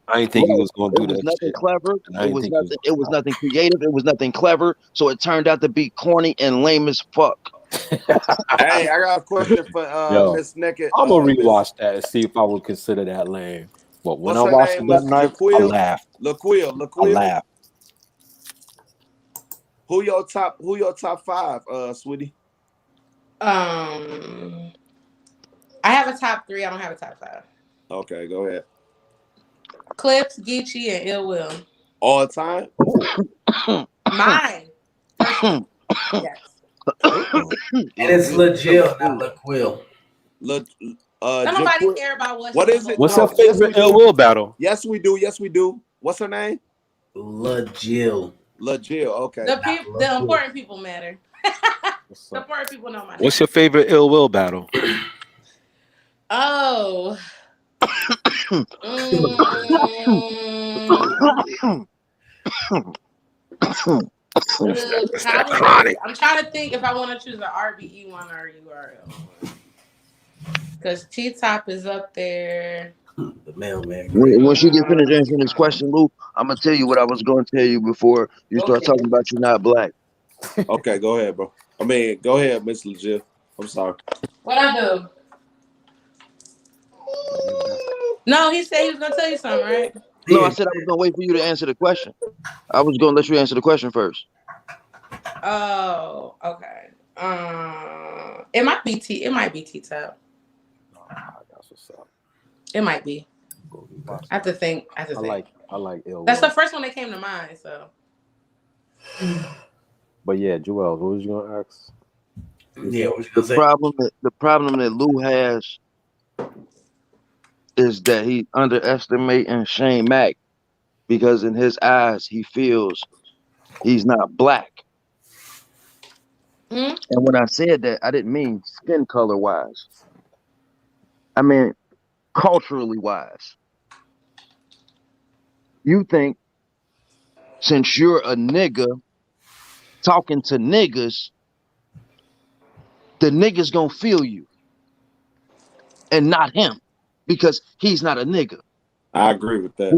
I didn't think he was gonna do that. Nothing shit. clever. It was nothing. It was nothing creative. It was nothing clever. So it turned out to be corny and lame as fuck. Hey, I got a question for Miss Naked. I'm gonna rewatch that and see if I would consider that lame. But when I What's her watched name? it that night, I laughed. LaQuille. I laughed. Who your top 5, sweetie? I have a top 3. I don't have a top 5. Okay, go ahead. Clips, Geechee, and Ill Will. All time? Mine. Yes. And it's LaJill, not LaQuill. Don't nobody care about what is it? What's No, your favorite Ill Will battle? Yes, we do. Yes, we do. What's her name? LaJill. LaJill. Okay. The important people matter. The important people know my name. What's your favorite Ill Will battle? Oh. Probably, I'm trying to think if I want to choose an RBE one or URL. Because T-Top is up there. The mailman. When she get finished answering this question, Lou, I'm gonna tell you what I was going to tell you before you start talking about you not black. Okay, go ahead, bro. I mean, go ahead, Miss LaJill. I'm sorry. What I do? No, he said he was gonna tell you something, right? No, I said I was gonna wait for you to answer the question. I was gonna let you answer the question first. Oh, okay. It might be T-Top. That's what's up. It might be. I have to think. I like Ill Will. That's the first one that came to mind. So. But yeah, Joel, what was you gonna ask? Yeah, what was you The gonna say? problem that Lou has is that he's underestimating Shane Mack because in his eyes he feels he's not black. Mm-hmm. And when I said that, I didn't mean skin color wise. I mean culturally wise. You think since you're a nigga talking to niggas, the niggas gonna feel you and not him because he's not a nigga. I agree with that.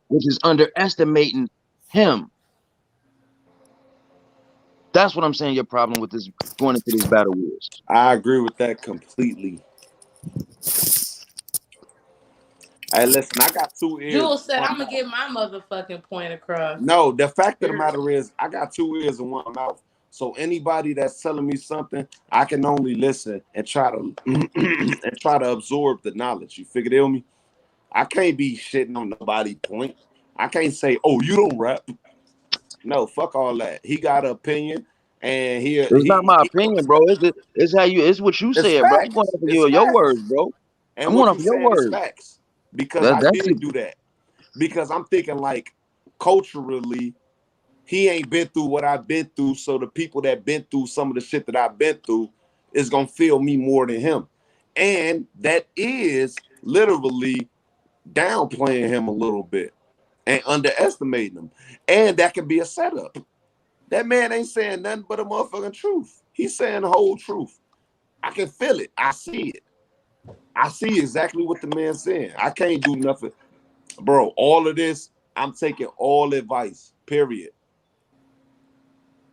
Which is underestimating him. That's what I'm saying your problem with this going into this battle is. I agree with that completely. Hey, listen, I got 2 ears. Jules said, I'm going to get my motherfucking point across. No, the fact of the matter is, I got 2 ears and 1 mouth. So anybody that's telling me something, I can only listen and try to absorb the knowledge. You figure me? I can't be shitting on nobody's point. I can't say, "Oh, you don't rap." No, fuck all that. He got an opinion, and it's not my opinion, bro. It's what you said, bro. I'm going off of your words, bro. And I'm going off of your words. Facts. Because I did do that. Because I'm thinking like culturally, he ain't been through what I've been through. So the people that been through some of the shit that I've been through is gonna feel me more than him. And that is literally downplaying him a little bit and underestimating him. And that can be a setup. That man ain't saying nothing but a motherfucking truth. He's saying the whole truth. I can feel it. I see it. I see exactly what the man's saying. I can't do nothing. Bro, all of this, I'm taking all advice, period.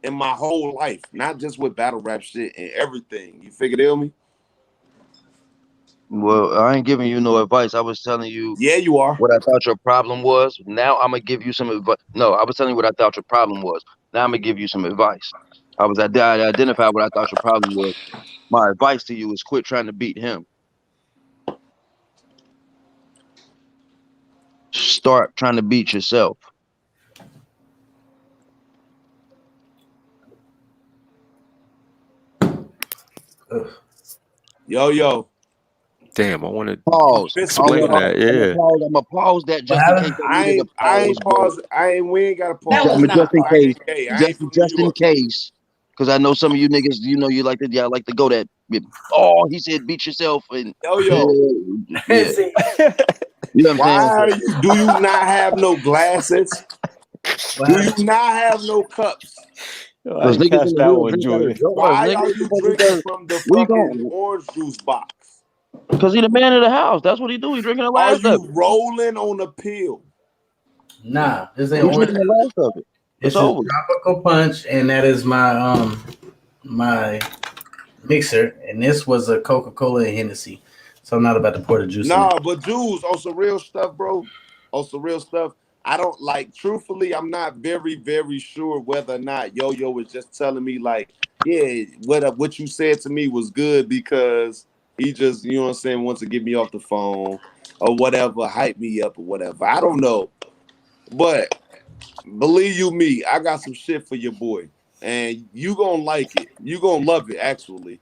In my whole life, not just with battle rap shit and everything. You figure me? Well, I ain't giving you no advice. I was telling you. Yeah, you are. What I thought your problem was. Now I'm gonna give you some advice. No, I was telling you what I thought your problem was. Now I'm gonna give you some advice. I identified what I thought your problem was. My advice to you is quit trying to beat him. Start trying to beat yourself. Yo. Damn, I want to pause. Explain that. Yeah. I'm gonna pause that just in case. We ain't gotta pause. That was just in case. Just in case. Because I know some of you niggas, you like to go that. Oh, he said beat yourself and yo. Yeah. You know what I'm saying? Do you not have no glasses? Do you not have no cups? Because niggas in the hood drink why are you drinking from the fucking orange juice box? Because he the man of the house. That's what he do. He drinking the last of it. Are you rolling on a pill? Nah, this ain't drinking the last of it. It's a tropical punch, and that is my my mixer, and this was a Coca-Cola and Hennessy. So I'm not about to pour the juice. Nah, but Jules, on some real stuff, bro. On some real stuff. I don't like. Truthfully, I'm not very, very sure whether or not Yo was just telling me like, yeah, what you said to me was good because he just, you know what I'm saying, wants to get me off the phone or whatever, hype me up or whatever. I don't know, but believe you me, I got some shit for your boy. and you gonna like it. You gonna love it. Actually,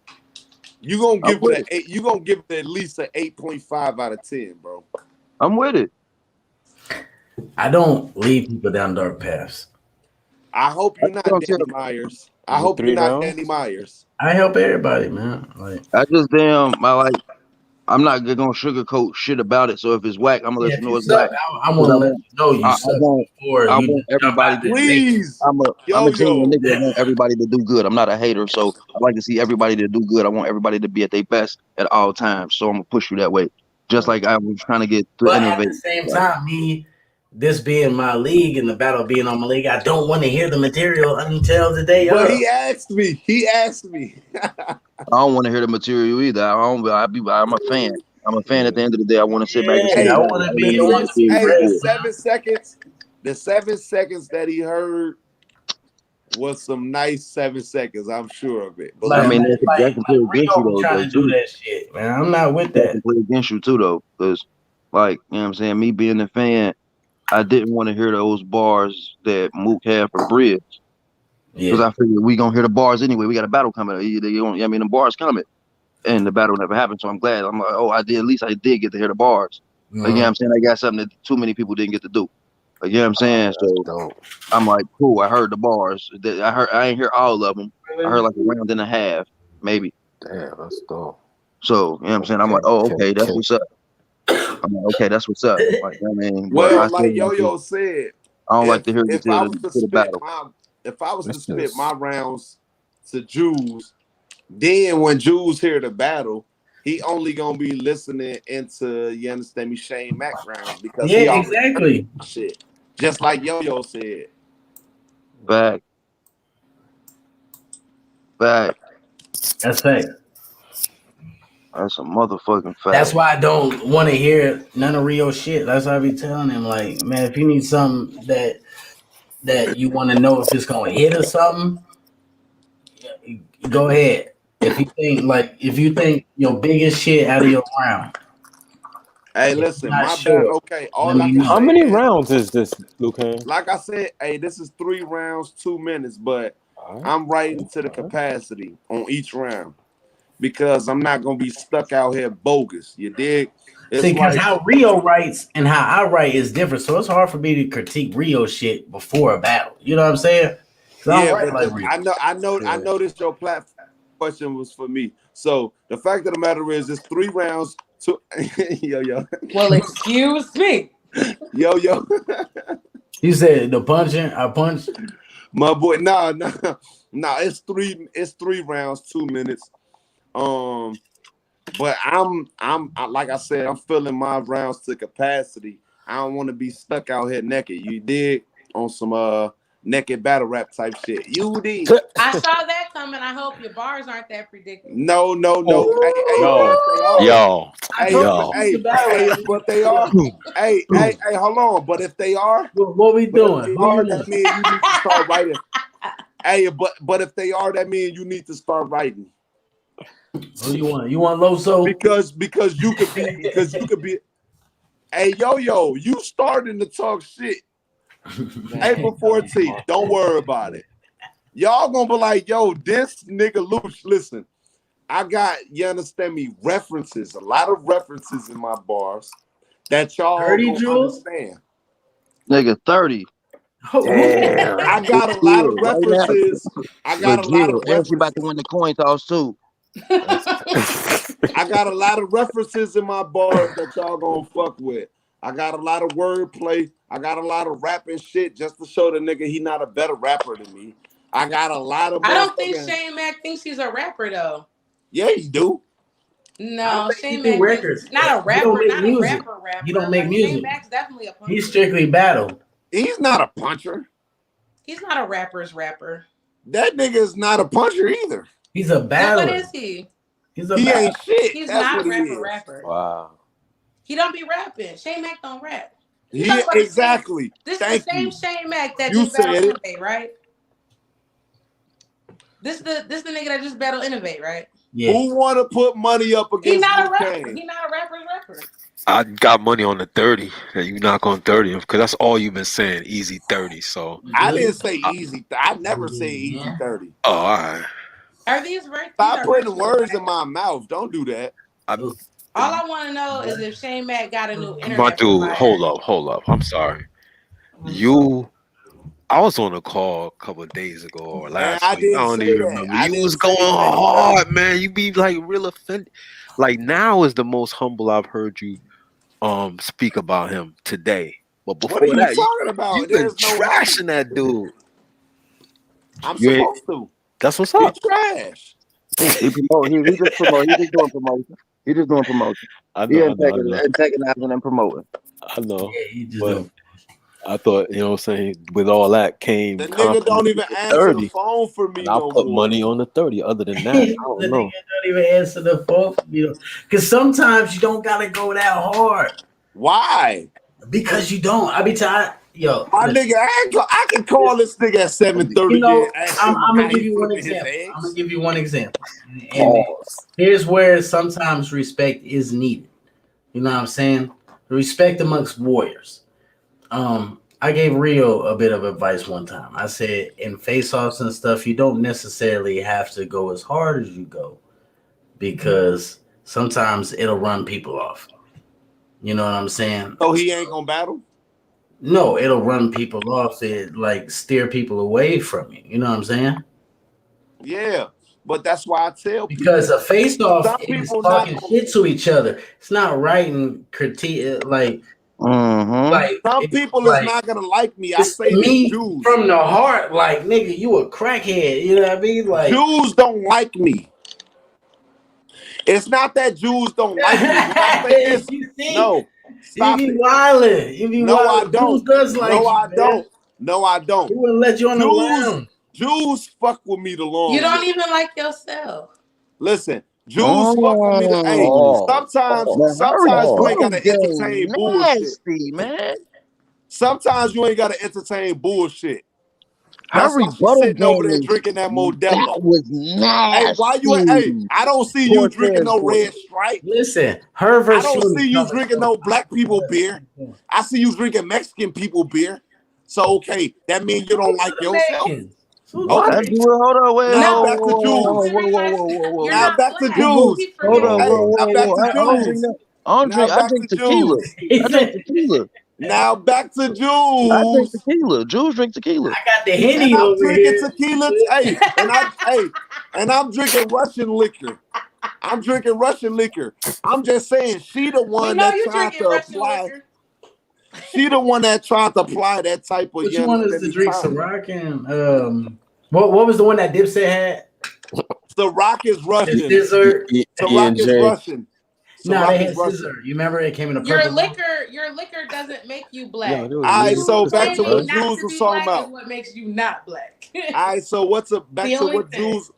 you gonna give it a 8. You gonna give it at least an 8.5 out of 10, bro. I'm with it. I don't lead people down dark paths. I hope you're not Danny Myers. I hope you're not Danny Myers. I help everybody, man. Like, I just I'm not gonna sugarcoat shit about it. So if it's whack, I'm gonna let you know it's whack. I want to let you know you suck before I you want everybody to please. I'm a genuine nigga that want everybody to do good. I'm not a hater, so I like to see everybody to do good. I want everybody to be at their best at all times. So I'm gonna push you that way. Just like I was trying to get to innovate. At the same time, this being my league and the battle being on my league, I don't want to hear the material until the day But of. he asked me. I don't want to hear the material either. I'm a fan. I'm a fan. At the end of the day, I want to sit back and say, I want to be on the 7 seconds. The 7 seconds that he heard was some nice 7 seconds. I'm sure of it. But I mean, that's Rio against you though. trying to do that shit, man. I'm not with that. That's play against you too though, because like you know what I'm saying. Me being a fan, I didn't want to hear those bars that Mook had for Bridge. Because I figured we gonna hear the bars anyway. We got a battle coming. The bars coming, and the battle never happened. So I'm glad. I'm like, oh, at least I did get to hear the bars. Like, you know what I'm saying? I got something that too many people didn't get to do. Like, you know what I'm saying? So I'm like, cool. I heard the bars. I ain't hear all of them. I heard like a round and a half, maybe. Damn, that's dope. So you know what I'm saying? I'm like, oh, okay, that's what's up. I'm like, okay, that's what's up. Like, I mean, well, like Yo-Yo said, I don't like to hear the battle. If I was to spit my rounds to Jules, then when Jules hear the battle, he only gonna be listening into, you understand me, Shane Mack rounds because he exactly shit. Just like Yo-Yo said. Back. That's fact. That's a motherfucking fact. That's why I don't want to hear none of Rio shit. That's why I be telling him, like, man, if you need something that you want to know if it's gonna hit or something, go ahead. If you think your biggest shit out of your round. Hey, listen, my bad. Okay, how many rounds is this, Luke? Like I said, hey, this is 3 rounds, 2 minutes, but I'm writing to the capacity on each round because I'm not gonna be stuck out here bogus. You dig? See, because how Rio writes and how I write is different, so it's hard for me to critique Rio shit before a battle. You know what I'm saying? Yeah, but I know this your platform question was for me. So the fact of the matter is, it's 3 rounds. Yo. Well, excuse me. Yo. You said the punching. I punched. My boy, no. It's 3 rounds, 2 minutes. But I'm like I said, I'm filling my rounds to capacity. I don't want to be stuck out here naked. You dig? On some naked battle rap type shit. You did. I saw that coming. I hope your bars aren't that predictable. No. Hey, but they are. hey, hold on. But if they are, what we doing? That means you need to start writing. Hey, but if they are, that means you need to start writing. What do you want? You want LOSO? Because you could be. Hey, Yo, you starting to talk shit. April 14th. Don't worry about it. Y'all gonna be like, yo, this nigga Luch. Listen, I got, you understand me, references, a lot of references in my bars that y'all don't understand. Nigga, 30. Damn. I got a lot of references. I got a lot of references. About to win the coin toss too. I got a lot of references in my bars that y'all gonna fuck with. I got a lot of wordplay. I got a lot of rapping shit just to show the nigga he not a better rapper than me. I got a lot of. I don't think Shane Mack thinks he's a rapper though. Yeah, you do. No, Shane Mack records. Not a rapper. Not a rapper. He don't make music. Shane Mack's definitely a puncher. He's strictly battle. He's not a puncher. He's not a rapper's rapper. That nigga is not a puncher either. He's a battler. What is he? He ain't shit. He's That's not rapper. Wow. He don't be rapping. Shane Mack don't rap. Yeah, exactly. This is the same Shane Mack that you just battled said Innovate, right? This the nigga that just battled Innovate, right? Yeah. Who want to put money up against? He's not a rapper. He's not a rapper. I got money on the 30 that you knock on 30 because that's all you've been saying. Easy 30. So I didn't say easy. I never say easy 30. oh, all right. Are these these Stop are putting virtual, words right? in my mouth. Don't do that. All I want to know is if Shane Mack got a new My internet dude, provider. hold up. I'm sorry. I was on a call a couple of days ago or And last I week. I didn't don't say even that. remember. I You didn't was say going that. hard, man. You be like real offended. Like now is the most humble I've heard you speak about him today. But What are before you that, talking you've about? been There's no humble. trashing that dude. I'm You ain't, supposed to. that's what's He up. trash. He promote. He just promote. He just doing promotion. He just doing promotion. I He know. antagonizing and promoting. I know. Yeah, he just But don't. I thought, you know what I'm saying, with all that came The nigga confidence don't with even the answer the 30. phone for me And I'll no put more. money on the 30. Other than that, I The don't nigga know. don't even answer the phone, because sometimes you don't gotta go that hard. Why? Because you don't. I be tired. Yo, My listen, nigga, I can call this nigga at 7:30 you know, and ask I'm him gonna how give he you one flipping his example. I'm gonna eggs. give you one example. And Pause. here's where sometimes respect is needed. You know what I'm saying? Respect amongst warriors. I gave Rio a bit of advice one time. I said in face-offs and stuff, you don't necessarily have to go as hard as you go because sometimes it'll run people off. You know what I'm saying? So he ain't gonna battle? No, it'll run people off. It like steer people away from you. You know what I'm saying? Yeah. But that's why I tell Because people a face-off some is people not talking gonna shit to each other. It's not writing critique Mm-hmm. some people is like not gonna like me. I it's say this, me Jews. from the heart. Like nigga, you a crackhead. You know what I mean? Like Jews don't like me. It's not that Jews don't like me. When I say this, you see, no, you stop be it. wildin'. You be No, I wildin'. Jules don't. does like No, you, I man. don't. No, I don't. He wouldn't let you on the Jews, lounge. Jews fuck with me the You long don't way. even like yourself. Listen, Jews fuck with me the hey. Sometimes you ain't gotta entertain bullshit. Nasty, man. Sometimes you ain't gotta entertain bullshit. Her That's why she's rebuttal sitting over game there is drinking that that Modelo. was Hey, why you nasty. hey, I don't see you drinking Cortez no Court. red stripe. Listen, her I versus don't Shorty see you coming drinking no black people beer. I see you drinking Mexican people beer. So okay, that means you don't Who's like the yourself. Mexicans? Who's the What? Okay. Mexicans? Hold on, wait, Now No, back to people Jews. whoa, realize you're Now not back to black. whoa. You Jews. keep Hold on, forgetting. Hey, now back to I don't drink Jews. that. I don't Now drink. I back drink to tequila. Jews. He I drink said, tequila. Now back to I drink Jews. tequila. Jews drink tequila. I got the And Henny I'm over drinking here. tequila. And I'm drinking Russian liquor. I'm drinking Russian liquor. I'm just saying, she the We one know that you tried drinking to Russian apply. liquor. She the one that tried to apply that type of What you want us to let me drink? time. Ciroc and what was the one that Dipset had? Ciroc is The Russian. scissor. Ciroc is Russian. No, they Ciroc had is Russian. scissor. You remember it came in a Your purple one? liquor doesn't make you Yeah, black. there All right, was so You back to what claiming not Jews to was be talking black is about. what makes you not black. All right, so back The to only what thing. Jews.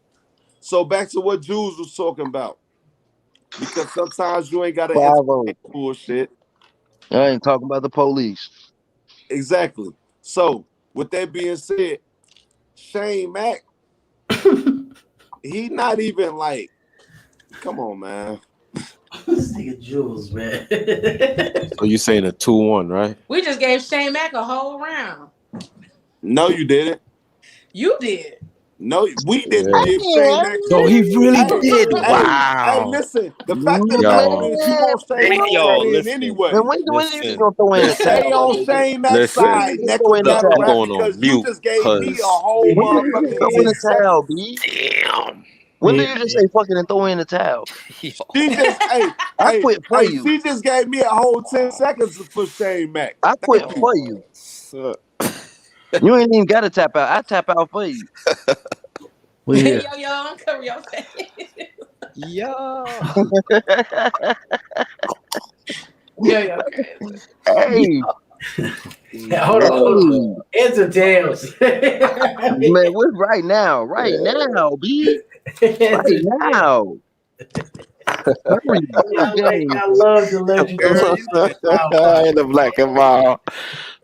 So back to what Jews was talking about. Because sometimes you ain't got to entertain bullshit. I ain't talking about the police. Exactly. So with that being said, Shane Mack, he not even like, come on, man. This nigga Jules, man. So you saying a 2-1, right? We just gave Shane Mack a whole round. No, you didn't. You did. No, we didn't give Shane Mack. So he really did. Hey, Wow. listen. The fact of the matter Yo. is, you want Shane Mack to Yo, win listen, anyway. When you listen, gonna throw in the listen, Stay towel, my on nigga? Shane Mack's When Listen. you side, gonna neck throw of in the battle I'm towel? rap, going on because you mute just gave me a because whole When you just motherfucking throw in 10 the towel, seconds. B? damn. When did you just say fucking and throw in the towel? yo, She just, I quit for you. she just gave me a whole 10 seconds for Shane Mack. I quit Thank you. for you. You ain't even got to tap out. I tap out for you. Well, yeah. Yo, uncover your face. yo. Yo, crazy. Hey, Yeah, hold on. Heads or tails? man, we're right now, B, right now. Hurry, I love to let you know. In the black and mild,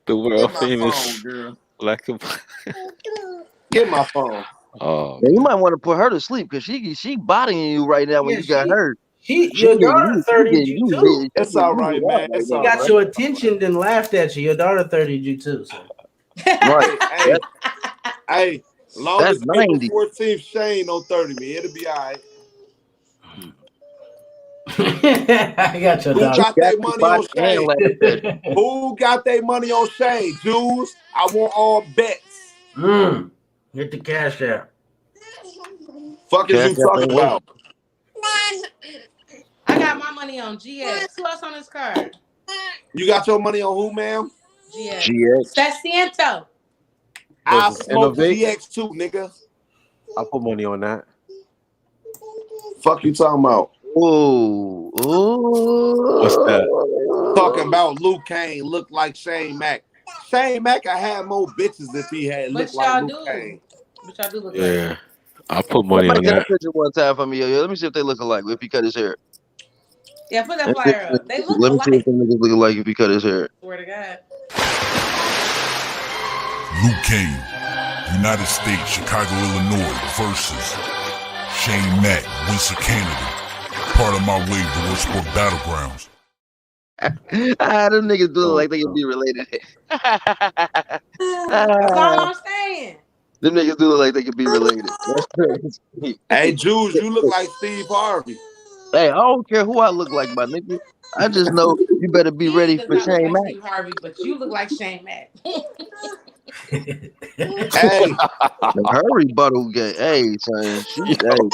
the world Get my phone, famous girl. black and Get my phone. oh Man, you man. might want to put her to sleep because she bodying you right now when Yeah, you got her. Your daughter 30'd you too. It's all right, man. It's She all got right. your attention, then laughed at you. Your daughter 30'd you too. So. Right. Hey, long That's as April 90. 14th, Shane don't 30 me. It'll be all right. I got your Who daughter. got their money on Shane? Who got their money on Shane? Jews, I want all bets. Get the cash out. Fuck is you talking about? I got my money on GX. Who else on this card? You got your money on who, ma'am? GX. Saciento. I smoke GX too, nigga. I put money on that. Fuck you talking about? Ooh. What's that? Talking about Luke Kane look like Shane Mack. Shane Mack, I had more bitches if he had looked like Luke Kane. But y'all do look Yeah. like. I put money on Get a that. picture one time for me, yo. Let me see if they look alike. If he cut his hair. Yeah, put that flyer up. They look Let me alike. see if they look alike if he cut his hair. Swear to God. Luke Kane, United States, Chicago, Illinois versus Shane Mack, Windsor, Canada. Part of my way to World Sport Battlegrounds. Them niggas do look like they can be related. That's all I'm saying. Them niggas do look like they can be related. That's crazy. Hey, Jules, you look like Steve Harvey. Hey, I don't care who I look like, my nigga. I just know you better be ready for Shane Mack. Steve Harvey, but you look like Shane Mack. Hey, her rebuttal game. Hey, son, she hitting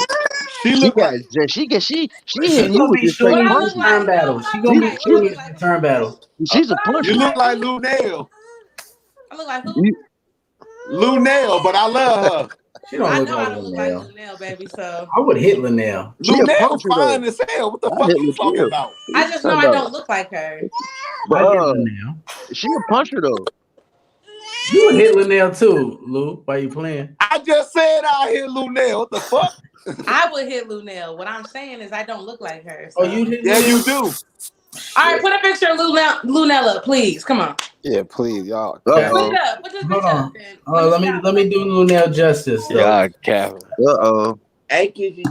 you with this straight punch. Turn battle. She gonna be shooting the turn battle. She's a puncher. You look like Lou Nail. I look like who? Lou Nail, but I love her. She don't I look know like I don't look like Linnell, baby. So I would hit Linnell. Lou Nail fine as hell. What the fuck are you talking about? I just know I don't look like her. She a puncher though. You would hit Linnell too, Lou. Why you playing? I just said I hit Lou Nail. What the fuck? I would hit Linnell. What I'm saying is I don't look like her. So. Oh, you hit? Yeah, you do. All right, put a picture of Lunell up, please. Come on. Yeah, please, y'all. Put it up. Put this picture up. Let me do Lunell justice. Yeah, Kevin.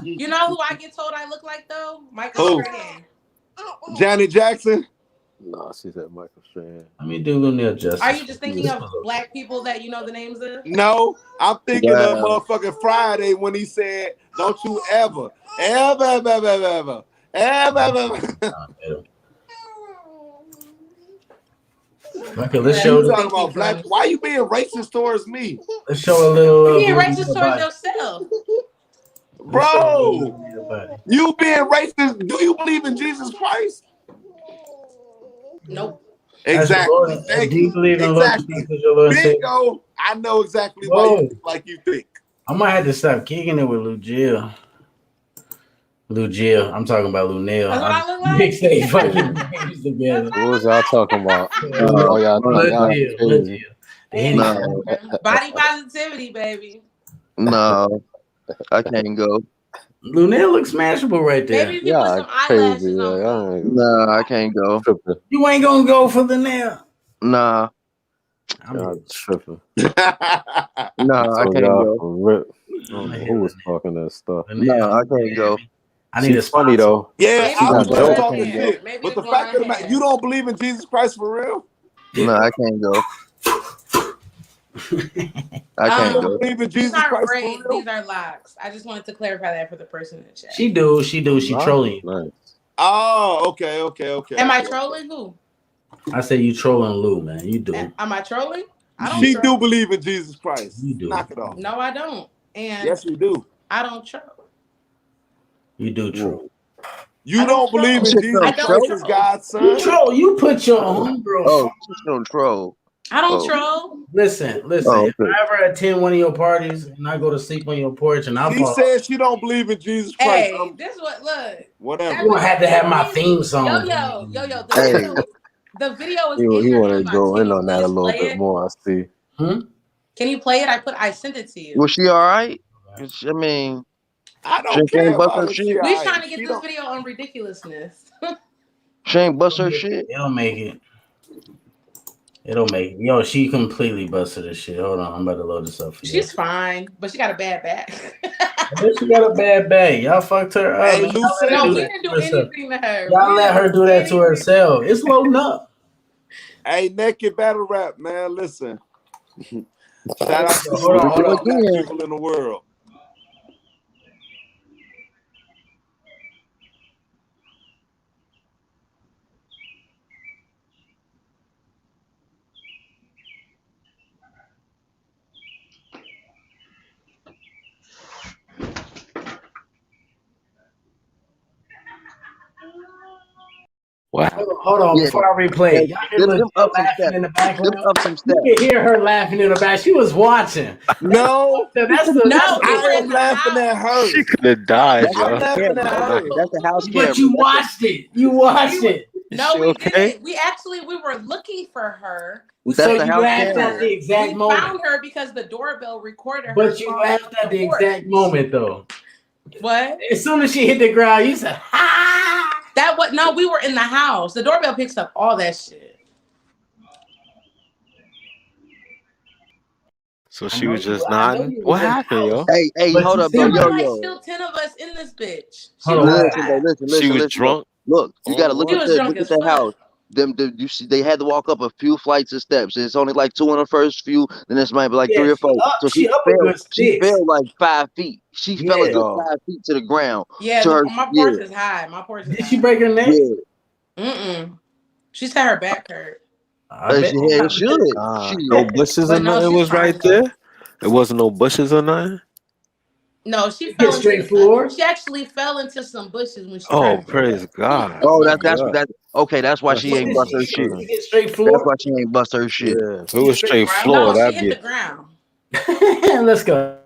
You know who I get told I look like though? Michael Strahan. Janet Jackson. No, she said Michael Strahan. Let me do Lunell justice. Are you just thinking of black people that you know the names of? No, I'm thinking of motherfucking Friday when he said, "Don't you ever." Okay, let's show. Talking about black. Why you being racist towards me? Let's show a little. You're being racist towards yourself, bro. You being racist? Do you believe in Jesus Christ? Nope. Exactly. Thank you. Exactly. Bingo. I know exactly why you think like you think. I might have to stop kicking it with Lou Jill. Lou Jill. I'm talking about Lou Nail. That's what I look like. Mix they fucking names together. What was y'all talking about? Oh, y'all crazy. Body positivity, baby. No, I can't go. Lunell looks smashable right there. Maybe if you put some eyelashes on. Nah, I can't go. You ain't gonna go for Lunell. Nah. I'm tripping. Nah, I can't go. Who was talking that stuff? Nah, I can't go. I need a funny though. Yeah, I was just talking shit. But the fact of the matter, you don't believe in Jesus Christ for real? No, I can't go. I can't go. Believe in Jesus These aren't Christ braids. for real? These are locks. I just wanted to clarify that for the person in the chat. She do. She trolling you. Nice. Oh, okay. Am I trolling who? I say you trolling Lou, man. You do. Am I trolling? I don't. She troll. do believe in Jesus Christ. You do. Knock it off. No, I don't. And yes, you do. I don't troll. You do troll. You don't believe in Jesus Christ as God's son? You troll. You put your own girl. Oh, she's gonna troll. I don't troll. Listen. If I ever attend one of your parties and I go to sleep on your porch and I She said she don't believe in Jesus Christ. Hey, this is what look. Whatever. You gonna have to have my theme song. Yo. The video is. He want to go in on that a little bit more. I see. Can you play it? I sent it to you. Was she all right? I mean, I don't care about her shit. We're trying to get this video on ridiculousness. She ain't bust her shit. It'll make it. Yo, she completely busted her shit. Hold on, I'm about to load this up for you. She's fine, but she got a bad back. Then she got a bad bag. Y'all fucked her up. Hey, Man. Y'all let her No, do we Lucille. that didn't to do herself. anything to her. Y'all We let didn't her do that to anything. herself. It's loading up. Hey, naked battle rap, man. Listen. Shout out to the Hold on, hold richest on. black people in the world. Wow. Hold on. Yeah. Before I replay, Hey, y'all hear them Lil up some laughing steps. in the Them background? up some You steps. can hear her laughing in the back. She was watching. No, That's the. No, we I were am in the laughing at house. her. She could have died, That's We the were I'm yo. in house laughing camera. at That's, her. that's the house camera. But you watched it. You watched it. No, She we okay? didn't. We were looking for her. We That's So the you house couldn't laughed find camera. at the her. exact We moment. found her because the doorbell recorded her But you falling laughed off at the the porch. exact moment, though. What? As soon as she hit the ground, you said, "Ha!" That what? No, we were in the house. The doorbell picks up all that shit. So I she know was you. just I know nodding. you was What in the happened, house. yo? Hey, But hold you up though, There see, was yo, like yo. still 10 of us in this bitch. She hold on, was what Listen happened? though, outside. She was listen though. drunk Look, you on gotta look She at what? was drunk as that fuck. house. You see, they had to walk up a few flights of steps. It's only like 2 on the first few, then it's might be like Yeah, 3 or 4. So she up a good She 6. fell like 5 feet. She fell a Yeah. good Oh, 5 feet to the ground. Yeah, To her, my yeah, porch is high. My porch is Did she high. break her neck? yeah. Mm-mm. She said her back hurt. I bet. She had, oh it my should. God. She, No bushes or But no, nothing she's was right fine though. there? There wasn't no bushes or nothing? No, she Get fell straight into. floor. She actually fell into some bushes when she Oh, tried to praise God. oh, My that's God. okay. That's why That's she What ain't did bust she her hit? shit. Did concern. she get straight That's floor? why she ain't bust her shit. Yeah. If it She get was straight straight ground? floor, No, she that'd hit be the ground. Let's go.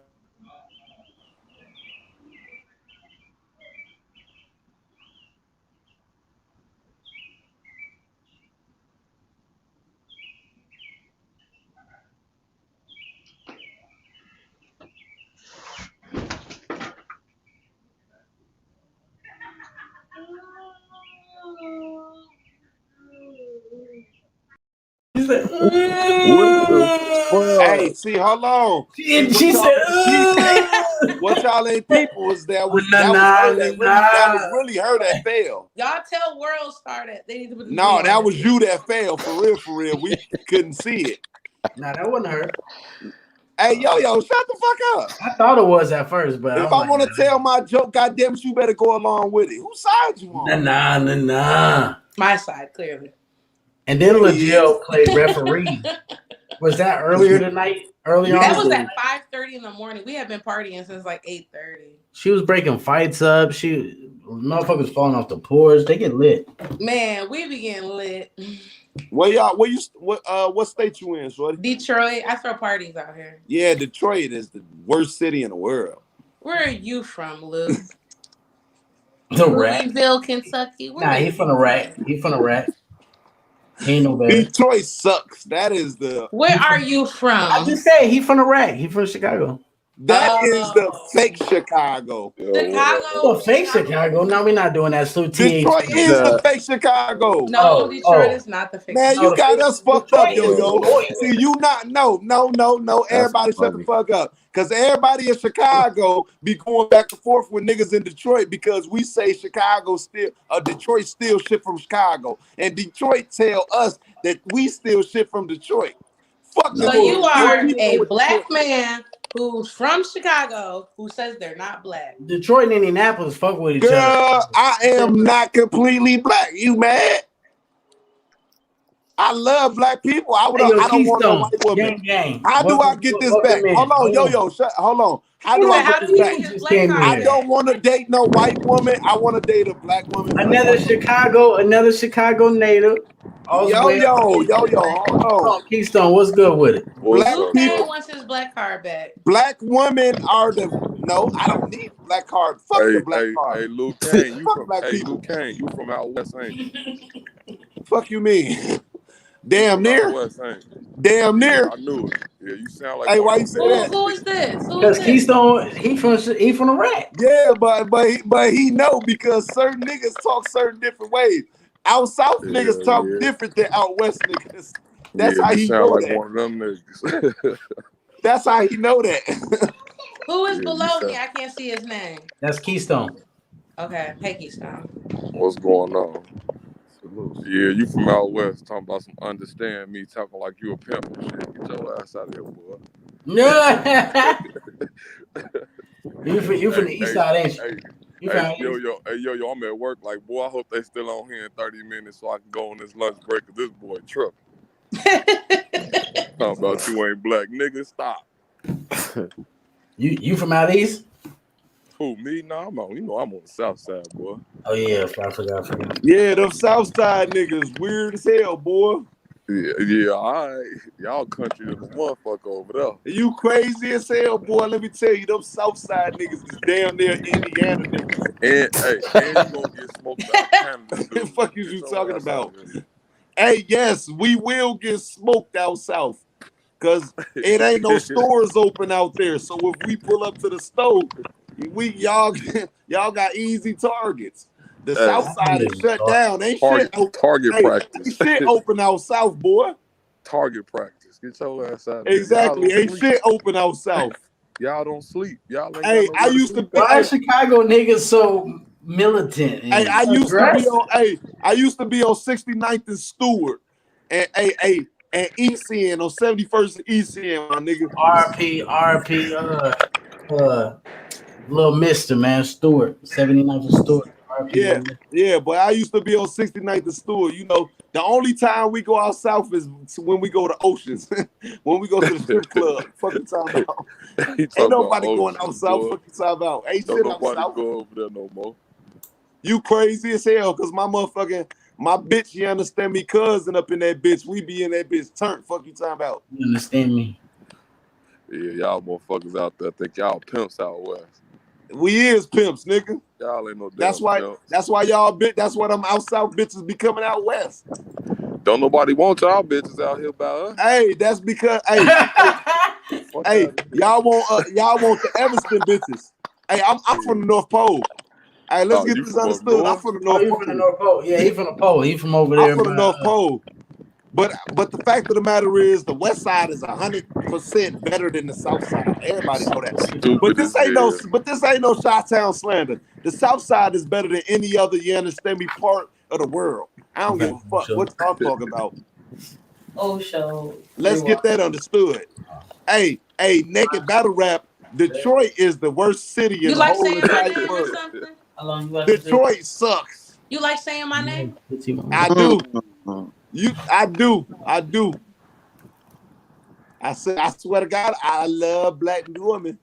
She said, What the Hey, fuck? see, hold on. See she what y'all said, ain't people. What y'all ain't people was nah, that was nah, her that nah. was really her that failed. Y'all tell World Star that they need to put this No, video on that their was page. you that failed for real, for real. We couldn't see it. Nah, that wasn't her. Hey, yo, shut the fuck up. I thought it was at first, but I If was I like, want to tell my joke, goddamn it, you better go along with it. Whose side you nah, on? nah, nah, nah. My side, clearly. And then Please. LaGill played referee. Was that earlier tonight? Earlier on? That was Listen, at 5:30 in the morning. We have been partying since like 8:30. She was breaking fights up. Motherfuckers falling off the porch. They get lit. Man, we be getting lit. what state you in, shorty? Detroit. I throw parties out here. Yeah, Detroit is the worst city in the world. Where are you from, Luke? The rat. Louisville, Kentucky. Where Nah, are he you from the rat. from? He from the rat. He ain't no better. Detroit sucks. That is the Where are you I from? just said he from the rat. He from Chicago. fake Chicago. Chicago. Well, fake Chicago. No, we're not doing that. So Detroit THC. is the fake Chicago. No, Detroit is not the fake. Man, No, you the got fake us fucked up, Detroit is yo. Detroit. See, you not no. That's Everybody shut the funny. fuck up. Cause everybody in Chicago be going back and forth with niggas in Detroit because we say Detroit still shit from Chicago. And Detroit tell us that we still shit from Detroit. Fuck So Detroit. you Good are people a with black Detroit. man who's from Chicago who says they're not black. Detroit and Indianapolis fuck with each Girl, other. I am not completely black. You mad? I love black people. I Hey, yo, don't want no Keystone. white woman. Gang. How do I Welcome, get this welcome back? in. Hold on, hold on. How He do said, I get how this do he back? get his Just black came in card I here. back? don't want to date no white woman. I want to date a black woman. Another Chicago native. All's well. Hold Hold on. on, Keystone. What's good with it? Black Luke Kane people, wants his black card back. black women are no, I don't need a black card. Fuck the black card. Hey, Luke Kane, Fuck black people. you from out west, ain't you? Fuck you mean? You Damn from out near. west, ain't you? Damn near. I knew it. Yeah, you sound like Hey, one why of you them say niggas. that? Who is this? Who is Because this? Keystone, he from the rat. Yeah, but he know because certain niggas talk certain different ways. Out south niggas talk different than out west niggas. That's Yeah, how you he sound know like that. one of them niggas. That's how he know that. Who is Yeah, below me? I can't see his name. That's Keystone. Okay, hey Keystone. what's going on? Yeah, you from out west talking about some understand me, talking like you a pimp and shit. Get your ass out of here, boy. You from the east side, ain't you? Hey, You from the east? yo, I'm at work. Like, boy, I hope they still on here in 30 minutes so I can go on this lunch break. Cause this boy tripping. Talking about you ain't black, nigga. Stop. You from out east? Who, me? Nah, I'm on. You know I'm on the south side, boy. Oh yeah, I forgot. Yeah, them south side niggas weird as hell, boy. Yeah, all right. Y'all country is a motherfucker over there. You crazy as hell, boy. Let me tell you, them south side niggas is damn near Indiana niggas. And you gonna get smoked out of Canada. What the fuck is you talking about? Hey, yes, we will get smoked out south. Cause it ain't no stores open out there. So if we pull up to the store, y'all got easy targets. The south side is shut down. Ain't shit open out south, boy. Target practice. Get your ass out. Exactly. Ain't shit open out south. Y'all don't sleep. Y'all ain't hey, got no I used to be. Why are Chicago niggas so militant? Hey, I used to be on 69th and Stewart, and ECN on 71st and ECN, my nigga. RP, little Mister man, Stewart, 79th and Stewart. RP, Yeah, but I used to be on 69th and Stewart. You know, the only time we go out south is when we go to Oceans, when we go to the strip club. Fuck you talking about? Ain't nobody going out south. Fuck you talking about? Ain't shit out south. Go over there no more. You crazy as hell, cause my bitch, you understand me, cousin up in that bitch. We be in that bitch turn. Fuck you talking about? You understand me? Yeah, y'all motherfuckers out there think y'all pimps out west. We is pimps, nigga. Y'all ain't no damn That's why y'all that's why them out south bitches be coming out west. Don't nobody want y'all bitches out here by us. Hey, that's because y'all want the Evanston bitches. Hey, I'm from the North Pole. Hey, let's get this understood. I'm from the North Pole. From the North Pole. Yeah, he from the Pole. He from over there. I'm from the North Pole. But the fact of the matter is, the West Side is 100% better than the South Side. Everybody know that. But this ain't no Chi-Town slander. The South Side is better than any other, you understand me, part of the world. I don't give a fuck what y'all talking about. Let's get that understood. Hey, naked battle rap. Detroit is the worst city in the whole entire world. Detroit sucks. You like saying my name? I do. I do. I swear to God, I love black women.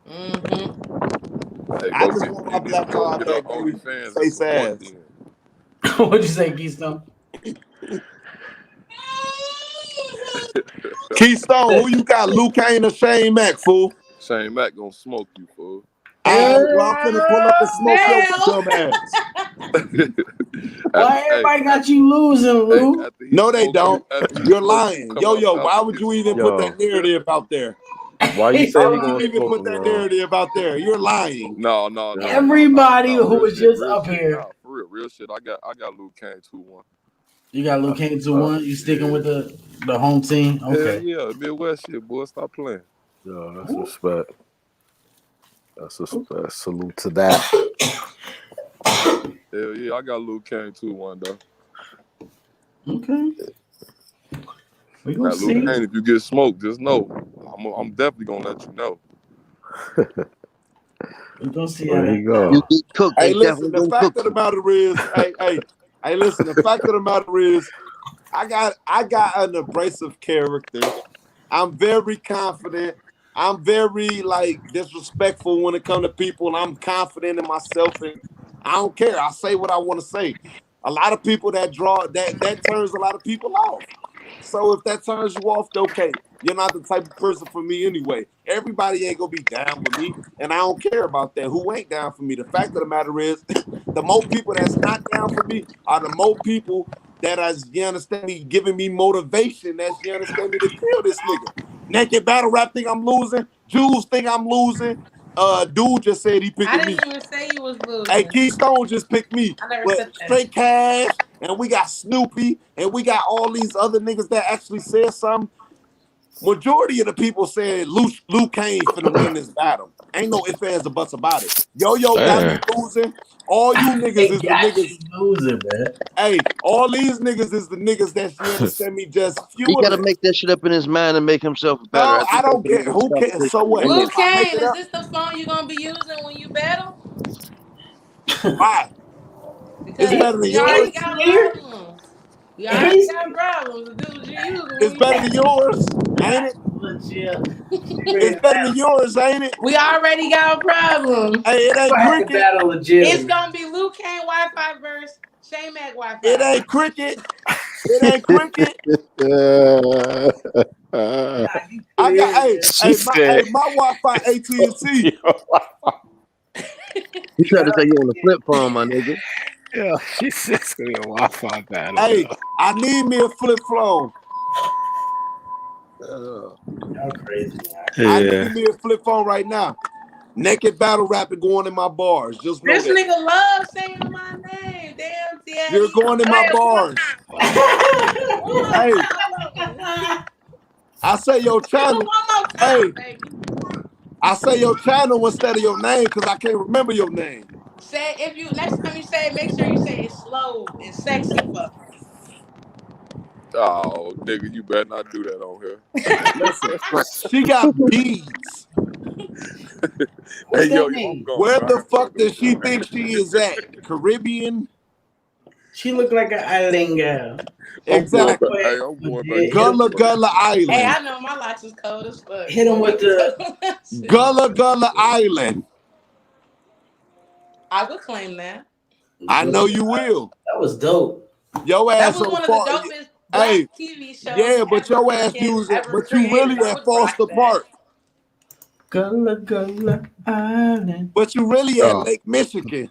Hey, I just want my black card back, baby. Face ass. What'd you say, Keystone? Keystone, who you got? Luke Kane or Shane Mack, fool? Shane Mack gonna smoke you, fool. Well, I'm finna pull up and smoke your dumb ass. Why everybody got you losing, Lou? No, they don't. You're lying. Yo, why would you even put that narrative out there? Why you say Why would you even put that narrative out there? You're lying. No. Everybody who was just up here. Nah, for real shit. I got Luke Kane 2-1. You got Luke Kane 2-1. You sticking with the home team? Okay. Hell yeah, Midwest shit, boy. Stop playing. Yeah, that's respect. That's respect. Salute to that. Hell yeah, I got Luke Kane 2-1 though. Okay. We gonna see. Luke Kane, if you get smoked, just know I'm definitely gonna let you know. We gonna see. There you go. You get cooked. Hey, listen. The fact of the matter is, hey, listen. The fact of the matter is, I got an abrasive character. I'm very confident. I'm very disrespectful when it comes to people, and I'm confident in myself, and I don't care. I say what I want to say. A lot of people that turns a lot of people off. So if that turns you off, okay, you're not the type of person for me anyway. Everybody ain't gonna be down with me, and I don't care about that. Who ain't down for me? The fact of the matter is, the more people that's not down for me are the more people that you understand me, giving me motivation. That's, you understand me, to kill this nigga. Naked battle rap think I'm losing. Jews think I'm losing. Dude just said he picked me. I didn't even say you was losing. Hey, Keystone just picked me. I never But said that. Straight Cash, and we got Snoopy, and we got all these other niggas that actually said something. Majority of the people said Luke Kane finna win this battle. Ain't no ifs, ands, or buts about it. Yo got me losing. All you niggas is the niggas losing, man. Hey, all these niggas is the niggas that you understand me just He fueling. gotta make that shit up in his mind and make himself better. No, I don't get who cares. So what? Luke Kane, is this the phone you're gonna be using when you battle? Why? Because It's better than we already yours. got problems. We already got problems. This is what you using. It's better than yours, ain't it? It's better than yours, ain't it? We already got problems. Hey, it ain't cricket. It's gonna be Luke Kane Wi-Fi versus Shane Mac Wi-Fi. It ain't cricket. It ain't cricket. I got my Wi-Fi AT&T. You tried to say you on the flip phone, my nigga. Yeah, she said it's gonna be a Wi-Fi battle. Hey, I need me a flip phone. Y'all crazy. I need me a flip phone right now. Naked battle rapping going in my bars. Just know this that. nigga love saying my name. Damn, Daddy. You're going in my bars. Hey, I say your channel. Hey, I say your channel instead of your name because I can't remember your name. Say if you next time you say it, make sure you say it slow and sexy for me. Oh, nigga, you better not do that on here. Listen, she got beads. What's hey, yo, that I'm mean? going. Where the fuck does she think she is at? Caribbean? She look like an island girl. Exactly. Hey, I'm going back. Gullah Island. Hey, I know my locks is cold as fuck. Hit him with the Gullah Island. I would claim that. I know you will. That was dope. Your ass That was one of the dopest black TV shows. Yeah, but your ass using, but you really at Foster Park. Gullah Island. But you really at Lake Michigan.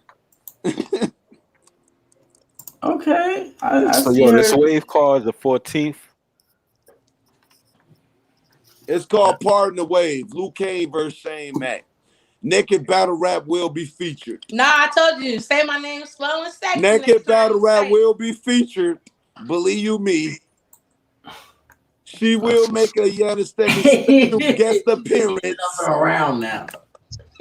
Okay. I So see yo, her. this wave card the 14th. It's called Pardon the Wave. Luke Kane versus Shane Mac. Naked battle rap will be featured. Nah, I told you. Say my name slow and sexy. Naked battle rap will be featured. Believe you me. She will make a special guest appearance. Around now.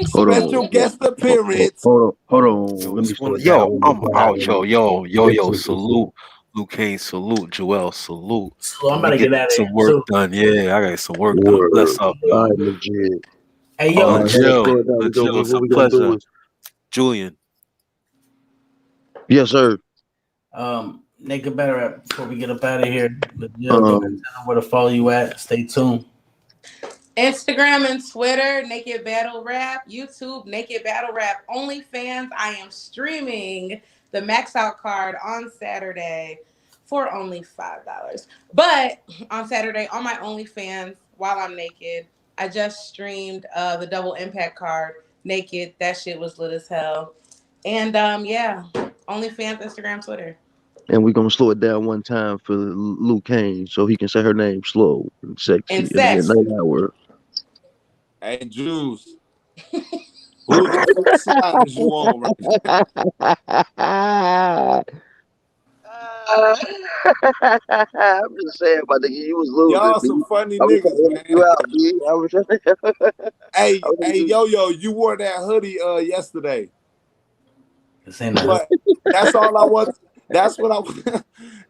Special guest appearance. Hold on. Let me start. Yo, I'm out. Yo. Salute, Luke Kane. Salute, Joel. Salute. So I'm about to get out of some here. work done. Yeah, I got some work done. Bless up, yo. All right, legit. Hey, yo, It's a pleasure. Julian. Yes, sir. Naked battle rap before we get up out of here. Tell them where to follow you at. Stay tuned. Instagram and Twitter, Naked Battle Rap. YouTube, Naked Battle Rap. OnlyFans, I am streaming the Max Out card on Saturday for only $5. But on Saturday, on my OnlyFans, while I'm naked, I just streamed the Double Impact card naked. That shit was lit as hell. And yeah, OnlyFans, Instagram, Twitter. And we're gonna slow it down one time for Luke Kane so he can say her name slow and sexy. And sexy. Hey, Juice. Who's the side is you on right now? I'm just saying, my nigga, you was losing. Y'all some funny niggas, man. You out, B. Hey, yo, you wore that hoodie yesterday. But that's all I want. That's what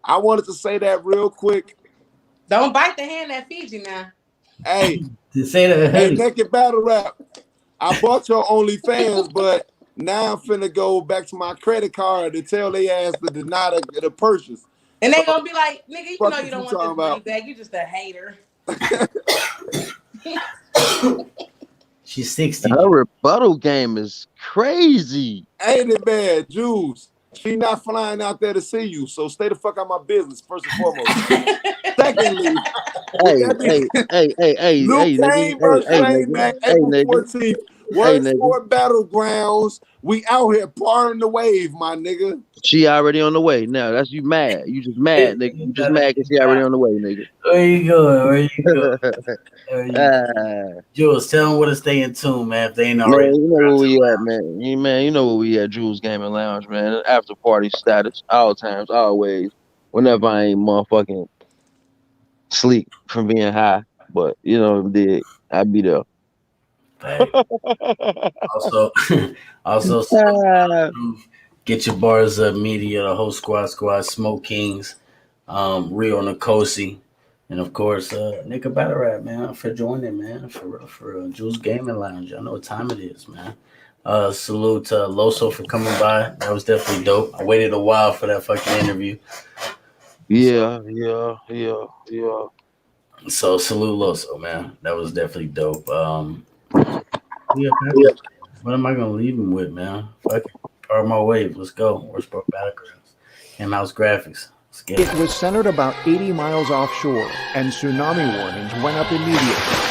I wanted to say that real quick. Don't bite the hand that feeds you now. Hey, say that. Hey, Naked Battle Rap. I bought your OnlyFans, but now I'm finna go back to my credit card and tell they ass to deny the purchase. And they gonna be like, nigga, you know you don't want this money about? back. You just a hater. She's 60. Her rebuttal game is crazy. Ain't it bad, Jules? She not flying out there to see you, so stay the fuck out of my business, first and foremost. Secondly, hey, Luke Kane versus Shane Mac, April 14th. Word Sport Battlegrounds. We out here parting the wave, my nigga. She already on the way. Now that's you mad. You just mad, nigga. You just mad because she already on the way, nigga. Where you going? Jules, tell them where to stay in tune, man. If they ain't already. Man, you know where we at, man. You know where we at, Jules Gaming Lounge, man. After party status, all times, always. Whenever I ain't motherfucking sleep from being high. But you know, I'd be there. Hey. also, get your bars up, media, the whole squad, Smoke Kings, Rio Nikosi, and of course, Nigga Battle Rap, man, for joining, man, for Juice Gaming Lounge. I know what time it is, man. Salute to Loso for coming by. That was definitely dope. I waited a while for that fucking interview. Yeah. So salute Loso, man. That was definitely dope. Yeah, what am I gonna leave him with, man? Fuck it. Part of my wave. Let's go. Where's Sport Battlegrounds? And Mouse Graphics. Let's get it. It was centered about 80 miles offshore, and tsunami warnings went up immediately.